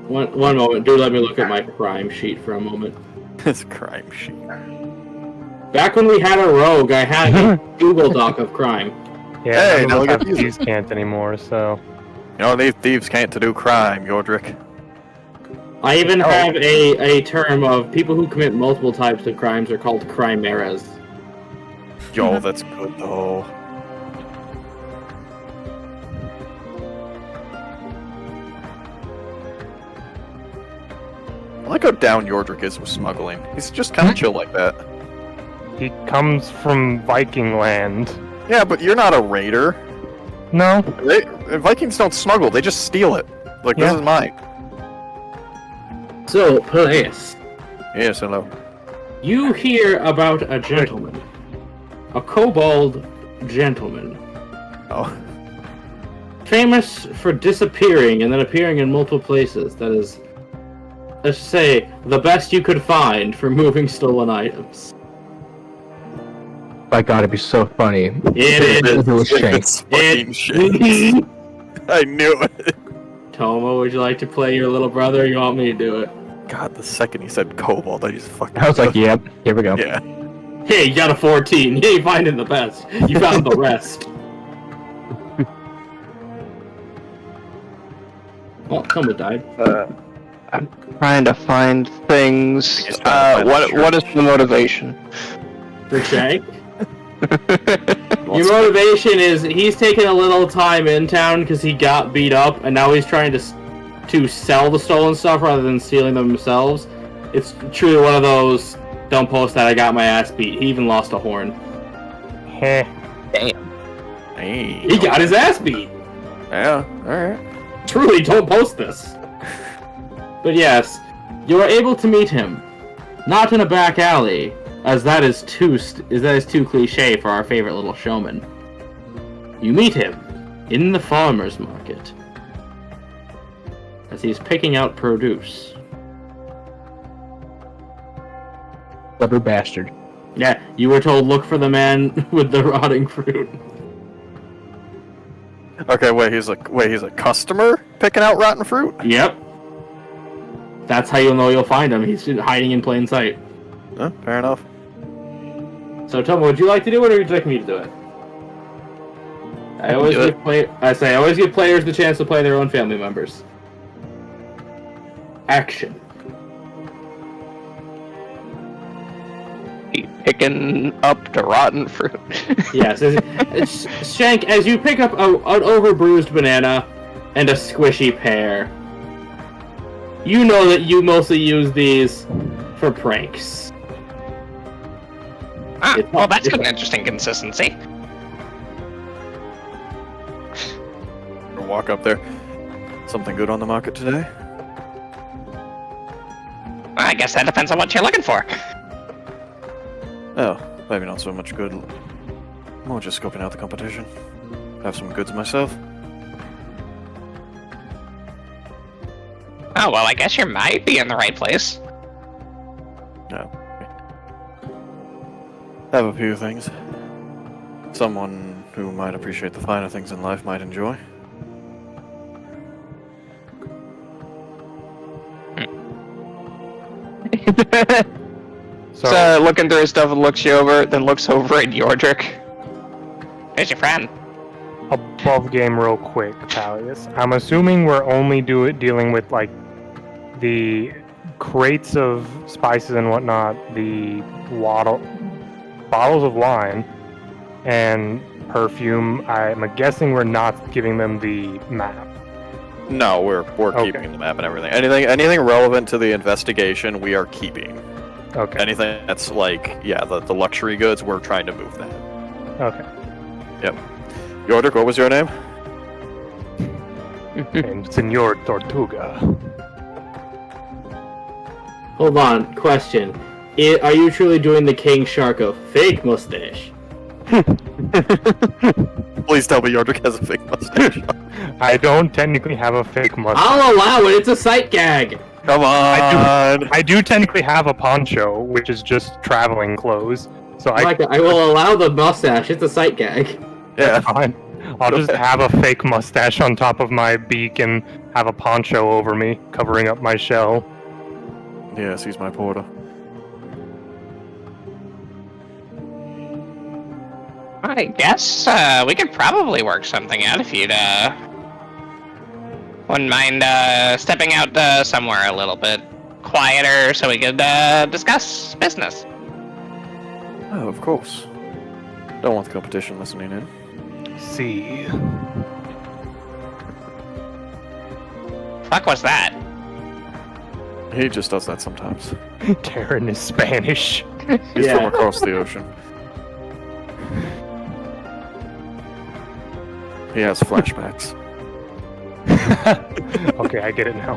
one moment. Do let me look at my crime sheet for a moment. This crime sheet. Back when we had a rogue, I had a Google Doc of crime. Yeah, Hey, none now of look us at have these. thieves can't anymore, so... You know, these thieves can't to do crime, Yordrick. I even have a term of people who commit multiple types of crimes are called crimeras. Yo, that's good though. I like how down Yordrick is with smuggling. He's just kind of chill like that. He comes from Viking land. Yeah, but you're not a raider. No? Vikings don't smuggle, they just steal it. Like, Yeah. this is mine. So, Peleus, Yes, hello. you hear about a gentleman. A kobold gentleman. Oh. Famous for disappearing and then appearing in multiple places. That is, let's say, the best you could find for moving stolen items. My God, it'd be so funny. It If it was Shank. It's fucking shit. is. I knew it. Tomo, would you like to play your little brother? Or you want me to do it? God, the second he said kobold, I just fucking... I was like, yep, here we go. Yeah. Hey, you got a 14. You ain't finding the best. You found the rest. Oh, someone died. I'm trying to find things. He's trying to find What is the motivation? For Shank? Your motivation is he's taking a little time in town because he got beat up, and now he's trying to sell the stolen stuff rather than stealing them themselves. It's truly one of those, don't post that, I got my ass beat. He even lost a horn. Heh. Hey. He got his ass beat! Yeah, alright. Truly, don't post this. But yes, you are able to meet him. Not in a back alley, as that is too cliche for our favorite little showman. You meet him in the farmer's market as he's picking out produce. Clever bastard. Yeah, you were told look for the man with the rotting fruit. Okay, he's a customer picking out rotten fruit? Yep. That's how you'll know you'll find him. He's hiding in plain sight. Fair enough. So, Tomo, would you like to do it, or would you like me to do it? I always give players the chance to play their own family members. Action. Picking up the rotten fruit. Yes, Shank, as you pick up an overbruised banana and a squishy pear, you know that you mostly use these for pranks. Well, that's an interesting consistency. Walk up there. Something good on the market today? I guess that depends on what you're looking for. Oh, maybe not so much good. More just scoping out the competition. Have some goods myself. Oh, well, I guess you might be in the right place. No. Have a few things. Someone who might appreciate the finer things in life might enjoy. So, looking through his stuff and looks you over, then looks over at Yordrick. There's your friend. Above game real quick, Palius. I'm assuming we're only dealing with, like, the crates of spices and whatnot, the bottles of wine, and perfume. I'm guessing we're not giving them the map. No, we're Okay. keeping the map and everything. Anything relevant to the investigation, we are keeping. Okay. Anything that's like, yeah, the luxury goods, we're trying to move that. Okay. Yordrick, what was your name? And Senor Tortuga. Hold on, question. Are you truly doing the King Sharko fake mustache? Please tell me Yordrick has a fake mustache. I don't technically have a fake mustache. I'll allow it, it's a sight gag! Come on! I do technically have a poncho, which is just traveling clothes. So I will allow the mustache, it's a sight gag. Yeah. Fine. I'll just have a fake mustache on top of my beak and have a poncho over me, covering up my shell. Yes, he's my porter. I guess we could probably work something out if you'd wouldn't mind stepping out somewhere a little bit quieter so we could discuss business. Oh, of course. Don't want the competition listening in. See. Fuck was that? He just does that sometimes. Terran is Spanish. He's from across the ocean. He has flashbacks. Okay, I get it now.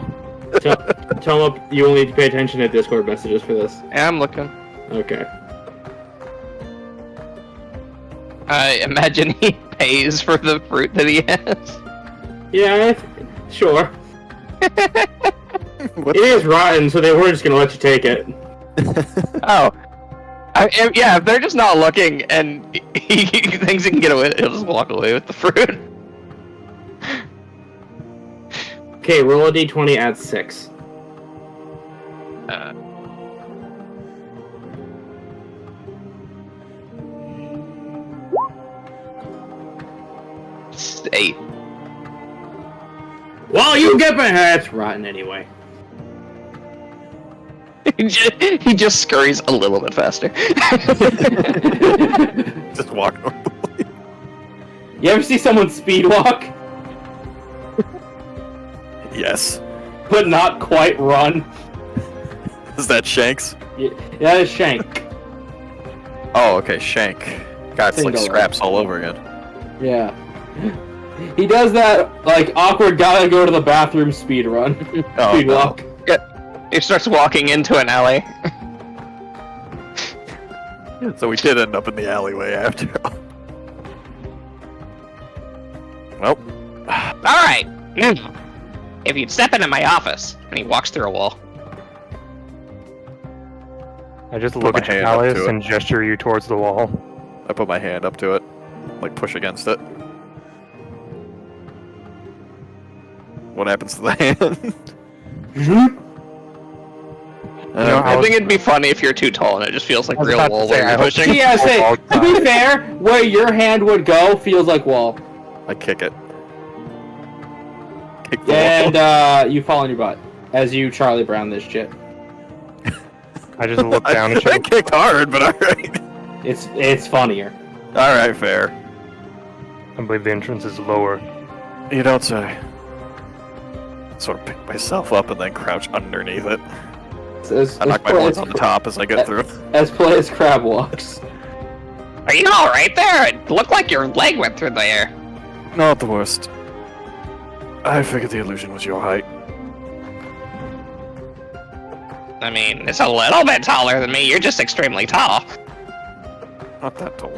Tell him you only need to pay attention to Discord messages for this. Yeah, I'm looking. Okay. I imagine he pays for the fruit that he has. Yeah, sure. What? It is rotten, so they were just gonna let you take it. Oh. Yeah, if they're just not looking and he thinks he can get away, he'll just walk away with the fruit. Okay, roll a d20, add 6. Eight. Well, you get my head. It's rotten anyway. He just scurries a little bit faster. Just walk normally. You ever see someone speed walk, Yes. but not quite run? Is that Shanks? Yeah, that is Shank. Oh, okay, Shank. God, it's like Single scraps all over again. Yeah. He does that, like, awkward gotta go to the bathroom speed run. Oh, Speed no. walk. He starts walking into an alley. So we did end up in the alleyway after all. Well, Alright. If you'd step into my office. And he walks through a wall. I just Put look my at hand up Alice to it. and gesture you towards the wall. I put my hand up to it. Like, push against it. What happens to the hand? I think it'd be funny if you're too tall and it just feels like I was real about to wall say, where I you're hope- pushing. Yeah, say, Wall to be fair, where your hand would go feels like wall. I kick it. Kick the And, wall. you fall on your butt. As you Charlie Brown this shit. I just look down at I you. kicked hard, but alright. It's funnier. Alright, fair. I believe the entrance is lower. You don't say. Sort of pick myself up and then crouch underneath it. I knock my horns on the top as I get through. As play as crab walks. Are you alright there? It looked like your leg went through there. Not the worst. I figured the illusion was your height. I mean, it's a little bit taller than me. You're just extremely tall. Not that tall.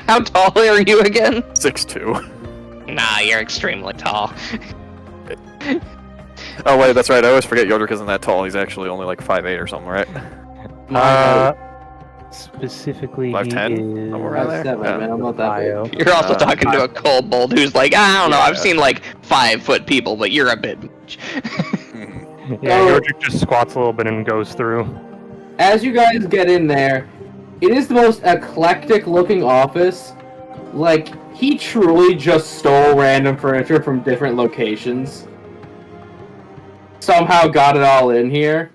How tall are you again? 6'2". Nah, you're extremely tall. Oh wait, that's right. I always forget Yodrick isn't that tall. He's actually only like 5'8" or something, right? Specifically, 5'10"? he Somewhere is... around there? 5'7", Yeah. man. I'm not that Bio. big. You're also talking to a kobold who's like, I don't know, I've Yeah. seen like 5-foot people, but you're a bit much. Yeah, Oh. Yordrik just squats a little bit and goes through. As you guys get in there, it is the most eclectic looking office. Like, he truly just stole random furniture from different locations. Somehow got it all in here.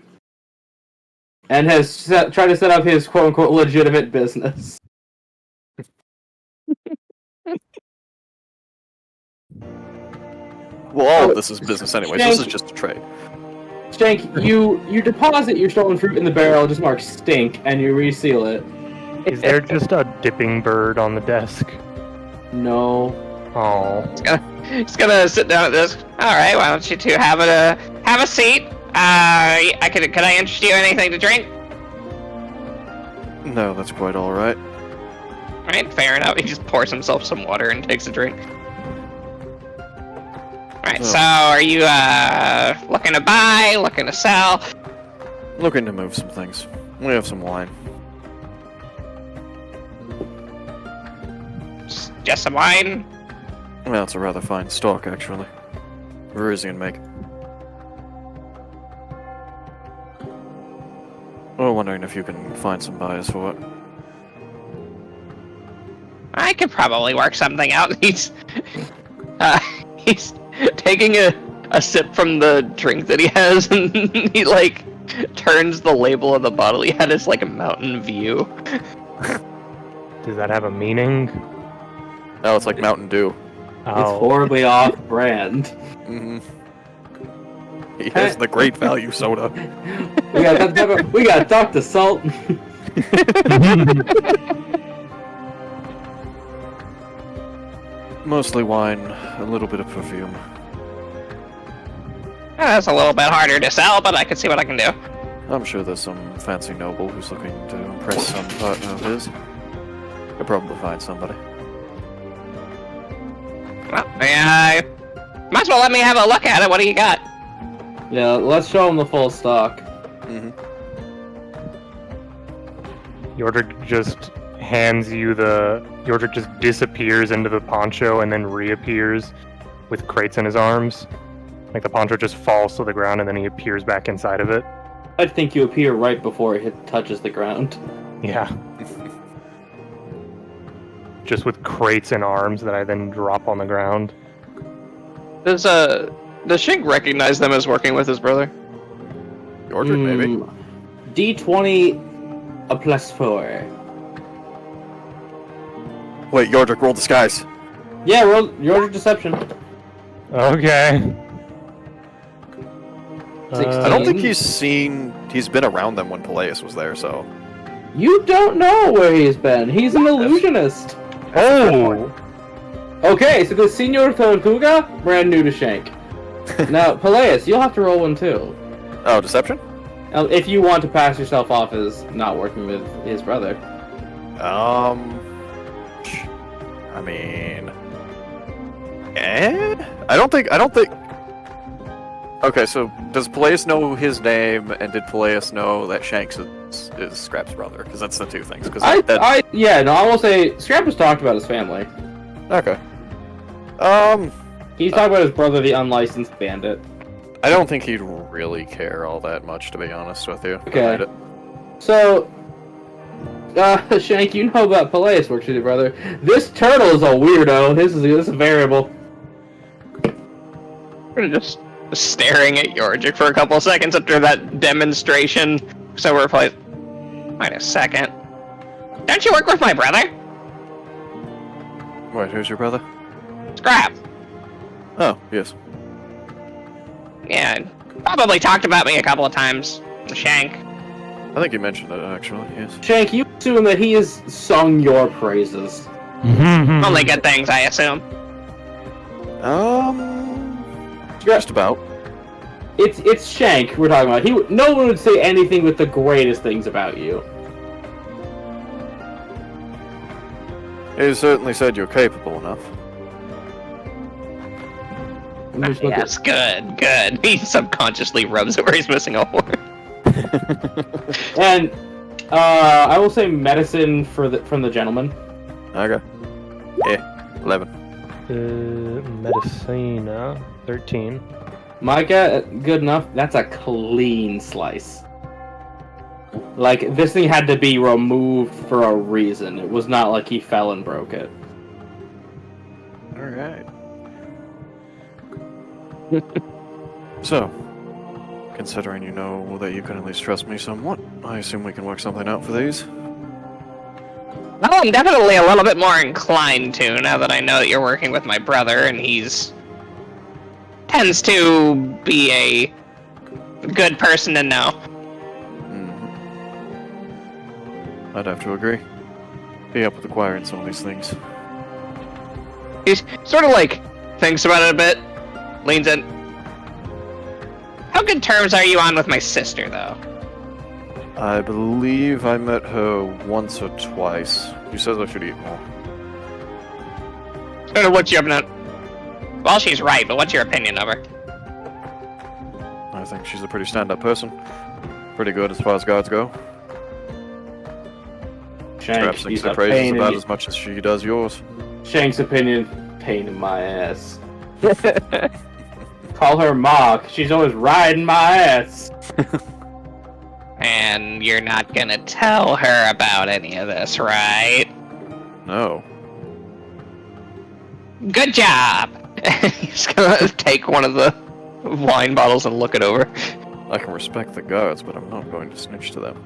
And has tried to set up his quote-unquote legitimate business. Well, all of this is business anyways. This is Shank. just a trade. Stank, you deposit your stolen fruit in the barrel, just marked stink, and you reseal it. Is there just a dipping bird on the desk? No. Oh. Just gonna sit down at this. Alright, why don't you two have a seat? Can I interest you in anything to drink? No, that's quite alright. Alright, fair enough. He just pours himself some water and takes a drink. Alright, Oh. so are you looking to buy, looking to sell? Looking to move some things. We have some wine. Just some wine? Well, it's a rather fine stock, actually. Verusian make. Well, wondering if you can find some buyers for it. I could probably work something out. He's taking a sip from the drink that he has, and he like turns the label of the bottle he had as like a Mountain View. Does that have a meaning? Oh, it's like Mountain Dew. It's Oh. horribly off-brand. Mm-hmm. He has the great value soda. We got Dr. Salt. Mostly wine, a little bit of perfume. That's a little bit harder to sell, but I can see what I can do. I'm sure there's some fancy noble who's looking to impress some partner of his. Could probably find somebody. Well, might as well let me have a look at it. What do you got? Yeah, let's show him the full stock. Mm-hmm. Yordrick just hands you the... Yordrick just disappears into the poncho and then reappears with crates in his arms. Like the poncho just falls to the ground and then he appears back inside of it. I think you appear right before it touches the ground. Yeah. Just with crates and arms that I then drop on the ground. Does Shink recognize them as working with his brother? Yordrick, maybe? D20 a +4. Wait, Yordrick, roll disguise. Yeah, roll your deception. Okay. I don't think he's been around them when Peleus was there, so... You don't know where he's been. He's an illusionist. Oh! Okay, so the Senor Tortuga, brand new to Shank. Now, Peleus, you'll have to roll one too. Oh, deception? If you want to pass yourself off as not working with his brother. I mean... I don't think... Okay, so does Peleus know his name, and did Peleus know that Shanks is Scrap's brother? Because that's the two things. I will say, Scrap has talked about his family. Okay. He's talking about his brother, the unlicensed bandit. I don't think he'd really care all that much, to be honest with you. Okay. So, Shank, you know about Peleus works with your brother. This turtle is a weirdo. This is a variable. We're just staring at Yordrick for a couple of seconds after that demonstration. So we're like, wait a second. Don't you work with my brother? Wait, who's your brother? Scrap. Oh, yes. Yeah, probably talked about me a couple of times. Shank. I think you mentioned it, actually, yes. Shank, you assume that he has sung your praises. Only good things, I assume. Just about. It's Shank we're talking about. No one would say anything but the greatest things about you. He certainly said you're capable enough. Yes, good. He subconsciously rubs it where he's missing a horn. And I will say medicine from the gentleman. Okay. Yeah, 11. Medicina, 13. Micah, good enough. That's a clean slice. Like, this thing had to be removed for a reason. It was not like he fell and broke it. Alright. So, considering you know that you can at least trust me somewhat, I assume we can work something out for these. Well, I'm definitely a little bit more inclined to, now that I know that you're working with my brother, and tends to be a good person to know. I'd have to agree. Be up with acquiring some of these things. He sort of like thinks about it a bit, leans in. How good terms are you on with my sister, though? I believe I met her once or twice. She says I should eat more. Sort of what's your opinion? Well, she's right, but what's your opinion of her? I think she's a pretty stand-up person. Pretty good as far as guards go. Shank, Scrap sings her praises about as much as she does yours. Shank's opinion, pain in my ass. Call her Ma, 'cause she's always riding my ass. And you're not gonna tell her about any of this, right? No. Good job! He's gonna take one of the wine bottles and look it over. I can respect the guards, but I'm not going to snitch to them.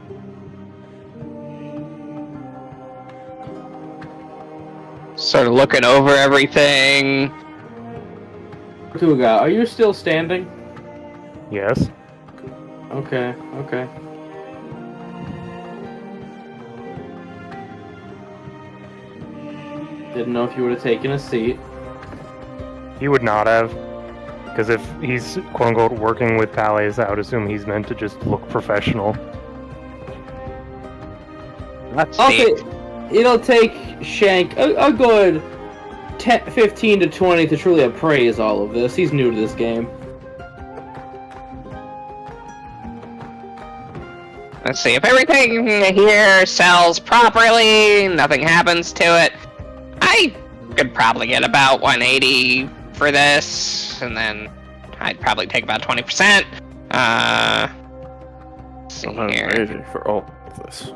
Sort of looking over everything. Tortuga, are you still standing? Yes. Okay. Didn't know if you would have taken a seat. He would not have. Because if he's quote unquote working with Palais, I would assume he's meant to just look professional. Let's Okay, see. it'll take Shank a good 15 to 20 to truly appraise all of this. He's new to this game. Let's see, if everything here sells properly, nothing happens to it, I could probably get about 180 for this, and then I'd probably take about 20%. Let's see here. 180 for all of this.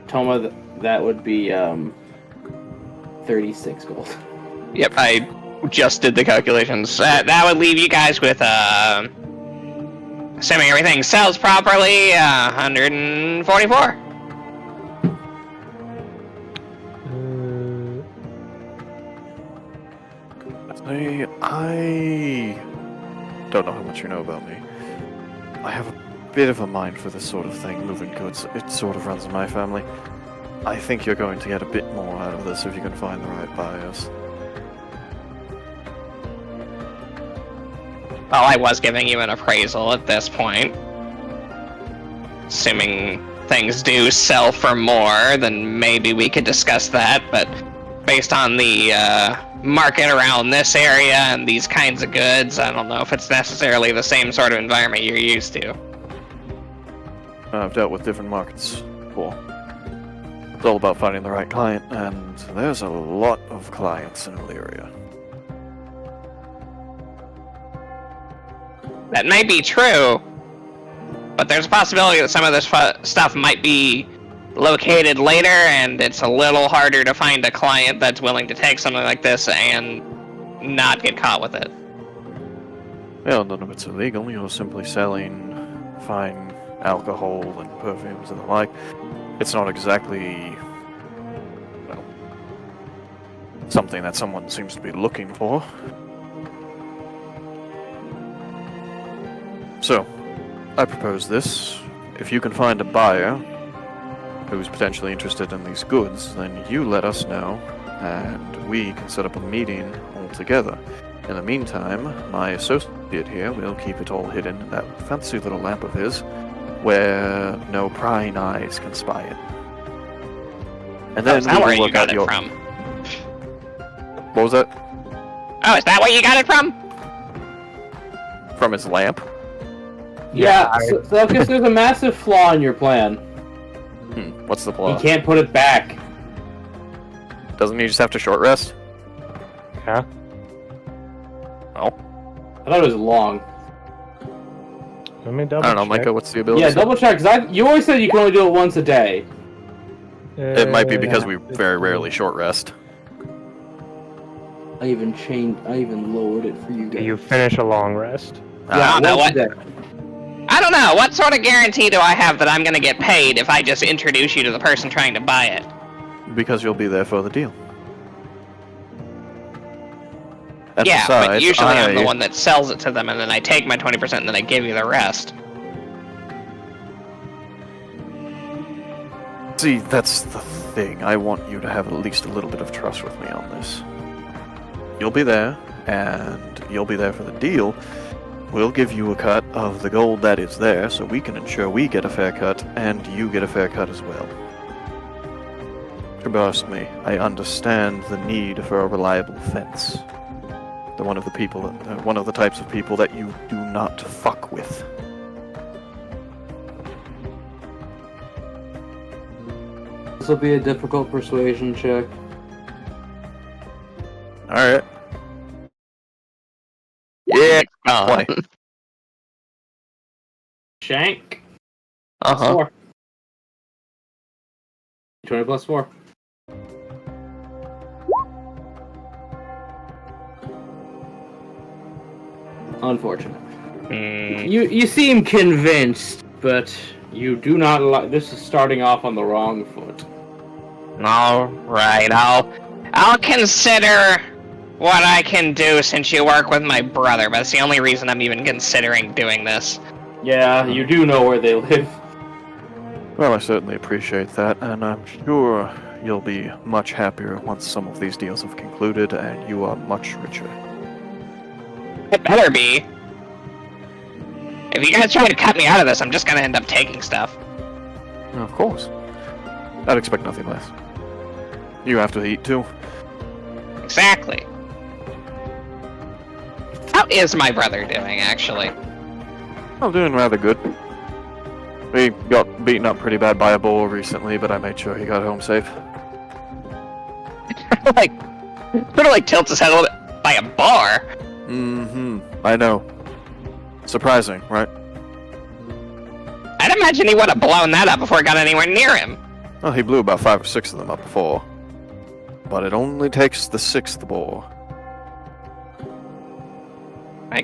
Toma, that would be 36 gold. Yep, I just did the calculations. That would leave you guys with, assuming everything sells properly, 144. I don't know how much you know about me. I have a bit of a mind for this sort of thing, moving goods. It sort of runs in my family. I think you're going to get a bit more out of this if you can find the right buyers. Well, I was giving you an appraisal at this point. Assuming things do sell for more, then maybe we could discuss that, but based on the market around this area and these kinds of goods, I don't know if it's necessarily the same sort of environment you're used to. I've dealt with different markets before. It's all about finding the right client, and there's a lot of clients in Illyria. That may be true, but there's a possibility that some of this stuff might be located later, and it's a little harder to find a client that's willing to take something like this and not get caught with it. Well, none of it's illegal. You're simply selling fine alcohol and perfumes and the like. It's not exactly, well, something that someone seems to be looking for. So, I propose this. If you can find a buyer who's potentially interested in these goods, then you let us know, and we can set up a meeting all together. In the meantime, my associate here will keep it all hidden in that fancy little lamp of his, where no prying eyes can spy it. And then Is that where we will you work got out it your... from? What was that? Oh, is that where you got it from? From his lamp? Yeah, so because there's a massive flaw in your plan. What's the You plot? can't put it back. Doesn't he just have to short rest? Yeah. Oh. I thought it was long. Let me double I don't know, check. Micah, what's the ability? Yeah, double check, because you always said you can only do it once a day. It might be because we it's very rarely short rest. I even lowered it for you guys. You finish a long rest. Yeah, I don't know once a what. day. I don't know. What sort of guarantee do I have that I'm going to get paid if I just introduce you to the person trying to buy it? Because you'll be there for the deal. And Yeah, besides, but usually I'm the one that sells it to them, and then I take my 20% and then I give you the rest. See, that's the thing. I want you to have at least a little bit of trust with me on this. You'll be there, and you'll be there for the deal. We'll give you a cut of the gold that is there, so we can ensure we get a fair cut, and you get a fair cut as well. Trust me, I understand the need for a reliable fence. They're one of the types of people that you do not fuck with. will be a difficult persuasion check. Alright. Yeah, 20. Shank. Uh-huh. 4. 20 plus 4. Unfortunate. You seem convinced, but you do not like. This is starting off on the wrong foot. All right, I'll consider what I can do since you work with my brother. But that's the only reason I'm even considering doing this. Yeah, you do know where they live. Well, I certainly appreciate that, and I'm sure you'll be much happier once some of these deals have concluded and you are much richer. It better be. If you guys try to cut me out of this, I'm just gonna end up taking stuff. Of course. I'd expect nothing less. You have to eat too. Exactly. How is my brother doing, actually? I'm doing rather good. We got beaten up pretty bad by a bull recently, but I made sure he got home safe. Like, sort of like tilts his head a little bit by a bar. Mm-hmm. I know. Surprising, right? I'd imagine he would have blown that up before it got anywhere near him. Well, he blew about 5 or 6 of them up before. But it only takes the 6th boar.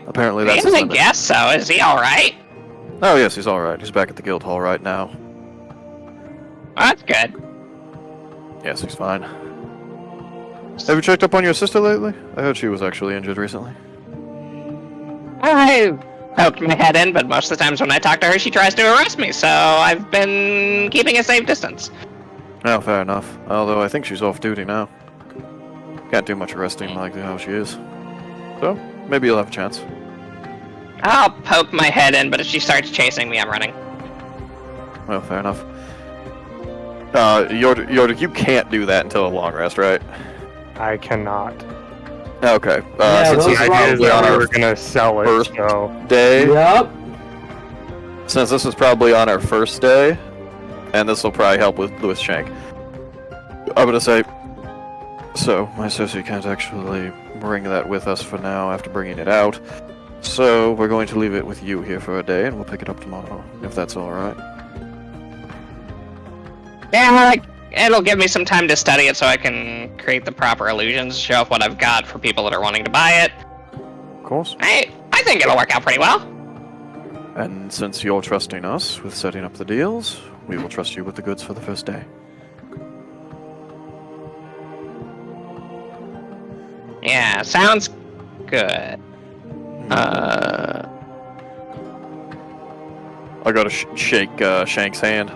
Apparently that's his I limit. guess so. Is he alright? Oh yes, he's alright. He's back at the guild hall right now. Well, that's good. Yes, he's fine. Have you checked up on your sister lately? I heard she was actually injured recently. I poked my head in, but most of the times when I talk to her, she tries to arrest me, so I've been keeping a safe distance. Oh, fair enough. Although I think she's off duty now. Can't do much arresting like how she is. So, maybe you'll have a chance. I'll poke my head in, but if she starts chasing me, I'm running. Well, fair enough. Yordik, you can't do that until a long rest, right? I cannot. Okay. Yeah, Since those this is The idea is probably that on we our were gonna sell it, first so... day, Yep. since this is probably on our first day, and this will probably help with Shank. I'm gonna say, so my associate can't actually bring that with us for now after bringing it out, so we're going to leave it with you here for a day, and we'll pick it up tomorrow, if that's all right. Yeah, like, it'll give me some time to study it so I can create the proper illusions, show off what I've got for people that are wanting to buy it. Of course. I think it'll work out pretty well. And since you're trusting us with setting up the deals, we will trust you with the goods for the first day. Yeah, sounds good. I gotta shake Shank's hand.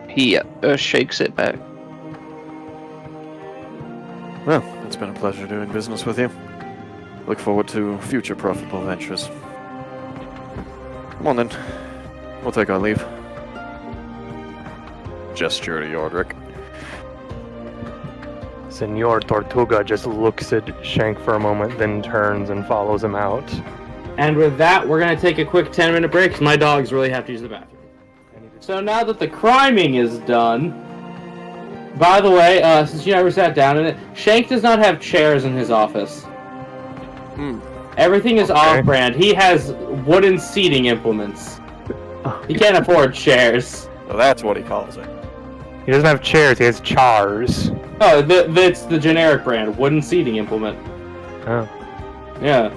He shakes it back. Well, it's been a pleasure doing business with you. Look forward to future profitable ventures. Come on then. We'll take our leave. Gesture to Yordrick. Senor Tortuga just looks at Shank for a moment, then turns and follows him out. And with that, we're gonna take a quick 10-minute break because my dogs really have to use the bathroom. So now that the criming is done, by the way, since you never sat down in it, Shank does not have chairs in his office. Everything is off-brand. He has wooden seating implements. He can't afford chairs. So that's what he calls it. He doesn't have chairs, he has chars. Oh, that's the generic brand, wooden seating implement. Oh. Yeah.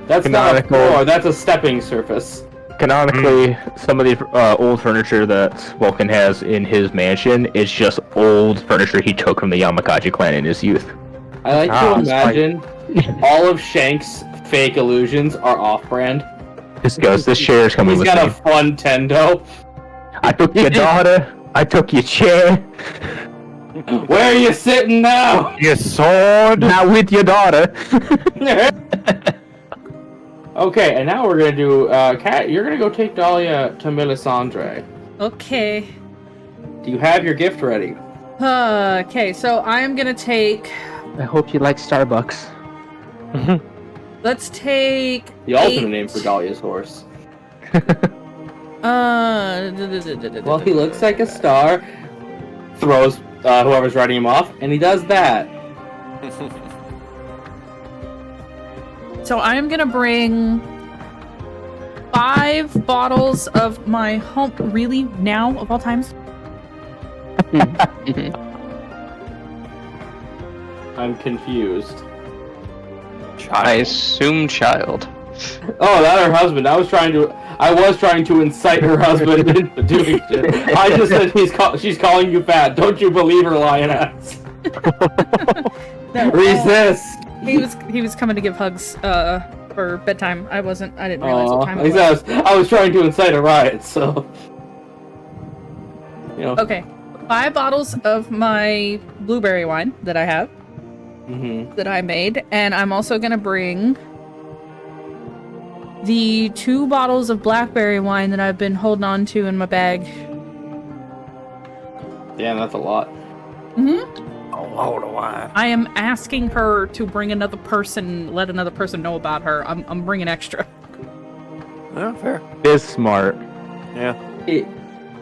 That's not a Canonical. floor, that's a stepping surface. Canonically, some of the old furniture that Vulcan has in his mansion is just old furniture he took from the Yamakaji clan in his youth. I like to that's imagine all of Shank's fake illusions are off-brand. This goes, this chair is coming He's with got me. a fun Tendo. I took your daughter, I took your chair, Where are you sitting now? Your sword! now with your daughter. Okay, and now we're gonna do, Kat, you're gonna go take Dahlia to Melisandre. Okay. Do you have your gift ready? Okay, so I'm gonna take. I hope you like Starbucks. Let's take. The alternate 8. name for Dahlia's horse. Well, he looks like a star. Throws whoever's riding him off, and he does that. So I'm gonna bring 5 bottles of my home. Really? Now, of all times? I'm confused. I assume child. Oh, that her husband. I was trying to incite her husband into doing shit. I just said she's calling you fat. Don't you believe her, lioness? No, Resist. he was coming to give hugs for bedtime. I didn't realize what time it was. I was trying to incite a riot, so you know. Okay. 5 bottles of my blueberry wine that I have. That I made, and I'm also gonna bring the 2 bottles of blackberry wine that I've been holding on to in my bag. Damn, that's a lot. A load of wine. I am asking her to bring another person, let another person know about her. I'm bringing extra. Yeah, fair. Is smart. Yeah.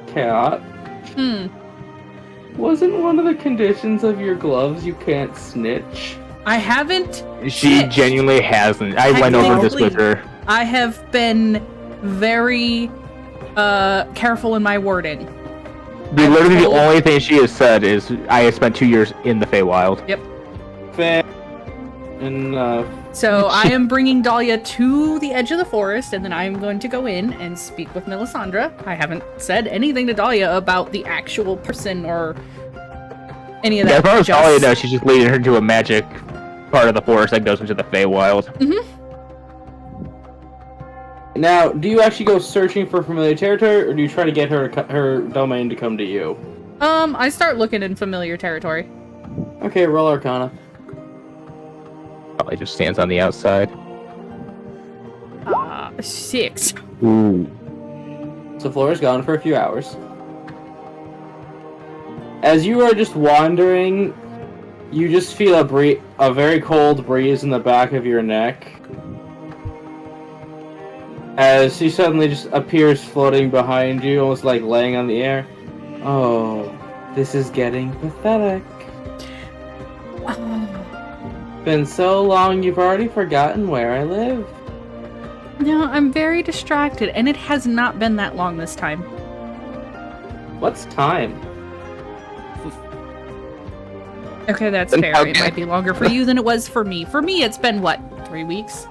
Cat. Wasn't one of the conditions of your gloves you can't snitch? I haven't. She snitched. genuinely hasn't. I went over this with her. I have been very careful in my wording. Literally the only thing she has said is, I have spent 2 years in the Feywild. Yep. Fair enough. So I am bringing Dahlia to the edge of the forest, and then I'm going to go in and speak with Melisandre. I haven't said anything to Dahlia about the actual person or any of that. Yeah, as far as Dahlia knows, she's just leading her to a magic part of the forest that goes into the Feywild. Now, do you actually go searching for familiar territory, or do you try to get her domain to come to you? I start looking in familiar territory. Okay, roll Arcana. Probably just stands on the outside. 6. Ooh. So Flora's gone for a few hours. As you are just wandering, you just feel a very cold breeze in the back of your neck. As she suddenly just appears floating behind you, almost like laying on the air. Oh, this is getting pathetic. Been so long you've already forgotten where I live. No, I'm very distracted, and it has not been that long this time. What's time? Okay, that's Then fair. how It can- might be longer for you than it was for me. For me, it's been, what, 3 weeks?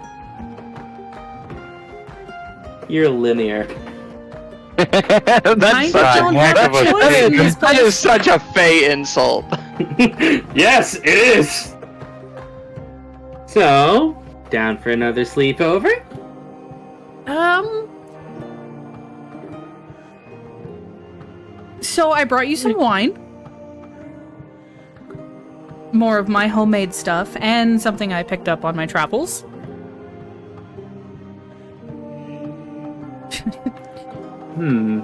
You're linear. That's I such don't have a choice in this that is place. such a Fey insult. Yes, it is! So, down for another sleepover? So I brought you some wine. More of my homemade stuff, and something I picked up on my travels.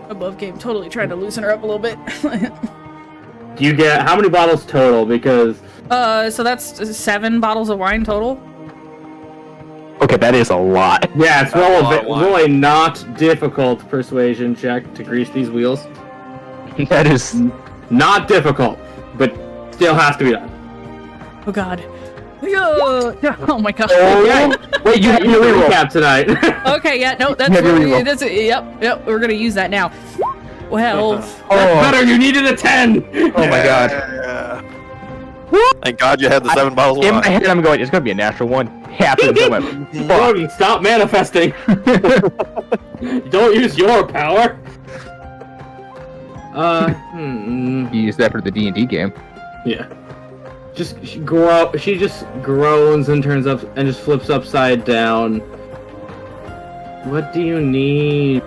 Above game, totally trying to loosen her up a little bit. Do you get how many bottles total? Because So that's 7 bottles of wine total. Okay, that is a lot. yeah, it's That's a lot of wine. really not difficult persuasion check to grease these wheels. That is... Not difficult, but still has to be done. Oh god. Oh my god. Oh yeah. Wait, you have your recap tonight. Okay, yeah, no, that's Yeah, really well. that's yep, we're gonna use that now. Well, That's better. You needed a 10. Oh my god. Yeah. Thank God you had the 7 bottles of In my wine. head, I'm going, it's gonna be a natural one. Happens. I went, fuck. Logan, stop manifesting. Don't use your power. You use that for the D&D game. Yeah. She just groans and turns up and just flips upside down. What do you need?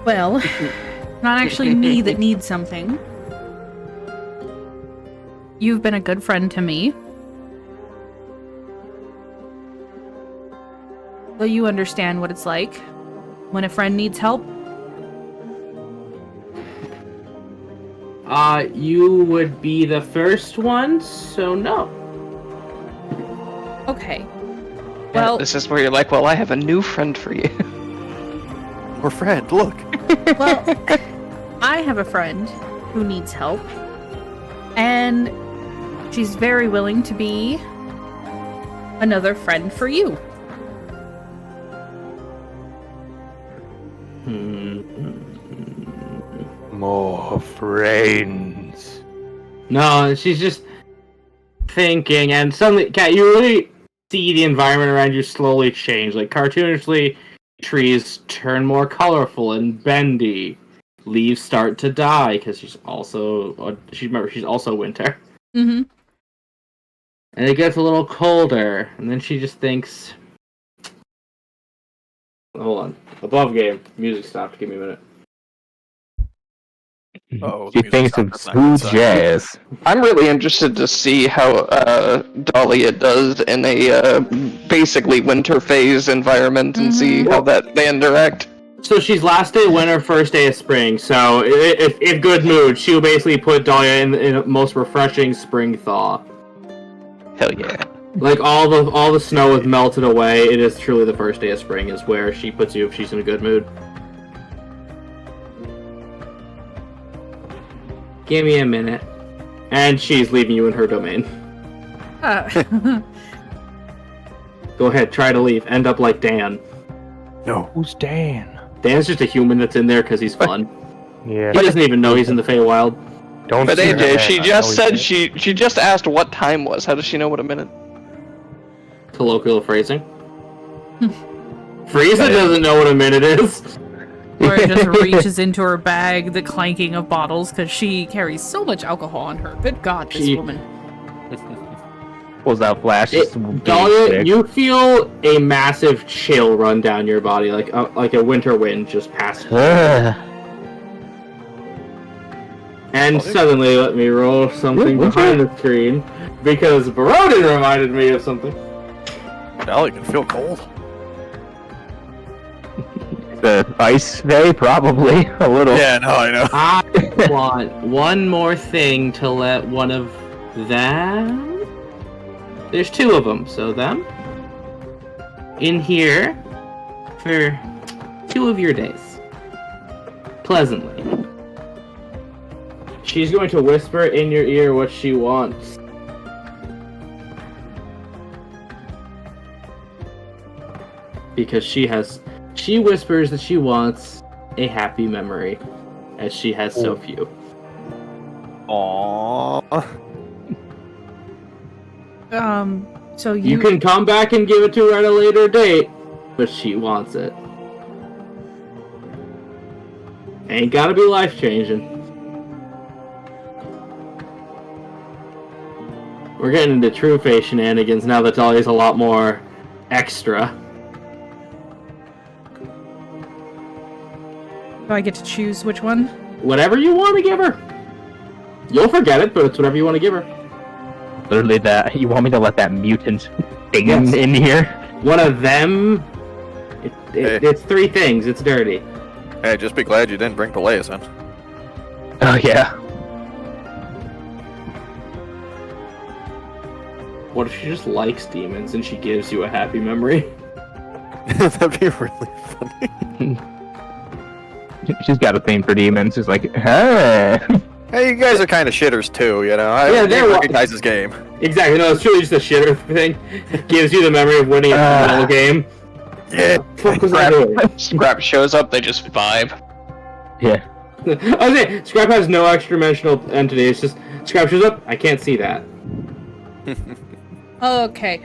well, not actually me that needs something. You've been a good friend to me. So you understand what it's like when a friend needs help. You would be the first one, so no. Okay. Well, This is where you're like, well, I have a new friend for you. your friend. Look. Well, I have a friend who needs help, and she's very willing to be another friend for you. More friends. No, she's just thinking, and suddenly, Kat, you really see the environment around you slowly change. Like, cartoonishly, trees turn more colorful and bendy. Leaves start to die, because she's also winter. Mm-hmm. And it gets a little colder, and then she just thinks... Hold on. Above game. Music stopped. Give me a minute. Oh, She thinks of smooth jazz. I'm really interested to see how Dahlia does in a basically winter phase environment and see how they interact. So she's last day of winter, first day of spring. So if good mood, she'll basically put Dahlia in a most refreshing spring thaw. Hell yeah. Like all the snow is melted away. It is truly the first day of spring is where she puts you if she's in a good mood. Give me a minute. And she's leaving you in her domain. Go ahead, try to leave. End up like Dan. No. Who's Dan? Dan's just a human that's in there because he's fun. Yeah. He doesn't even know he's in the Feywild. Don't. But say AJ, that. she I just know said he's she just asked what time was. How does she know what a minute? Colloquial phrasing. Frieza doesn't know what a minute is. Or it just reaches into her bag, the clanking of bottles, because she carries so much alcohol on her. Good God, this woman. Pulls out Flash. Dahlia, you feel a massive chill run down your body, like a winter wind just passed. And suddenly, let me roll something behind the screen, because Barodin reminded me of something. Dahlia can feel cold. The ice fey, probably a little. Yeah, no, I know. I want one more thing to let one of them... There's two of them, so them in here for 2 of your days. Pleasantly. She's going to whisper in your ear what she wants. Because she whispers that she wants a happy memory, as she has so few. Aww. So You can come back and give it to her at a later date, but she wants it. Ain't gotta be life-changing. We're getting into true face shenanigans now that Dahlia's a lot more extra. Do I get to choose which one? Whatever you want to give her. You'll forget it, but it's whatever you want to give her. Literally that. You want me to let that mutant thing Yes. in here? One of them... It's 3 things. It's dirty. Hey, just be glad you didn't bring Peleus in. Oh, yeah. What if she just likes demons and she gives you a happy memory? That'd be really funny. She's got a thing for demons. She's like, hey. Hey, you guys are kind of shitters too, you know? Yeah, I they're recognize this game. Exactly, no, it's truly just a shitter thing. Gives you the memory of winning a full game. Yeah. What was I doing? Scrap shows up, they just vibe. Yeah. I was saying, Scrap has no extra dimensional entity, it's just, Scrap shows up, I can't see that. Okay.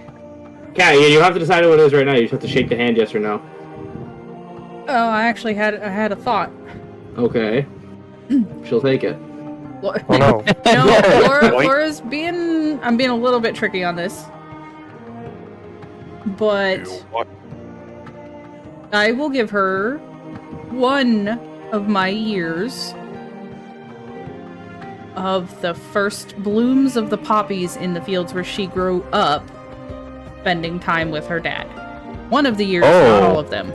Kat, you have to decide what it is right now, you just have to shake the hand yes or no. Oh, I actually had a thought. Okay. She'll take it. Oh no. No, Laura's I'm being a little bit tricky on this. But I will give her 1 of my years of the first blooms of the poppies in the fields where she grew up, spending time with her dad. 1 of the years, not all of them.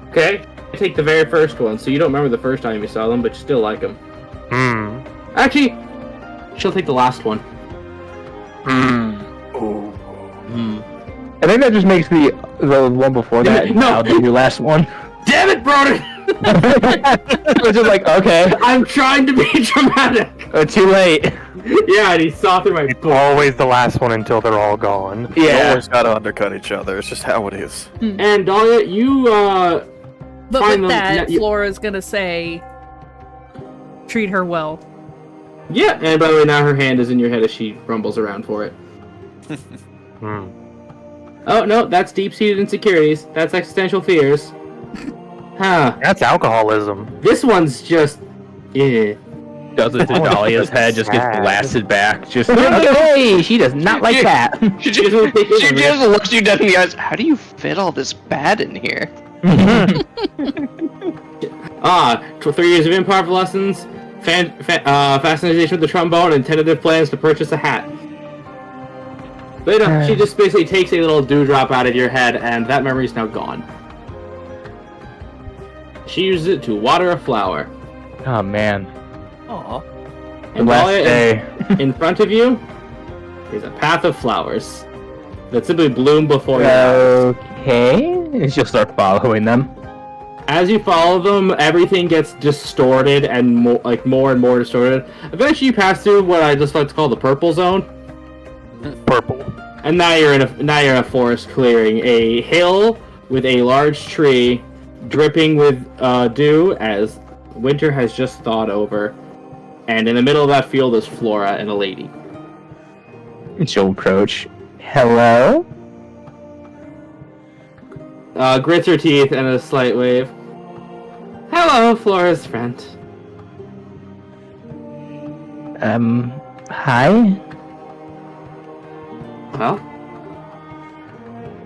Okay, take the very first one, so you don't remember the first time you saw them, but you still like them. Actually, she'll take the last one. I think that just makes the one before that No. now your last one. Damn it, brother! Which is like, okay, I'm trying to be dramatic. too late. Yeah, and he saw through my It's always the last one until they're all gone. You Yeah. always gotta undercut each other. It's just how it is. And Dahlia, you But Fine, with that, you- Flora's gonna say, treat her well. yeah. And by the way, now her hand is in your head as she rumbles around for it. Hmm. Oh no, that's deep-seated insecurities. That's existential fears. Huh. That's alcoholism. This one's just, yeah. Does it to Oh, Dahlia's head, just gets sad. blasted back. Just, hey, she does not like that. She just looks you dead in the eyes. How do you fit all this bad in here? 3 years of improv lessons, fascination with the trombone, and tentative plans to purchase a hat. But she just basically takes a little dewdrop out of your head, and that memory's now gone. She uses it to water a flower. Oh man. Aw. And Last Dahlia, day. in front of you is a path of flowers that simply bloom before you. Okay. And she'll start following them. As you follow them, everything gets distorted and more and more distorted. Eventually, you pass through what I just like to call the purple zone, Purple. and now you're in a forest clearing, a hill with a large tree dripping with dew as winter has just thawed over, and in the middle of that field is Flora and a lady. And she'll approach. Hello? Grits her teeth and a slight wave. Hello, Flora's friend. Hi? Well,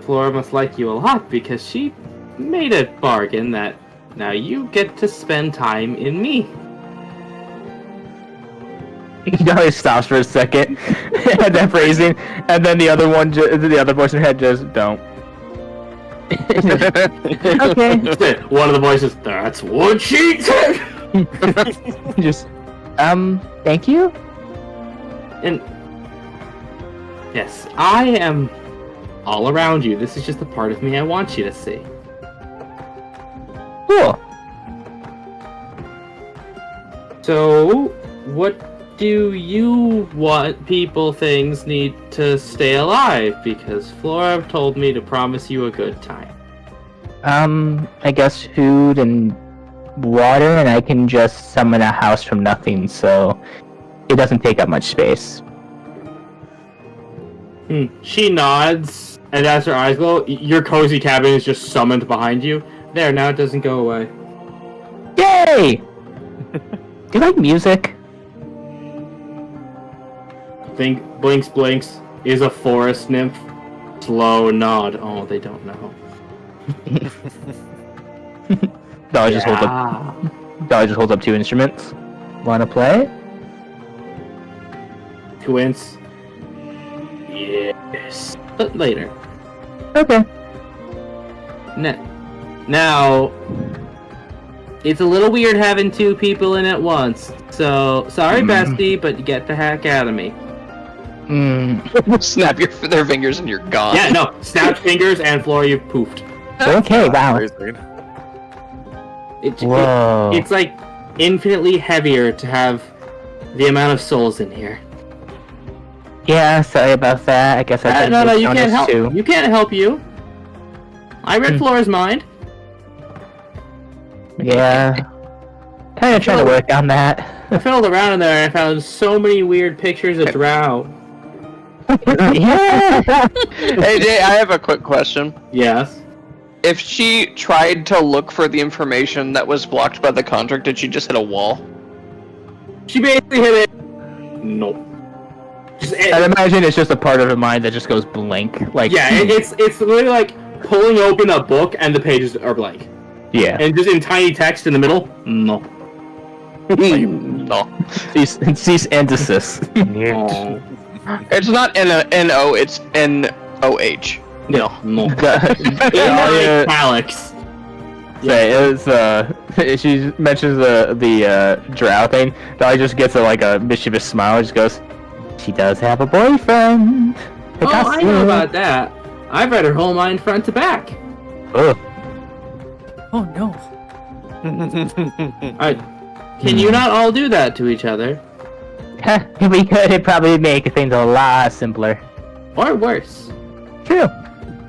Flora must like you a lot because she made a bargain that now you get to spend time in me. Dahlia stops for a second at that phrasing, and then the other voice in her head just don't. Okay. One of the voices, that's what she said! Just, thank you? And yes, I am all around you. This is just the part of me I want you to see. Cool. So, what do you want people things need to stay alive? Because Flora told me to promise you a good time. I guess food and water, and I can just summon a house from nothing, so it doesn't take up much space. She nods, and as her eyes glow, your cozy cabin is just summoned behind you. There, now it doesn't go away. Yay! Do you like music? Think blinks is a forest nymph. Slow nod. Oh, they don't know. Dahlia just holds up two instruments. Wanna play? Twins. Yes. But later. Okay. Now, it's a little weird having two people in at once. So, sorry, bestie, but you get the heck out of me. Snap their fingers and you're gone. Yeah, no. Snapped fingers and Flora, you've poofed. Okay, wow. Crazy. Whoa. It's like infinitely heavier to have the amount of souls in here. Yeah, sorry about that. I guess I said No, you can't bonus help. too. You can't help you. I read Flora's mind. Yeah. Kind of trying to work on that. I fiddled around in there and I found so many weird pictures of Drow. Yeah. Hey Jay, I have a quick question. Yes. If she tried to look for the information that was blocked by the contract, did she just hit a wall? She basically hit it. Nope. I'd imagine it's just a part of her mind that just goes blank. Like, Yeah, it's literally like pulling open a book and the pages are blank. yeah. And just in tiny text in the middle, no. No. Cease and desist. Oh. It's not N-O, it's N-O-H. No. Dahlia- Alex. Yeah, it's she mentions the drow thing. Dahlia just gets a mischievous smile and just goes, she does have a boyfriend. Oh, I know about that. I've read her whole mind front to back. Ugh. Oh no. Alright. Can you not all do that to each other? If we could, it'd probably make things a lot simpler. Or worse. True.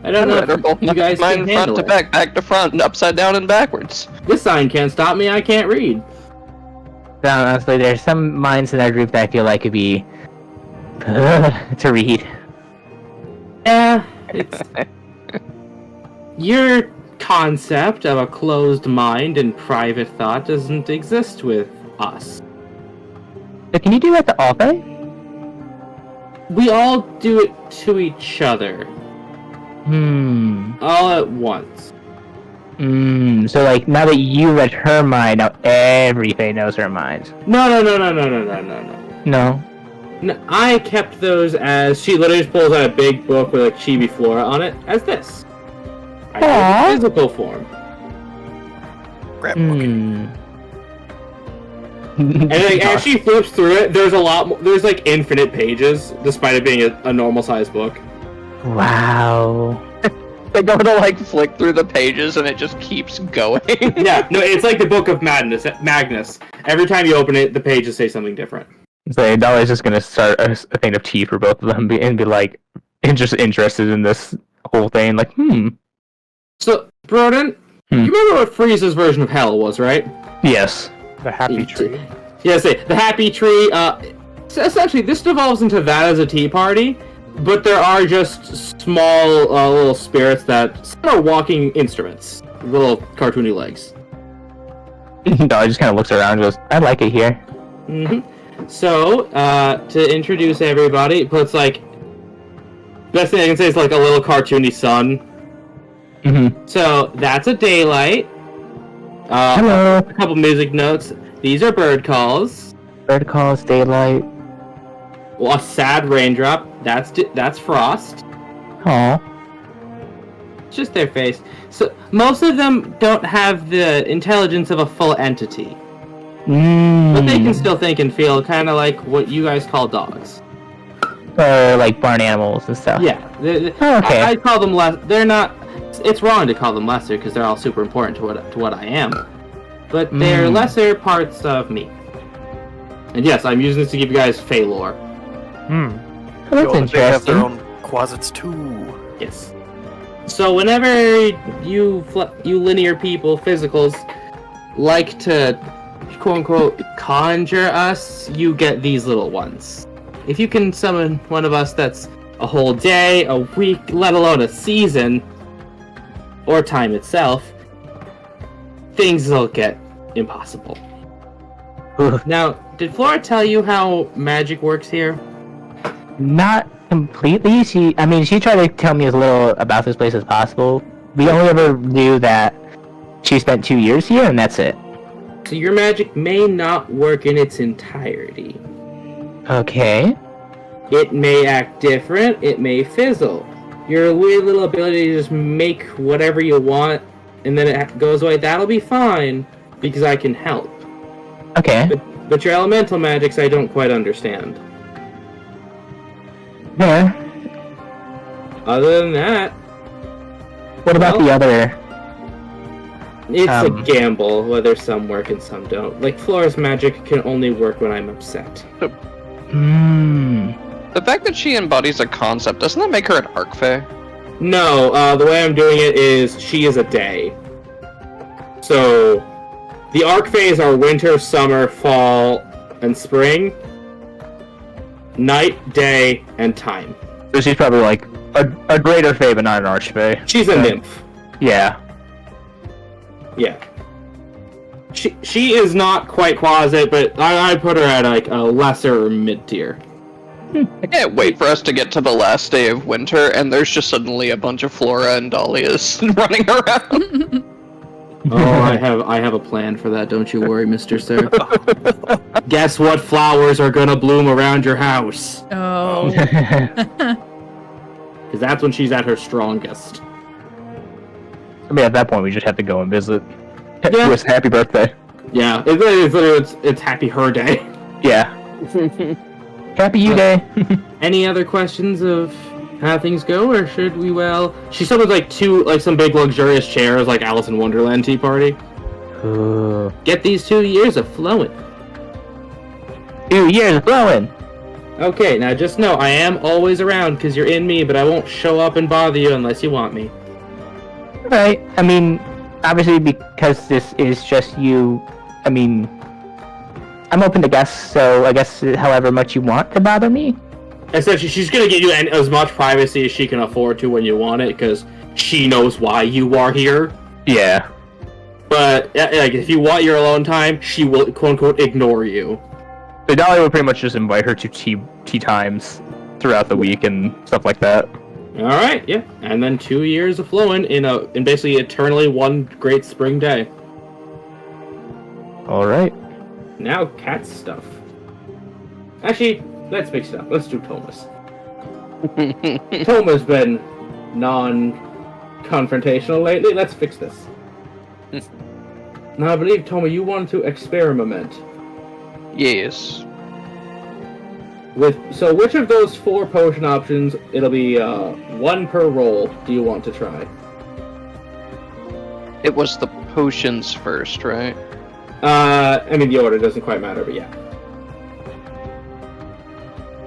I don't know if you guys mine can front handle to it. back to front, upside down and backwards. This sign can't stop me, I can't read. Honestly, there's some minds in our group that I feel like could be to read. Yeah, it's... Your concept of a closed mind and private thought doesn't exist with us. So can you do that to all three? We all do it to each other. All at once. So like, now that you read her mind, now everything knows her mind. No. No? I kept those as... She literally just pulls out a big book with like chibi flora on it, as this. I did it in physical form. Grab And like, as she flips through it, there's a lot more, there's like infinite pages, despite it being a normal sized book. Wow. They go to like flick through the pages and it just keeps going. Yeah, no, it's like the Book of Magnus. Every time you open it, the pages say something different. So Dahlia's just gonna start a thing of tea for both of them and be like, just interested in this whole thing, like, So, Broden, you remember what Frieza's version of hell was, right? Yes. The happy tree. Yeah, say the happy tree. So essentially, this devolves into that as a tea party, but there are just small little spirits that are walking instruments, little cartoony legs. Dahlia just kind of looks around and goes, I like it here. So, to introduce everybody, it puts like, best thing I can say is like a little cartoony sun. So that's a daylight. Hello. A couple music notes. These are bird calls. Bird calls, daylight. Well, a sad raindrop. That's frost. Aw. It's just their face. So most of them don't have the intelligence of a full entity, but they can still think and feel, kind of like what you guys call dogs. Or like barn animals and stuff. Yeah. Okay. I call them less. They're not. It's wrong to call them lesser because they're all super important to what I am, but they're lesser parts of me. And yes, I'm using this to give you guys Fey lore. That's They have interesting. their own closets too. Yes. So whenever you linear people, physicals, like to quote unquote conjure us, you get these little ones. If you can summon one of us that's a whole day, a week, let alone a season, or time itself, things will get impossible. Now, did Flora tell you how magic works here? Not completely. She tried to tell me as little about this place as possible. We only ever knew that she spent 2 years here, and that's it. So your magic may not work in its entirety. Okay. It may act different, it may fizzle. Your weird little ability to just make whatever you want, and then it goes away, that'll be fine, because I can help. Okay. But your elemental magics I don't quite understand. Yeah. Other than that, What about the other? it's a gamble, whether some work and some don't. Like, Flora's magic can only work when I'm upset. The fact that she embodies a concept, doesn't that make her an arc fae? No, the way I'm doing it is she is a day. So, the arc phase are winter, summer, fall, and spring. Night, day, and time. So she's probably like a greater fae, but not an archfey. She's a nymph. Yeah. Yeah. She is not quite closet, but I put her at like a lesser or mid-tier. I can't wait for us to get to the last day of winter and there's just suddenly a bunch of Flora and Dahlias running around. Oh, I have a plan for that, don't you worry, Mr. Sir. Guess what flowers are gonna bloom around your house? Oh. Because that's when she's at her strongest. I mean, at that point, we just have to go and visit. Yeah. Wish happy birthday. Yeah, it's happy her day. Yeah. Happy you day. Any other questions of how things go, or should we, she summons like some big luxurious chairs like Alice in Wonderland tea party. Ooh. Get these 2 years of flowing. 2 years flowing. Okay, now just know I am always around because you're in me, but I won't show up and bother you unless you want me. Right. I mean, obviously because this is just you, I mean, I'm open to guess, so I guess however much you want to bother me. Essentially, she's gonna give you as much privacy as she can afford to when you want it, because she knows why you are here. Yeah. But like, if you want your alone time, she will quote unquote ignore you. So Dahlia would pretty much just invite her to tea times throughout the week and stuff like that. All right, yeah, and then 2 years of flowing in basically eternally one great spring day. All right. Now cat stuff. Actually, let's mix it up. Let's do Thomas. Thomas been non-confrontational lately. Let's fix this. Now I believe, Toma, you want to experiment. Yes. So which of those 4 potion options, it'll be 1 per roll, do you want to try? It was the potions first, right? I mean, the order doesn't quite matter, but yeah.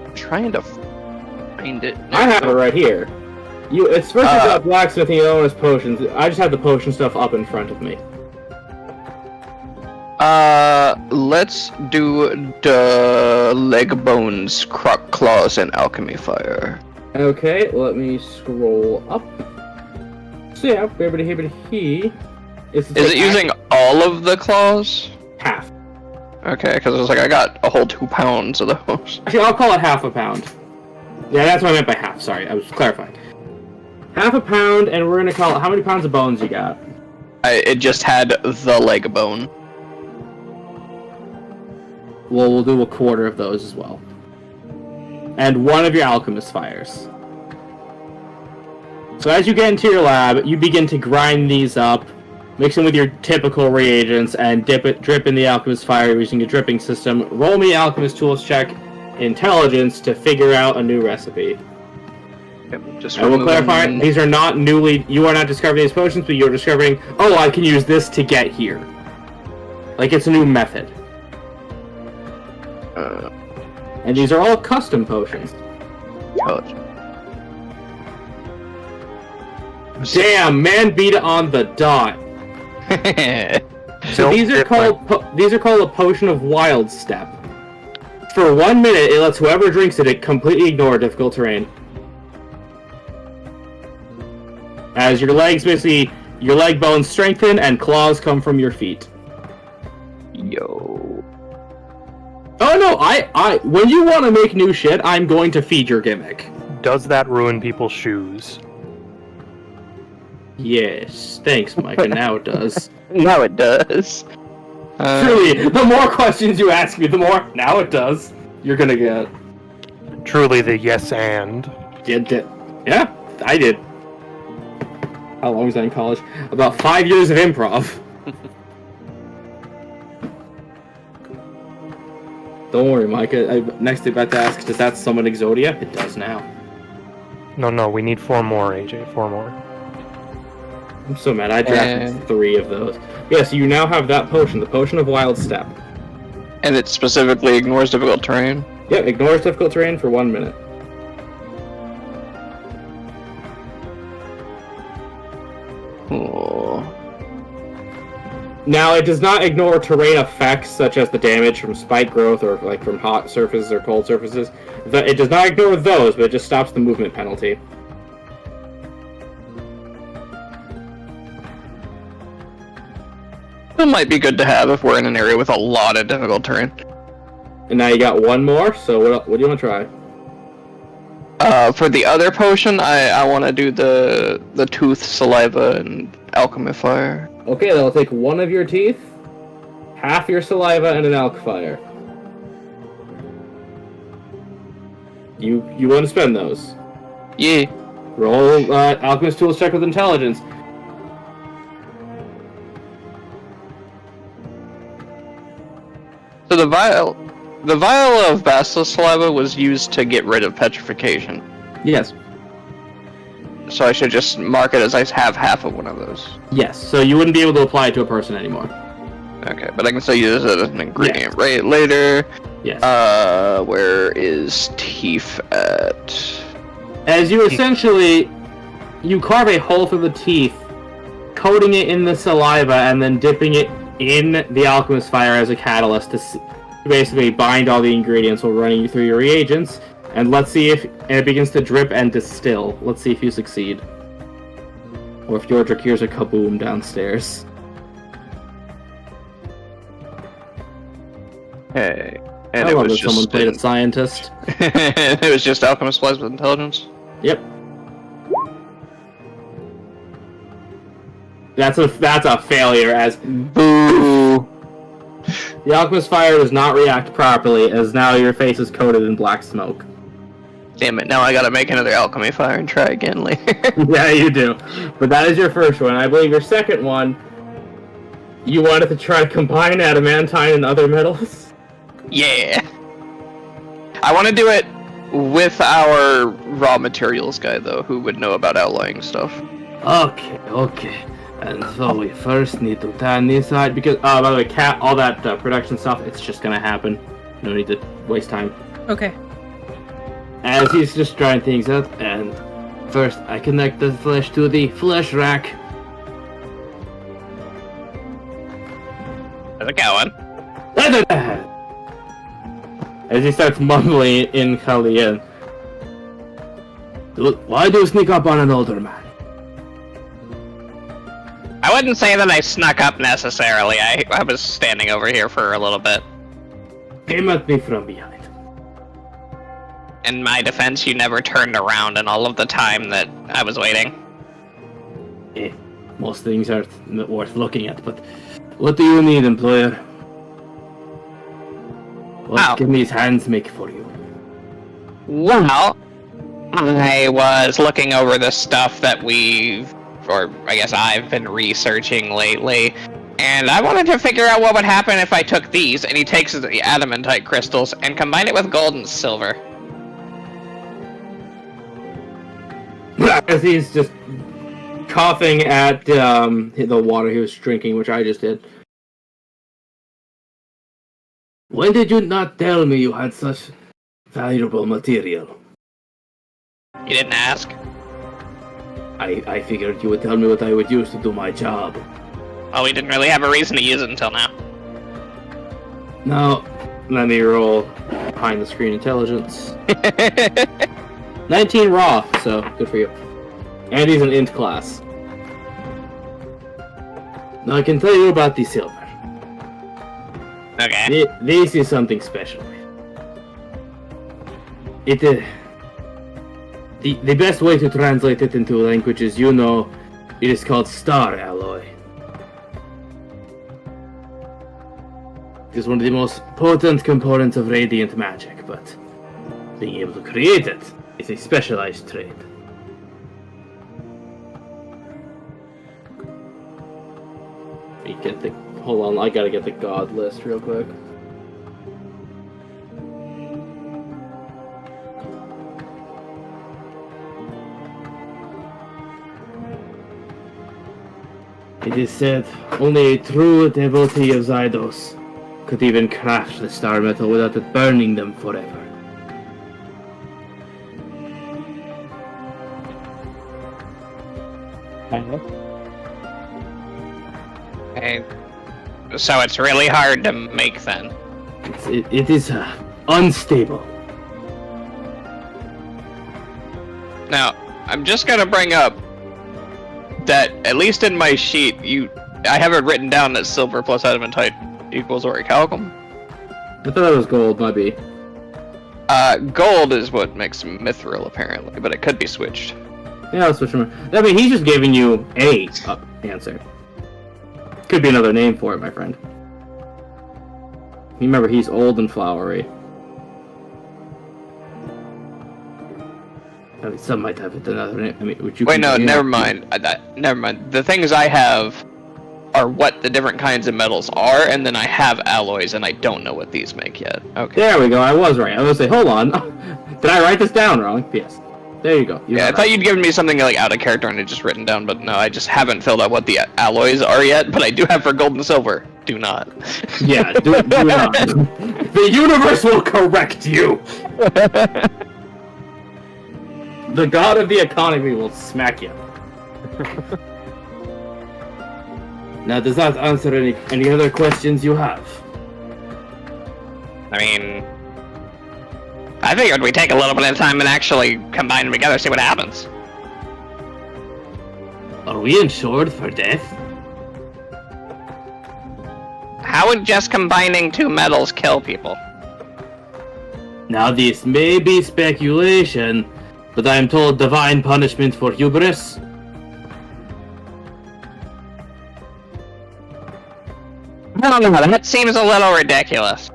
I'm trying to find it. I have it right here. It's first you got blacksmithing and then it's potions. I just have the potion stuff up in front of me. Let's do the leg bones, croc claws, and alchemy fire. Okay, let me scroll up. So yeah, bibbidi-hibbidi-hee. Is it using all of the claws? Half. Okay, because I was like, I got a whole 2 pounds of those. Actually, I'll call it half a pound. Yeah, that's what I meant by half, sorry, I was clarifying. Half a pound, and we're gonna call it, how many pounds of bones you got? It just had the leg bone. Well, we'll do a quarter of those as well. And 1 of your alchemist fires. So as you get into your lab, you begin to grind these up, mix them with your typical reagents, and drip in the alchemist fire using a dripping system. Roll me alchemist tools check intelligence to figure out a new recipe. Just I will clarify, these are not you are not discovering these potions, but you're discovering, oh, I can use this to get here. Like, it's a new method. And these are all custom potions. Damn, man beat it on the dot. So these are called a potion of wild step. For 1 minute, it lets whoever drinks it completely ignore difficult terrain. As your legs your leg bones strengthen and claws come from your feet. Yo. Oh no, when you want to make new shit, I'm going to feed your gimmick. Does that ruin people's shoes? Yes, thanks, Micah. Now it does. Now it does. Truly, the more questions you ask me, the more now it does. You're gonna get. Truly the yes and. Yeah, I did. How long was I in college? About 5 years of improv. Don't worry, Micah. I'm next about to ask, does that summon Exodia? It does now. No, we need 4 more, AJ. 4 more. I'm so mad. I drafted 3 of those. Yeah, so you now have that potion, the Potion of Wild Step. And it specifically ignores difficult terrain? Yep, ignores difficult terrain for 1 minute. Oh. Now, it does not ignore terrain effects such as the damage from spike growth or like from hot surfaces or cold surfaces. It does not ignore those, but it just stops the movement penalty. It might be good to have if we're in an area with a lot of difficult terrain. And now you got 1 more, so what do you want to try? For the other potion, I want to do the tooth, saliva, and alchemy fire. Okay, that'll take 1 of your teeth, half your saliva, and an alch fire. You want to spend those? Yeah. Roll alchemist tools check with intelligence. So the vial of basilisk saliva was used to get rid of petrification. Yes. So I should just mark it as I have half of one of those. Yes, so you wouldn't be able to apply it to a person anymore. Okay, but I can still use it as an ingredient right later. Yes. Where is teeth at? As you essentially, you carve a hole through the teeth, coating it in the saliva, and then dipping it in the alchemist fire as a catalyst to basically bind all the ingredients while running you through your reagents. And let's see if it begins to drip and distill. Let's see if you succeed. Or if Yordrick hears a kaboom downstairs. Hey. And I it love was that someone just played a scientist. it was just alchemist plays with intelligence. Yep. That's a failure, as boo. The alchemist fire does not react properly, as now your face is coated in black smoke. Damn it! Now I gotta make another alchemy fire and try again later. Yeah, you do. But that is your first one. I believe your second one, you wanted to try to combine adamantine and other metals. Yeah. I want to do it with our raw materials guy, though, who would know about alloying stuff. Okay. And so we first need to tan this side, because, by the way, Cat, all that production stuff, it's just gonna happen. No need to waste time. Okay. As he's just trying things out, and first I connect the flesh to the flesh rack. How's it going? As he starts mumbling in Kalian. Why do you sneak up on an older man? I wouldn't say that I snuck up necessarily. I was standing over here for a little bit. Came at me from behind. In my defense, you never turned around in all of the time that I was waiting. Most things aren't worth looking at, but what do you need, employer? What can these hands make for you? Well, I was looking over the stuff that I've been researching lately, and I wanted to figure out what would happen if I took these, and he takes the adamantite crystals and combine it with gold and silver. As he's just coughing at the water he was drinking, which I just did. When did you not tell me you had such valuable material? You didn't ask? I figured you would tell me what I would use to do my job. Well, we didn't really have a reason to use it until now. Now, let me roll behind the screen intelligence. 19 raw, so good for you. And he's an int class. Now I can tell you about the silver. Okay. This is something special. The best way to translate it into languages you know, it is called star alloy. It is one of the most potent components of radiant magic, but being able to create it is a specialized trade. Hold on, I gotta get the god list real quick. It is said only a true devotee of Zydos could even craft the star metal without it burning them forever. Okay. So it's really hard to make then. It is unstable. Now, I'm just gonna bring up that at least in my sheet, I have it written down that silver plus adamantite equals orichalcum. I thought that was gold, might be. Gold is what makes mithril apparently, but it could be switched. Yeah, I'll switch him. I mean, he's just giving you a answer. Could be another name for it, my friend. Remember, he's old and flowery. I mean, some might have it another name. I mean, would you? Wait, no, never mind. Never mind. The things I have are what the different kinds of metals are, and then I have alloys, and I don't know what these make yet. Okay. There we go. I was right. I was gonna say, hold on. Did I write this down wrong? Yes. There you go. I thought you'd given me something like out of character and it just written down, but no, I just haven't filled out what the alloys are yet. But I do have for gold and silver. Do not. Yeah, do not. The universe will correct you. The god of the economy will smack you. Now, does that answer any other questions you have? I mean, I figured we'd take a little bit of time and actually combine them together, see what happens. Are we insured for death? How would just combining two metals kill people? Now, this may be speculation, but I am told divine punishment for hubris. I don't know, that seems a little ridiculous.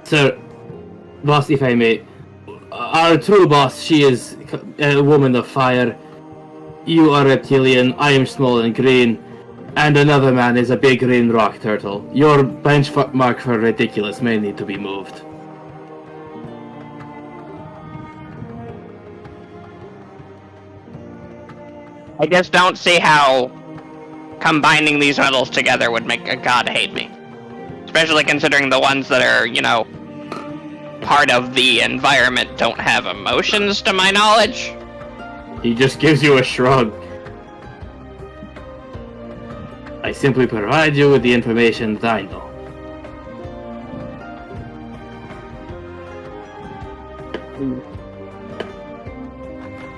Sir, boss, if I may, our true boss, she is a woman of fire. You are reptilian, I am small and green, and another man is a big green rock turtle. Your benchmark for ridiculous may need to be moved. I just don't see how combining these metals together would make a god hate me. Especially considering the ones that are, you know, part of the environment don't have emotions, to my knowledge. He just gives you a shrug. I simply provide you with the information that I know.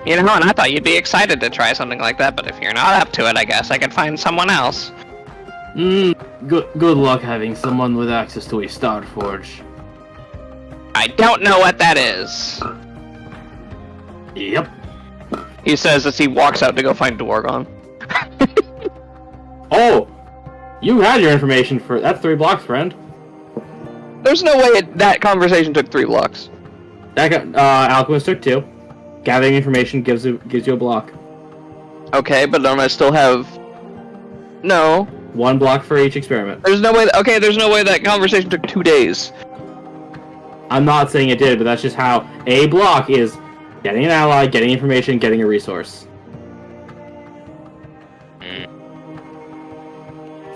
You know, and I thought you'd be excited to try something like that, but if you're not up to it, I guess I could find someone else. Good luck having someone with access to a Star Forge. I don't know what that is. Yep. He says as he walks out to go find Dwargon. Oh! You had your information for... That's 3 blocks, friend. There's no way that conversation took 3 blocks. Alchemist took 2. Gathering information gives you a block. Okay, but don't I still have... No. 1 block for each experiment. There's no way... Okay, there's no way that conversation took 2 days. I'm not saying it did, but that's just how a block is getting an ally, getting information, getting a resource.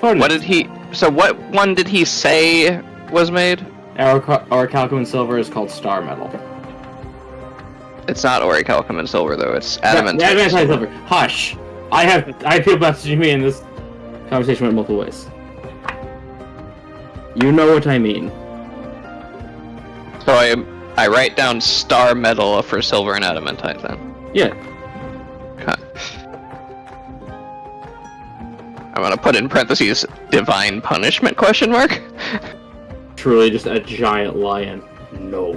What did he... So what one did he say was made? Orichalcum and silver is called star metal. It's not orichalcum and silver, though. It's adamantite. Adamantite silver. Hush! I have people messaging me, and this conversation went multiple ways. You know what I mean. So I write down star metal for silver and adamantite, then. Yeah. Okay. I'm gonna put in parentheses, divine punishment, question mark? Truly just a giant lion. No.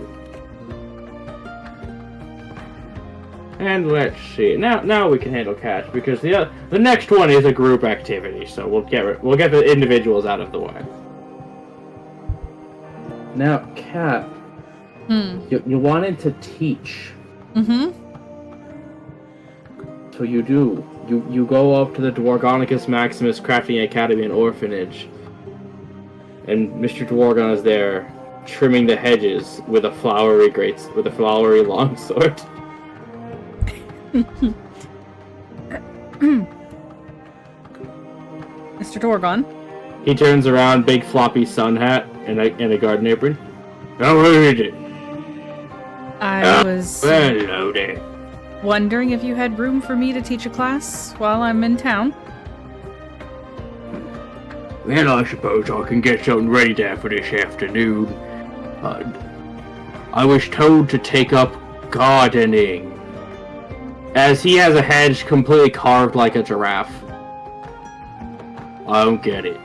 And let's see. Now we can handle catch, because the next one is a group activity, so we'll get the individuals out of the way. Now, Cat, you wanted to teach. Mm-hmm. So you do. You go up to the Dwargonicus Maximus Crafting Academy and Orphanage, and Mr. Dwargon is there, trimming the hedges with a flowery longsword. Mr. Dwargon. He turns around, big floppy sun hat and a garden apron. How are you? I was Hello there. wondering if you had room for me to teach a class while I'm in town. Well, I suppose I can get something ready there for this afternoon. I was told to take up gardening. As he has a hedge completely carved like a giraffe. I don't get it.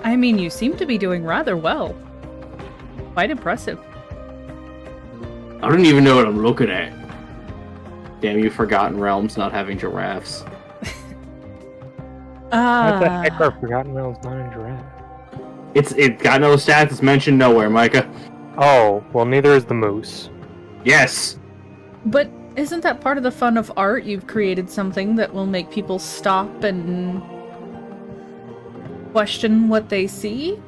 I mean, you seem to be doing rather well. Quite impressive. I don't even know what I'm looking at. Damn you, Forgotten Realms not having giraffes. What the heck are Forgotten Realms not in giraffe? It's got no stats, it's mentioned nowhere, Micah. Oh, well, neither is the moose. Yes! But isn't that part of the fun of art? You've created something that will make people stop and question what they see?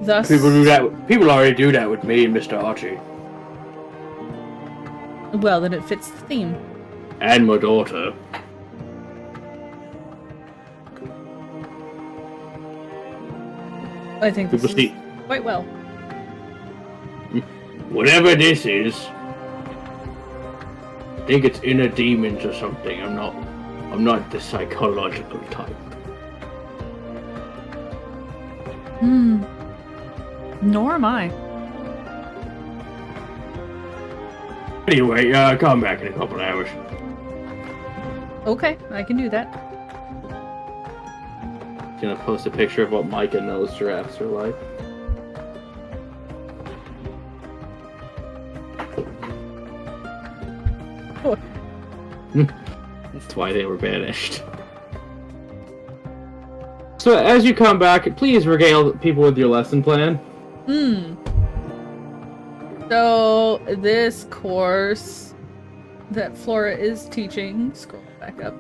Thus... People already do that with me and Mr. Archie. Well, then it fits the theme. And my daughter. I think this People is see quite well. whatever this is. I think it's inner demons or something. I'm not the psychological type. Nor am I. Anyway, come back in a couple hours. Okay, I can do that. Gonna post a picture of what Micah knows giraffes are like. That's why they were banished. So, as you come back, please regale people with your lesson plan. So, this course that Flora is teaching, scroll back up.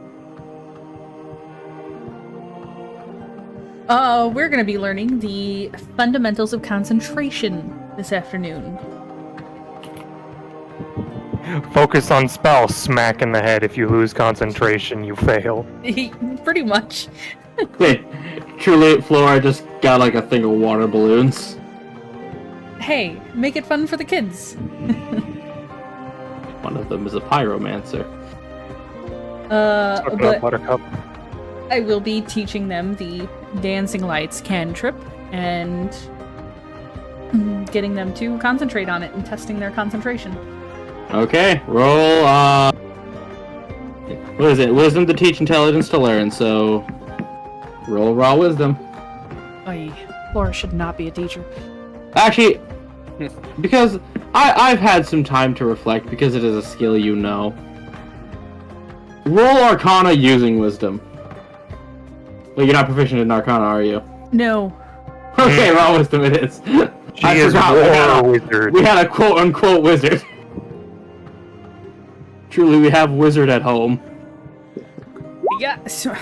We're gonna be learning the fundamentals of concentration this afternoon. Focus on spell, smack in the head. If you lose concentration, you fail. Pretty much. Truly, Flora just got like a thing of water balloons. Hey, make it fun for the kids. One of them is a pyromancer. Suck it up, But Buttercup. I will be teaching them the dancing lights cantrip and getting them to concentrate on it and testing their concentration. Okay, roll, what is it? Wisdom to teach, intelligence to learn, so roll raw wisdom. Flora should not be a teacher. Actually, because I've had some time to reflect, because it is a skill you know. Roll Arcana using wisdom. Well, you're not proficient in Arcana, are you? No. Okay, raw wisdom it is. She is war wizard. We had a quote-unquote wizard. Truly, we have wizard at home. Yeah. So...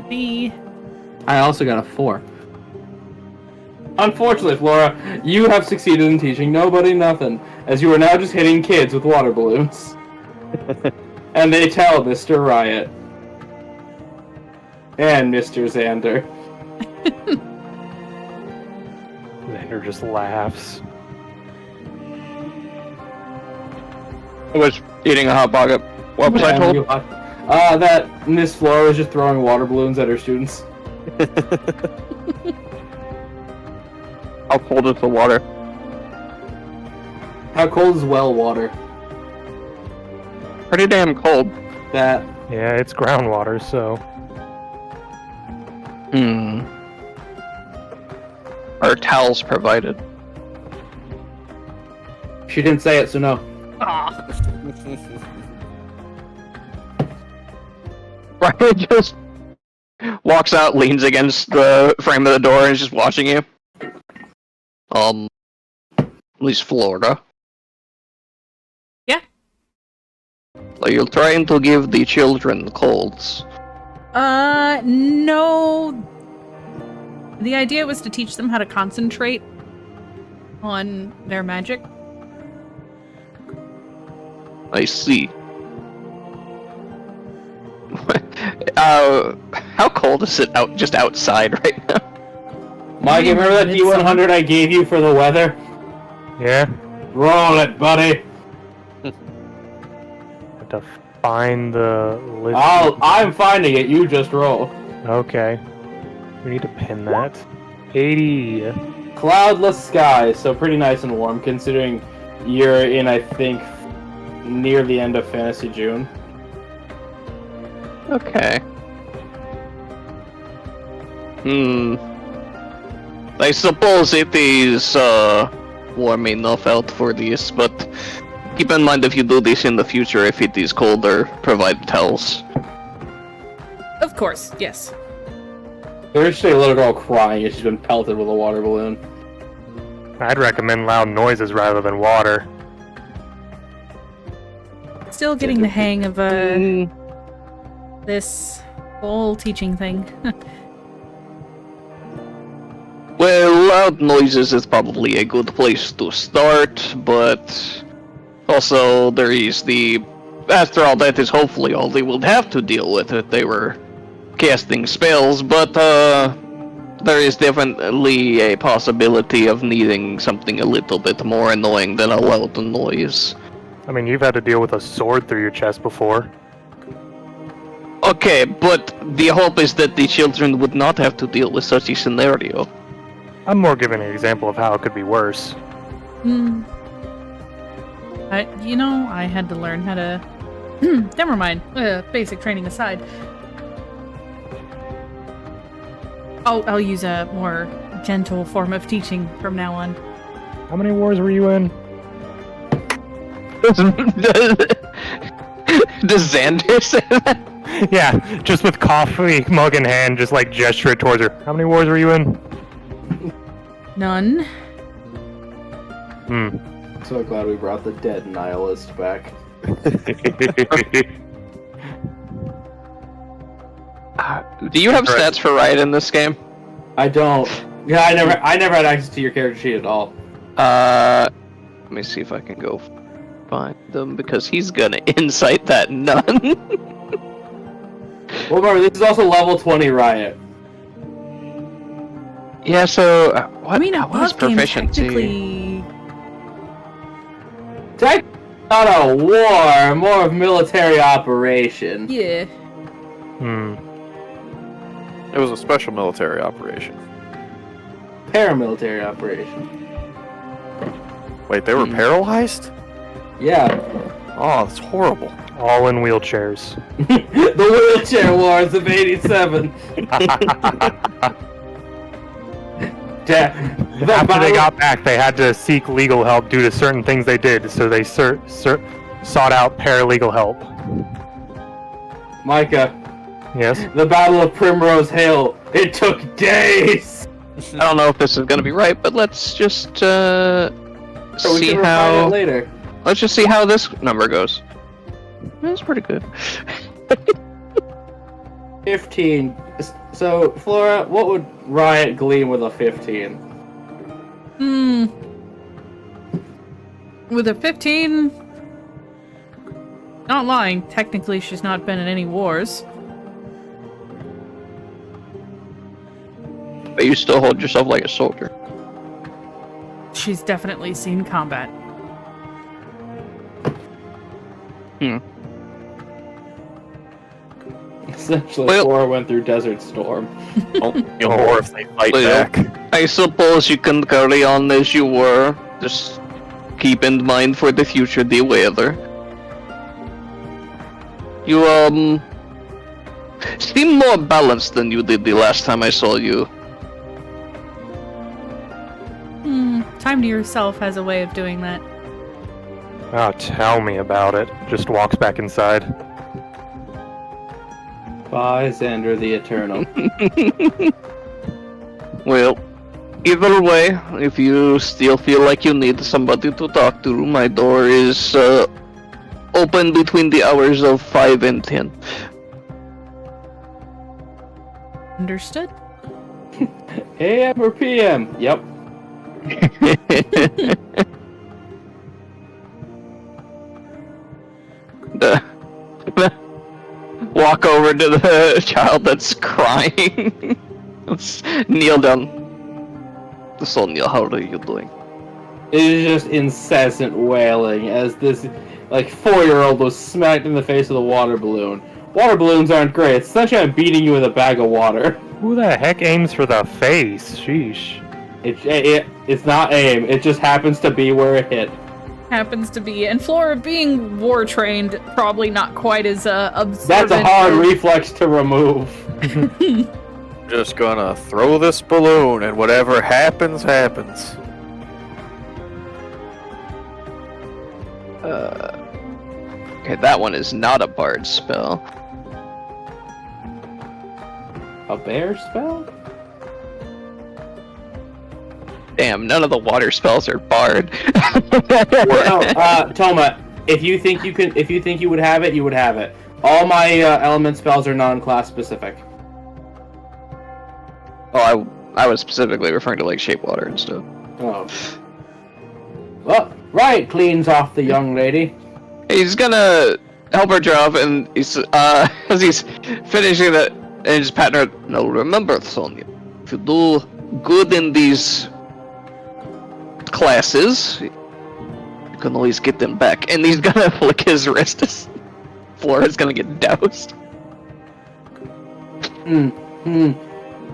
I also got a 4. Unfortunately, Flora, you have succeeded in teaching nobody nothing, as you are now just hitting kids with water balloons. And they tell Mr. Riot. And Mr. Xander. Xander just laughs. I was eating a hot pocket. What was I told? That Miss Flora was just throwing water balloons at her students. How cold is the water? How cold is well water? Pretty damn cold. That. Yeah, it's groundwater, so. Are towels provided? She didn't say it, so no. Ryan just walks out, leans against the frame of the door, and is just watching you. At least Florida. Yeah. So you're trying to give the children colds. No. The idea was to teach them how to concentrate on their magic. I see. How cold is it out just outside right now? Mike, you remember that D100 I gave you for the weather? Yeah. Roll it, buddy. Have to find the list. I'm finding it. You just roll. Okay. We need to pin that. 80. Cloudless sky, so pretty nice and warm, considering you're in, I think, near the end of Fantasy June. Okay. I suppose it is warm enough out for this, but keep in mind if you do this in the future, if it is colder, provide towels. Of course, yes. There's actually a little girl crying as she's been pelted with a water balloon. I'd recommend loud noises rather than water. Still getting the hang of this whole teaching thing. Well, loud noises is probably a good place to start, but also there is the... After all, that is hopefully all they will have to deal with if they were casting spells, but there is definitely a possibility of needing something a little bit more annoying than a loud noise. I mean, you've had to deal with a sword through your chest before. Okay, but the hope is that the children would not have to deal with such a scenario. I'm more giving an example of how it could be worse. I had to learn how to... Never mind. Basic training aside. I'll use a more gentle form of teaching from now on. How many wars were you in? Does Xander say that? Yeah, just with coffee mug in hand, just like gesture it towards her. How many wars were you in? None. So glad we brought the dead nihilist back. Do you have stats for Riot in this game? I don't. Yeah, I never had access to your character sheet at all. Let me see if I can go find them, because he's gonna incite that none. Well, remember, this is also level 20 Riot. Yeah, so what is above game proficiency? technically... Not a war, more of military operation. Yeah. It was a special military operation. Paramilitary operation. Wait, they were paralyzed? Yeah. Oh, that's horrible. All in wheelchairs. The wheelchair wars of 87. After they got back, they had to seek legal help due to certain things they did, so they sought out paralegal help. Micah, Yes? the Battle of Primrose Hill, it took days! I don't know if this is gonna be right, but let's just So we see can refine how. it later. Let's just see how this number goes. That's pretty good. 15. So, Flora, what would Riot glean with a 15? With a 15... Not lying, technically she's not been in any wars. But you still hold yourself like a soldier. She's definitely seen combat. Essentially, Well- Flora went through Desert Storm. Or if they fight Well, back. I suppose you can carry on as you were. Just keep in mind for the future the weather. You, seem more balanced than you did the last time I saw you. Time to yourself has a way of doing that. Oh, tell me about it. Just walks back inside. Bye, Xander the Eternal. Well, either way, if you still feel like you need somebody to talk to, my door is, open between the hours of 5 and 10. Understood? AM or PM? Yep. Walk over to the child that's crying. Let's kneel down. Sonia, how are you doing? It is just incessant wailing as this, 4-year-old was smacked in the face with a water balloon. Water balloons aren't great. It's essentially I'm beating you with a bag of water. Who the heck aims for the face? Sheesh. It's not aim. It just happens to be where it hit. Happens to be, and Flora being war trained, probably not quite as observant. That's a hard reflex to remove. Just gonna throw this balloon and whatever happens, happens. Okay, that one is not a bard spell. A bear spell? Damn, none of the water spells are bard. Well, Toma, if you think you would have it, you would have it. All my element spells are non-class specific. Oh, I was specifically referring to shape water and stuff. Oh. Well, right, cleans off the young lady. He's gonna help her draw off, and he's as he's finishing it, and just patting her. No, remember, Sonia, if you do good in these classes, you can always get them back. And he's gonna flick his wrist. His floor is gonna get doused.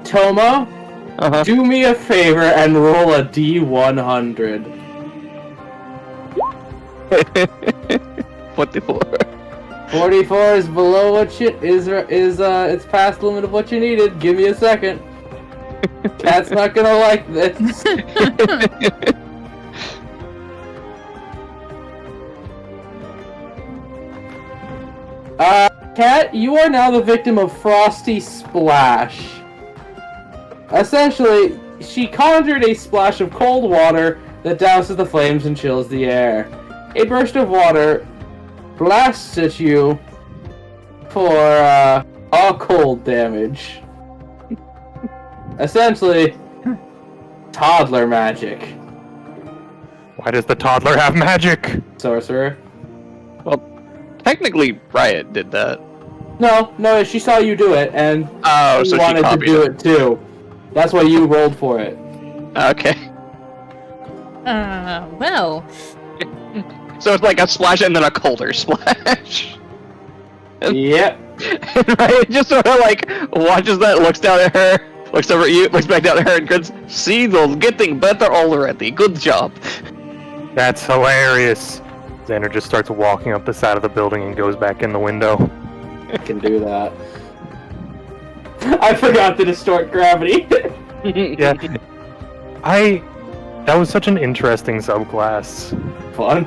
Toma, do me a favor and roll a D100. 44. 44 is below what it's past the limit of what you needed. Give me a second. Cat's not gonna like this. Cat, you are now the victim of Frosty Splash. Essentially, she conjured a splash of cold water that douses the flames and chills the air. A burst of water blasts at you for all cold damage. Essentially, toddler magic. Why does the toddler have magic? Sorcerer. Well, technically, Riot did that. No, she saw you do it, and Oh, so she wanted to copied do it. it too. That's why you rolled for it. Okay. Well. So it's like a splash and then a colder splash. Yep. And Riot just sort of like watches that, looks down at her, looks over at you, looks back down at her, and grins. See, they're getting better already. Good job. That's hilarious. Xander just starts walking up the side of the building and goes back in the window. I can do that. I forgot to distort gravity. Yeah. That was such an interesting subclass. Fun.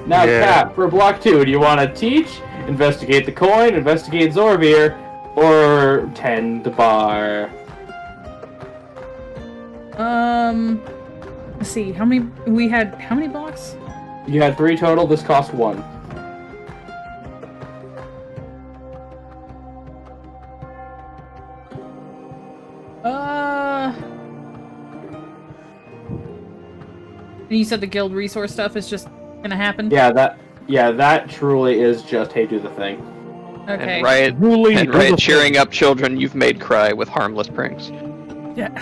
Now, Yeah. Kat, for block 2, do you want to teach, investigate the coin, investigate Zorvir, or tend the bar? Let's see, how many blocks? You had 3 total, this cost 1. And you said the guild resource stuff is just gonna happen? Yeah, that truly is just, hey, do the thing. Okay. And Riot cheering up children you've made cry with harmless pranks. Yeah.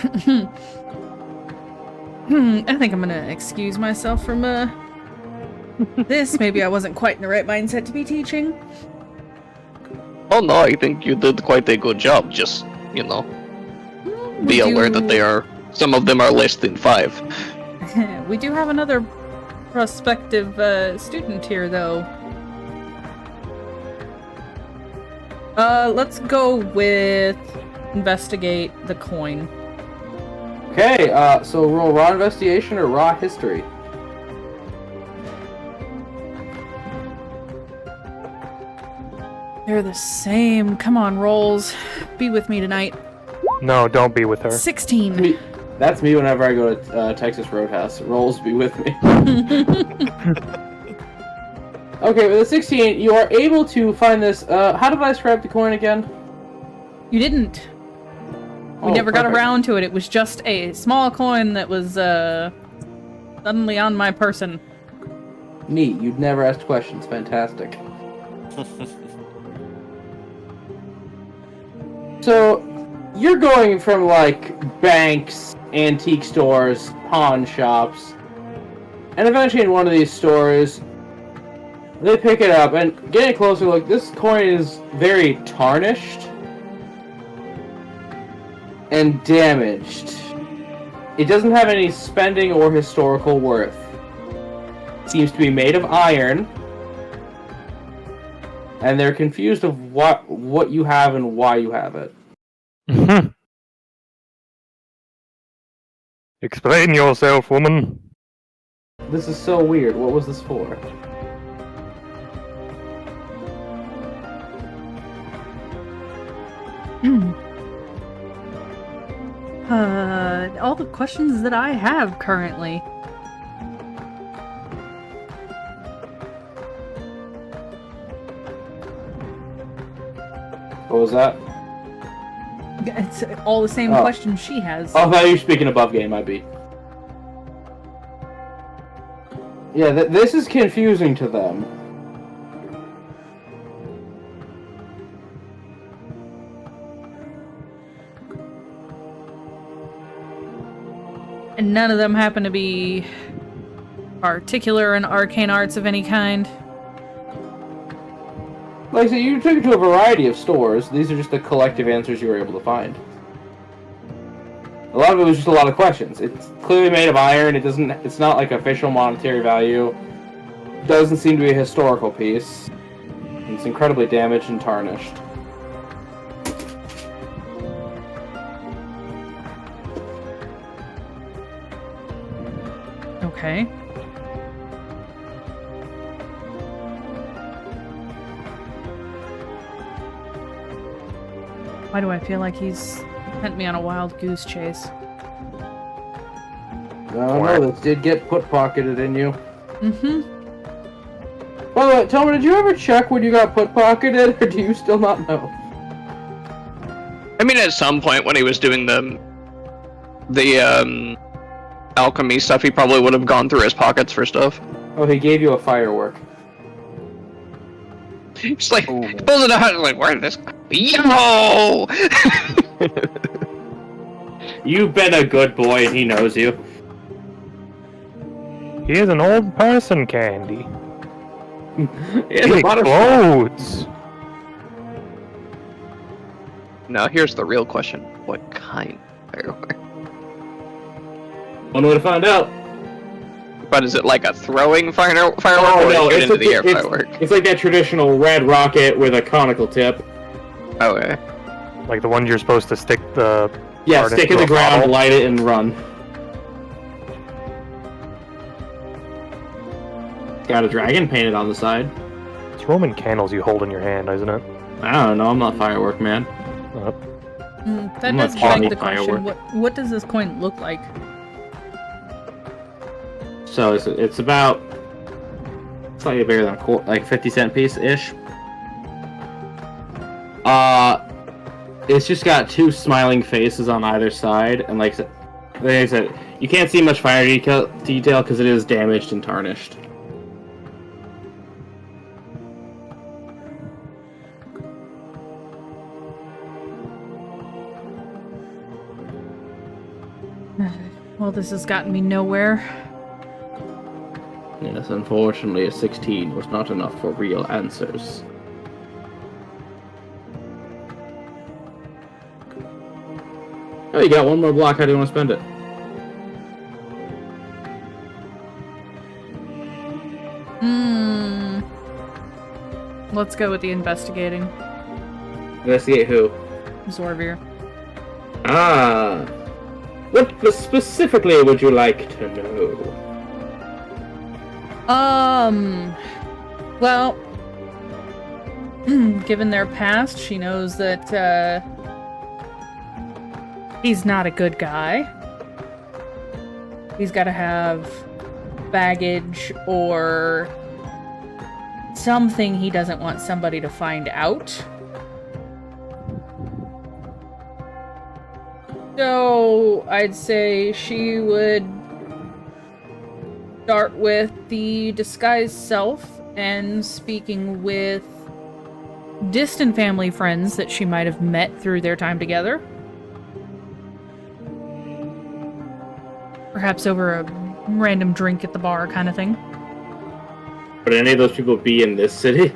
I think I'm gonna excuse myself from, this. Maybe I wasn't quite in the right mindset to be teaching. Oh no, I think you did quite a good job. Just, be aware that some of them are less than 5. We do have another prospective student here, though. Let's go with investigate the coin. Okay, so roll raw investigation or raw history. They're the same. Come on, rolls. Be with me tonight. No, don't be with her. 16. That's me whenever I go to Texas Roadhouse. Rolls be with me. Okay, with a 16, you are able to find this. How did I describe the coin again? You didn't. We never got around to it. It was just a small coin that was suddenly on my person. Neat. You'd never asked questions. Fantastic. So, you're going from, like, banks, antique stores, pawn shops, and eventually in one of these stores, they pick it up, and getting a closer look, this coin is very tarnished and damaged. It doesn't have any spending or historical worth. It seems to be made of iron, and they're confused of what you have and why you have it. Explain yourself, woman. This is so weird. What was this for? All the questions that I have currently. What was that? It's all the same questions she has. Oh, I thought you were speaking above game, I beat. Yeah, this is confusing to them. And none of them happen to be particular in arcane arts of any kind. Like I said, you took it to a variety of stores. These are just the collective answers you were able to find. A lot of it was just a lot of questions. It's clearly made of iron. It's not like official monetary value. It doesn't seem to be a historical piece. It's incredibly damaged and tarnished. Okay. Why do I feel like he's sent me on a wild goose chase? No, this did get put-pocketed in you. Mm-hmm. By the way, tell me, did you ever check when you got put-pocketed, or do you still not know? I mean, at some point when he was doing the alchemy stuff, he probably would have gone through his pockets for stuff. Oh, he gave you a firework. Just like, pulls it out, like, where did this... Yo! You've been a good boy, and he knows you. He is an old person, Candy. He has a lot of explodes. Now, here's the real question. What kind of firework? one way to find out. But is it like a throwing firework Oh, or no, a shoot it's into the air firework? It's like that traditional red rocket with a conical tip. Okay. Like the one you're supposed to stick the... Yeah, part stick in into the a ground, bottle. light it, and run. Got a dragon painted on the side. It's Roman candles you hold in your hand, isn't it? I don't know, I'm not firework man. That I'm does not beg Johnny the question, Firework. what does this coin look like? So it's about slightly bigger than like 50-cent piece-ish. It's just got two smiling faces on either side, and like I said, you can't see much fire detail because it is damaged and tarnished. Well, this has gotten me nowhere. Yes, unfortunately, a 16 was not enough for real answers. Oh, you got one more block. How do you want to spend it? Let's go with the investigating. Investigate who? Zorvir. Ah. What specifically would you like to know? Well, given their past, she knows that, he's not a good guy. He's gotta have baggage or something he doesn't want somebody to find out. So, I'd say she would start with the disguised self and speaking with distant family friends that she might have met through their time together. Perhaps over a random drink at the bar kind of thing. Would any of those people be in this city?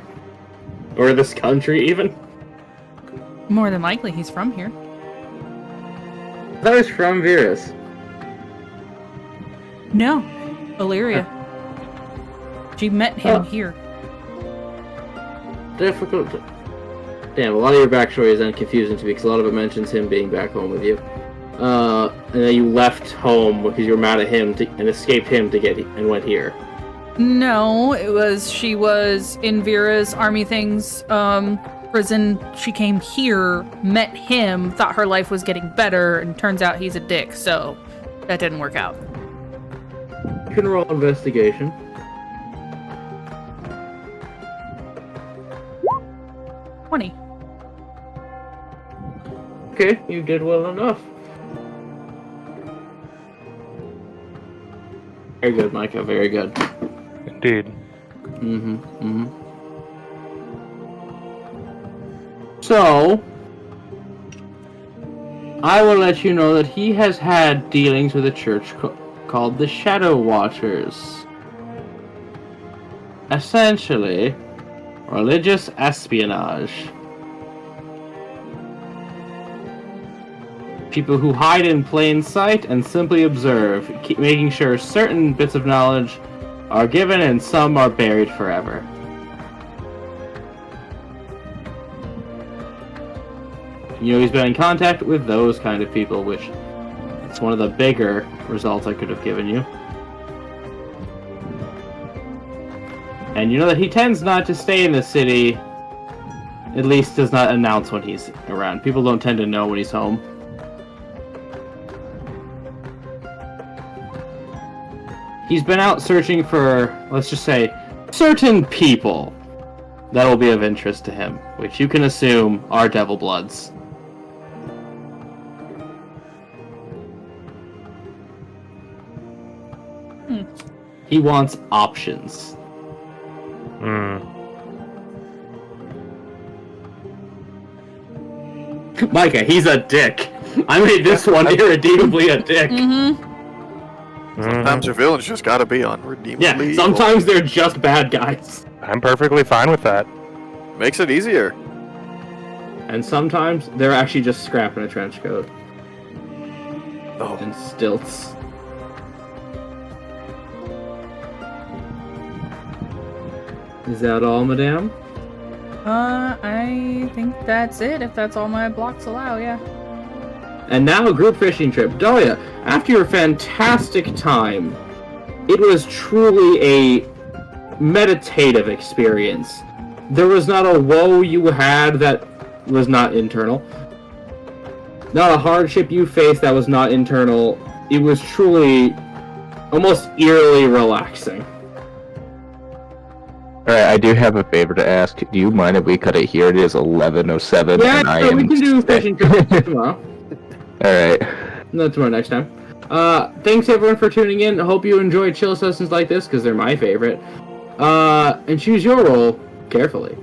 Or this country, even? More than likely, he's from here. I thought he was from Virus. No, Illyria. She met him here. Difficult. Damn, a lot of your backstory is then confusing to me because a lot of it mentions him being back home with you. And then you left home because you were mad at him and escaped him and went here. No, she was in Vera's army things, prison. She came here, met him, thought her life was getting better, and turns out he's a dick, so that didn't work out. You can roll investigation. $20. Okay, you did well enough. Very good, Micah, very good. Indeed. So, I will let you know that he has had dealings with a church called the Shadow Watchers. Essentially, religious espionage. People who hide in plain sight and simply observe, making sure certain bits of knowledge are given and some are buried forever. You know, he's been in contact with those kind of people, which is one of the bigger results I could have given you. And you know that he tends not to stay in the city, at least does not announce when he's around. People don't tend to know when he's home. He's been out searching for, let's just say, certain people that will be of interest to him, which you can assume are Devil Bloods. He wants options. Micah, he's a dick. I made this one irredeemably a dick. Sometimes your villains just gotta be unredeemably Yeah, sometimes they're just bad guys. I'm perfectly fine with that. Makes it easier. And sometimes they're actually just scrap in a trench coat. Oh. And stilts. Is that all, madame? I think that's it, if that's all my blocks allow, yeah. And now a group fishing trip. Dahlia, after your fantastic time, it was truly a meditative experience. There was not a woe you had that was not internal. Not a hardship you faced that was not internal. It was truly almost eerily relaxing. Alright, I do have a favor to ask. Do you mind if we cut it here? It is 11:07 Yeah, and I so am... we can do fishing trip tomorrow. Alright. No, tomorrow, next time. Thanks everyone for tuning in. I hope you enjoyed chill sessions like this, because they're my favorite. And choose your role carefully.